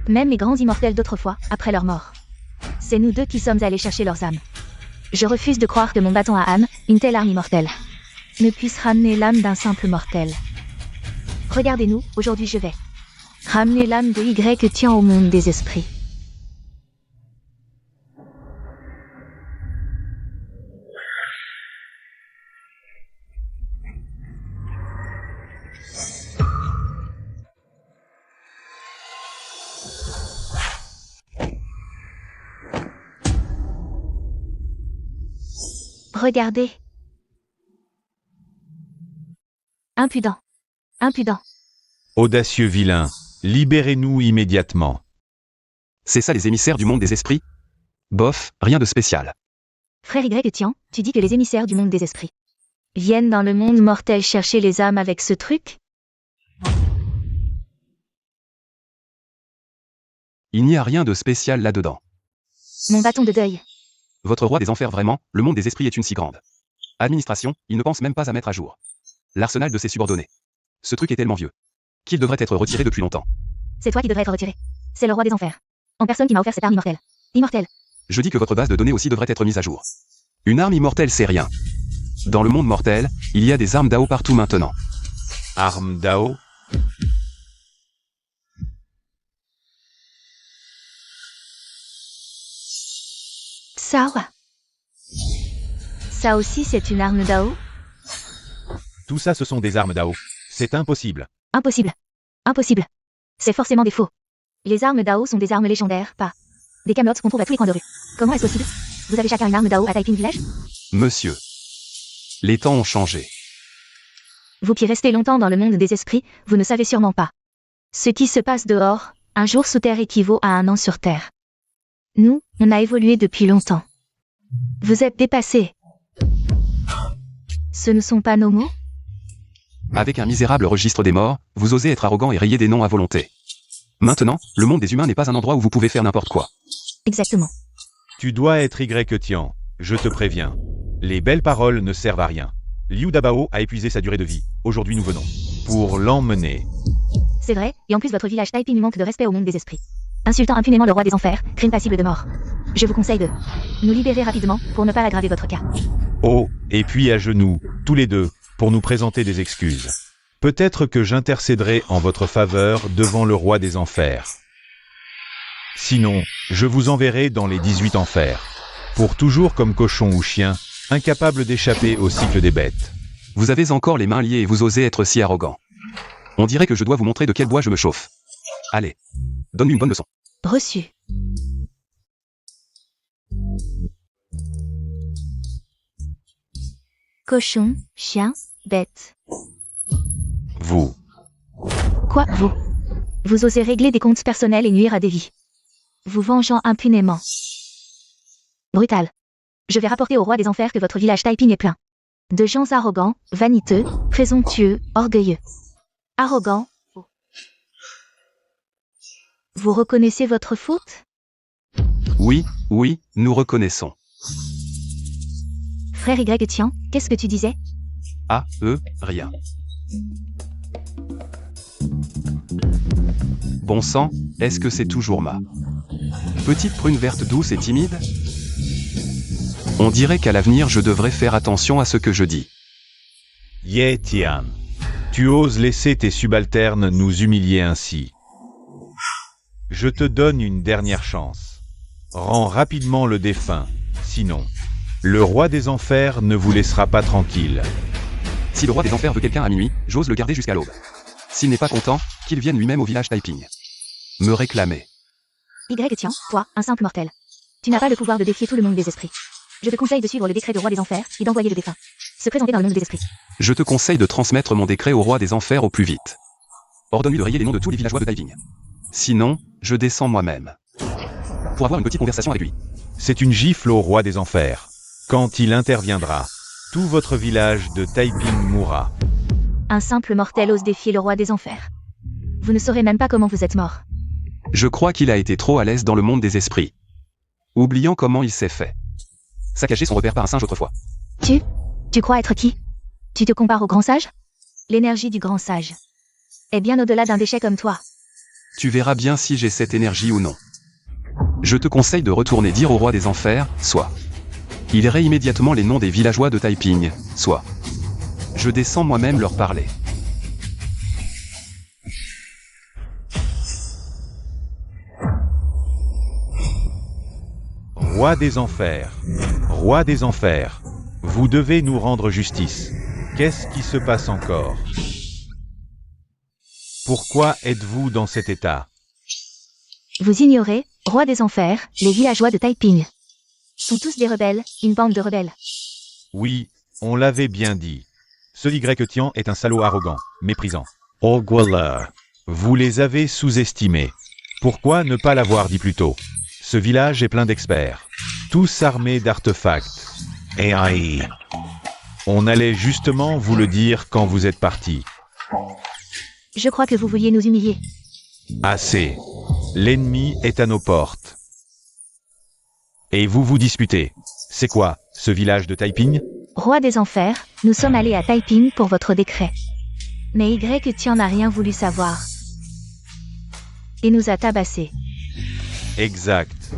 Même les grands immortels d'autrefois, après leur mort. C'est nous deux qui sommes allés chercher leurs âmes. Je refuse de croire que mon bâton à âme, une telle arme immortelle, ne puisse ramener l'âme d'un simple mortel. Regardez-nous, aujourd'hui je vais ramener l'âme de Y-Tian au monde des esprits. Regardez. Impudent. Impudent. Audacieux vilain, libérez-nous immédiatement. C'est ça les émissaires du monde des esprits? Bof, rien de spécial. Frère Y-Tian, tu dis que les émissaires du monde des esprits viennent dans le monde mortel chercher les âmes avec ce truc? Il n'y a rien de spécial là-dedans. Mon bâton de deuil. Votre roi des enfers vraiment, le monde des esprits est une si grande administration, il ne pense même pas à mettre à jour l'arsenal de ses subordonnés. Ce truc est tellement vieux qu'il devrait être retiré depuis longtemps. C'est toi qui devrais être retiré. C'est le roi des enfers. En personne qui m'a offert cette arme immortelle. Immortelle. Je dis que votre base de données aussi devrait être mise à jour. Une arme immortelle c'est rien. Dans le monde mortel, il y a des armes Dao partout maintenant. Arme Dao? Ça. Ça aussi c'est une arme Dao? Tout ça ce sont des armes Dao. C'est impossible. Impossible. Impossible. C'est forcément des faux. Les armes Dao sont des armes légendaires, pas des camelotes qu'on trouve à tous les coins de rue. Comment est-ce possible? Vous avez chacun une arme Dao à Taiping Village? Monsieur. Les temps ont changé. Vous qui restez longtemps dans le monde des esprits, vous ne savez sûrement pas. Ce qui se passe dehors, un jour sous terre équivaut à un an sur terre. Nous, on a évolué depuis longtemps. Vous êtes dépassés. Ce ne sont pas nos mots? Avec un misérable registre des morts, vous osez être arrogant et rayer des noms à volonté. Maintenant, le monde des humains n'est pas un endroit où vous pouvez faire n'importe quoi. Exactement. Tu dois être Y-Tian, je te préviens. Les belles paroles ne servent à rien. Liu Dabao a épuisé sa durée de vie. Aujourd'hui nous venons pour l'emmener. C'est vrai, et en plus votre village Taiping manque de respect au monde des esprits. Insultant impunément le roi des enfers, crime passible de mort. Je vous conseille de nous libérer rapidement pour ne pas aggraver votre cas. Oh, et puis à genoux, tous les deux, pour nous présenter des excuses. Peut-être que j'intercéderai en votre faveur devant le roi des enfers. Sinon, je vous enverrai dans les 18 enfers. Pour toujours comme cochon ou chien, incapable d'échapper au cycle des bêtes. Vous avez encore les mains liées et vous osez être si arrogant. On dirait que je dois vous montrer de quel bois je me chauffe. Allez, donne-lui une bonne leçon. Reçu. Cochon, chien, bête. Vous. Quoi, vous? Vous osez régler des comptes personnels et nuire à des vies. Vous vengeant impunément. Brutal. Je vais rapporter au roi des enfers que votre village Taiping est plein de gens arrogants, vaniteux, présomptueux, orgueilleux. Arrogant. Vous reconnaissez votre faute? Oui, oui, nous reconnaissons. Frère Y Tian, qu'est-ce que tu disais? Ah, rien. Bon sang, est-ce que c'est toujours ma petite prune verte douce et timide? On dirait qu'à l'avenir je devrais faire attention à ce que je dis. Ye Tian. Tu oses laisser tes subalternes nous humilier ainsi. Je te donne une dernière chance. Rends rapidement le défunt, sinon, le roi des enfers ne vous laissera pas tranquille. Si le roi des enfers veut quelqu'un à minuit, j'ose le garder jusqu'à l'aube. S'il n'est pas content, qu'il vienne lui-même au village Taiping. Me réclamer. Y Tian, toi, un simple mortel. Tu n'as pas le pouvoir de défier tout le monde des esprits. Je te conseille de suivre le décret du roi des enfers et d'envoyer le défunt se présenter dans le monde des esprits. Je te conseille de transmettre mon décret au roi des enfers au plus vite. Ordonne-lui de rayer les noms de tous les villageois de Taiping. Sinon, je descends moi-même. Pour avoir une petite conversation avec lui. C'est une gifle au roi des enfers. Quand il interviendra, tout votre village de Taiping mourra. Un simple mortel ose défier le roi des enfers. Vous ne saurez même pas comment vous êtes mort. Je crois qu'il a été trop à l'aise dans le monde des esprits. Oubliant comment il s'est fait saccager son repère par un singe autrefois. Tu crois être qui? Tu te compares au grand sage? L'énergie du grand sage est bien au-delà d'un déchet comme toi. Tu verras bien si j'ai cette énergie ou non. Je te conseille de retourner dire au roi des enfers, soit il raye immédiatement les noms des villageois de Taiping, soit je descends moi-même leur parler. Roi des enfers, vous devez nous rendre justice. Qu'est-ce qui se passe encore? Pourquoi êtes-vous dans cet état? Vous ignorez, roi des enfers, les villageois de Taiping sont tous des rebelles, une bande de rebelles. Oui, on l'avait bien dit. Ce Y Tian est un salaud arrogant, méprisant. Oh voilà. Vous les avez sous-estimés. Pourquoi ne pas l'avoir dit plus tôt? Ce village est plein d'experts, tous armés d'artefacts. AI. On allait justement vous le dire quand vous êtes partis. Je crois que vous vouliez nous humilier. Assez. L'ennemi est à nos portes. Et vous vous disputez. C'est quoi, ce village de Taiping? Roi des enfers, nous sommes allés à Taiping pour votre décret. Mais Y Tian n'a rien voulu savoir. Et nous a tabassés. Exact.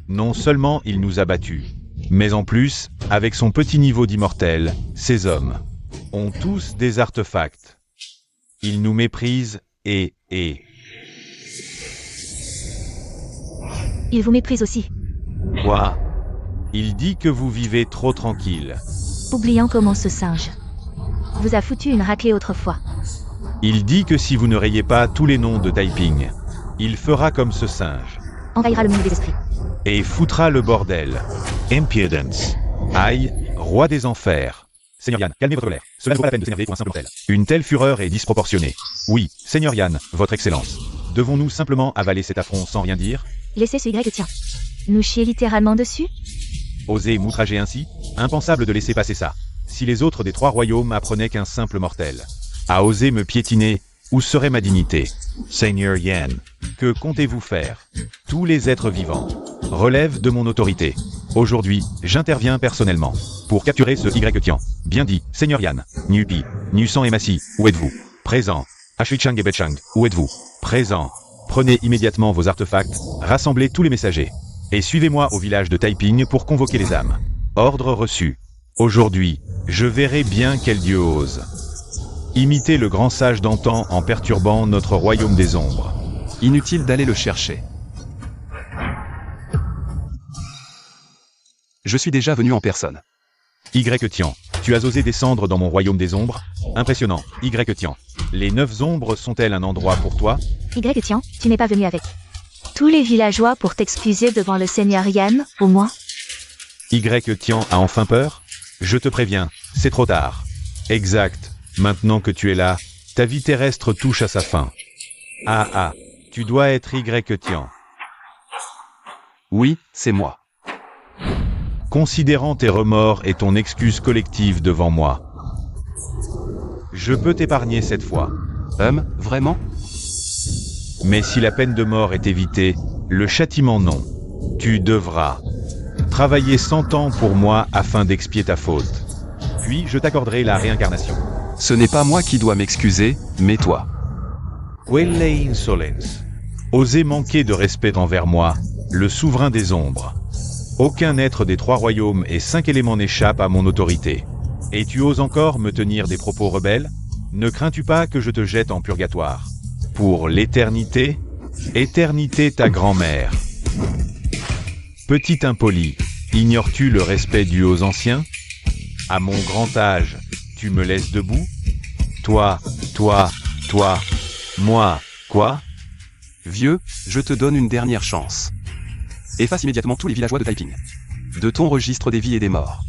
Non seulement il nous a battus, mais en plus, avec son petit niveau d'immortel, ces hommes ont tous des artefacts. Ils nous méprisent et... Il vous méprise aussi, Quoi? Il dit que vous vivez trop tranquille. oubliant comment ce singe vous a foutu une raclée autrefois. Il dit que si vous ne rayez pas tous les noms de Taiping, il fera comme ce singe. Envahira le monde des esprits. Et foutra le bordel. Impudence. Aïe, roi des enfers. Seigneur Yan, calmez votre colère. Cela ne vaut pas la peine de s'énerver pour un simple mortel. Une telle fureur est disproportionnée. Oui, Seigneur Yan, votre excellence. Devons-nous simplement avaler cet affront sans rien dire? Laissez ce Y Tian nous chier littéralement dessus? Oser m'outrager ainsi? Impensable de laisser passer ça. Si les autres des 3 royaumes apprenaient qu'un simple mortel a osé me piétiner, où serait ma dignité? Seigneur Yan. Que comptez-vous faire? Tous les êtres vivants relèvent de mon autorité. Aujourd'hui, j'interviens personnellement pour capturer ce Y Tian. Bien dit, Seigneur Yan. Nupi, Nusan et Massi, où êtes-vous? Présent. Ashuichang et Betchang, où êtes-vous? Présent. Prenez immédiatement vos artefacts, rassemblez tous les messagers, et suivez-moi au village de Taiping pour convoquer les âmes. Ordre reçu. Aujourd'hui, je verrai bien quel dieu ose imiter le grand sage d'antan en perturbant notre royaume des ombres. Inutile d'aller le chercher. Je suis déjà venu en personne. Y Tian, tu as osé descendre dans mon royaume des ombres? Impressionnant, Y Tian. Les 9 ombres sont-elles un endroit pour toi? Y Tian, tu n'es pas venu avec tous les villageois pour t'excuser devant le Seigneur Yan, au moins? Y Tian a enfin peur? Je te préviens, c'est trop tard. Exact, maintenant que tu es là, ta vie terrestre touche à sa fin. Ah, tu dois être Y Tian. Oui, c'est moi. Considérant tes remords et ton excuse collective devant moi, je peux t'épargner cette fois. Vraiment? Mais si la peine de mort est évitée, le châtiment non. Tu devras travailler 100 ans pour moi afin d'expier ta faute. Puis je t'accorderai la réincarnation. Ce n'est pas moi qui dois m'excuser, mais toi. Quelle insolence. Oser manquer de respect envers moi, le souverain des ombres. Aucun être des 3 royaumes et 5 éléments n'échappe à mon autorité. Et tu oses encore me tenir des propos rebelles? Ne crains-tu pas que je te jette en purgatoire? Pour l'éternité? Éternité ta grand-mère. Petit impoli, ignores-tu le respect dû aux anciens? À mon grand âge, tu me laisses debout? Toi, moi, quoi? Vieux, je te donne une dernière chance. Efface immédiatement tous les villageois de Taiping. De ton registre des vies et des morts.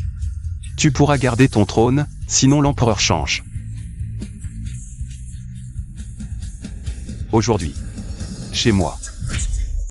Tu pourras garder ton trône, sinon l'empereur change. Aujourd'hui. Chez moi.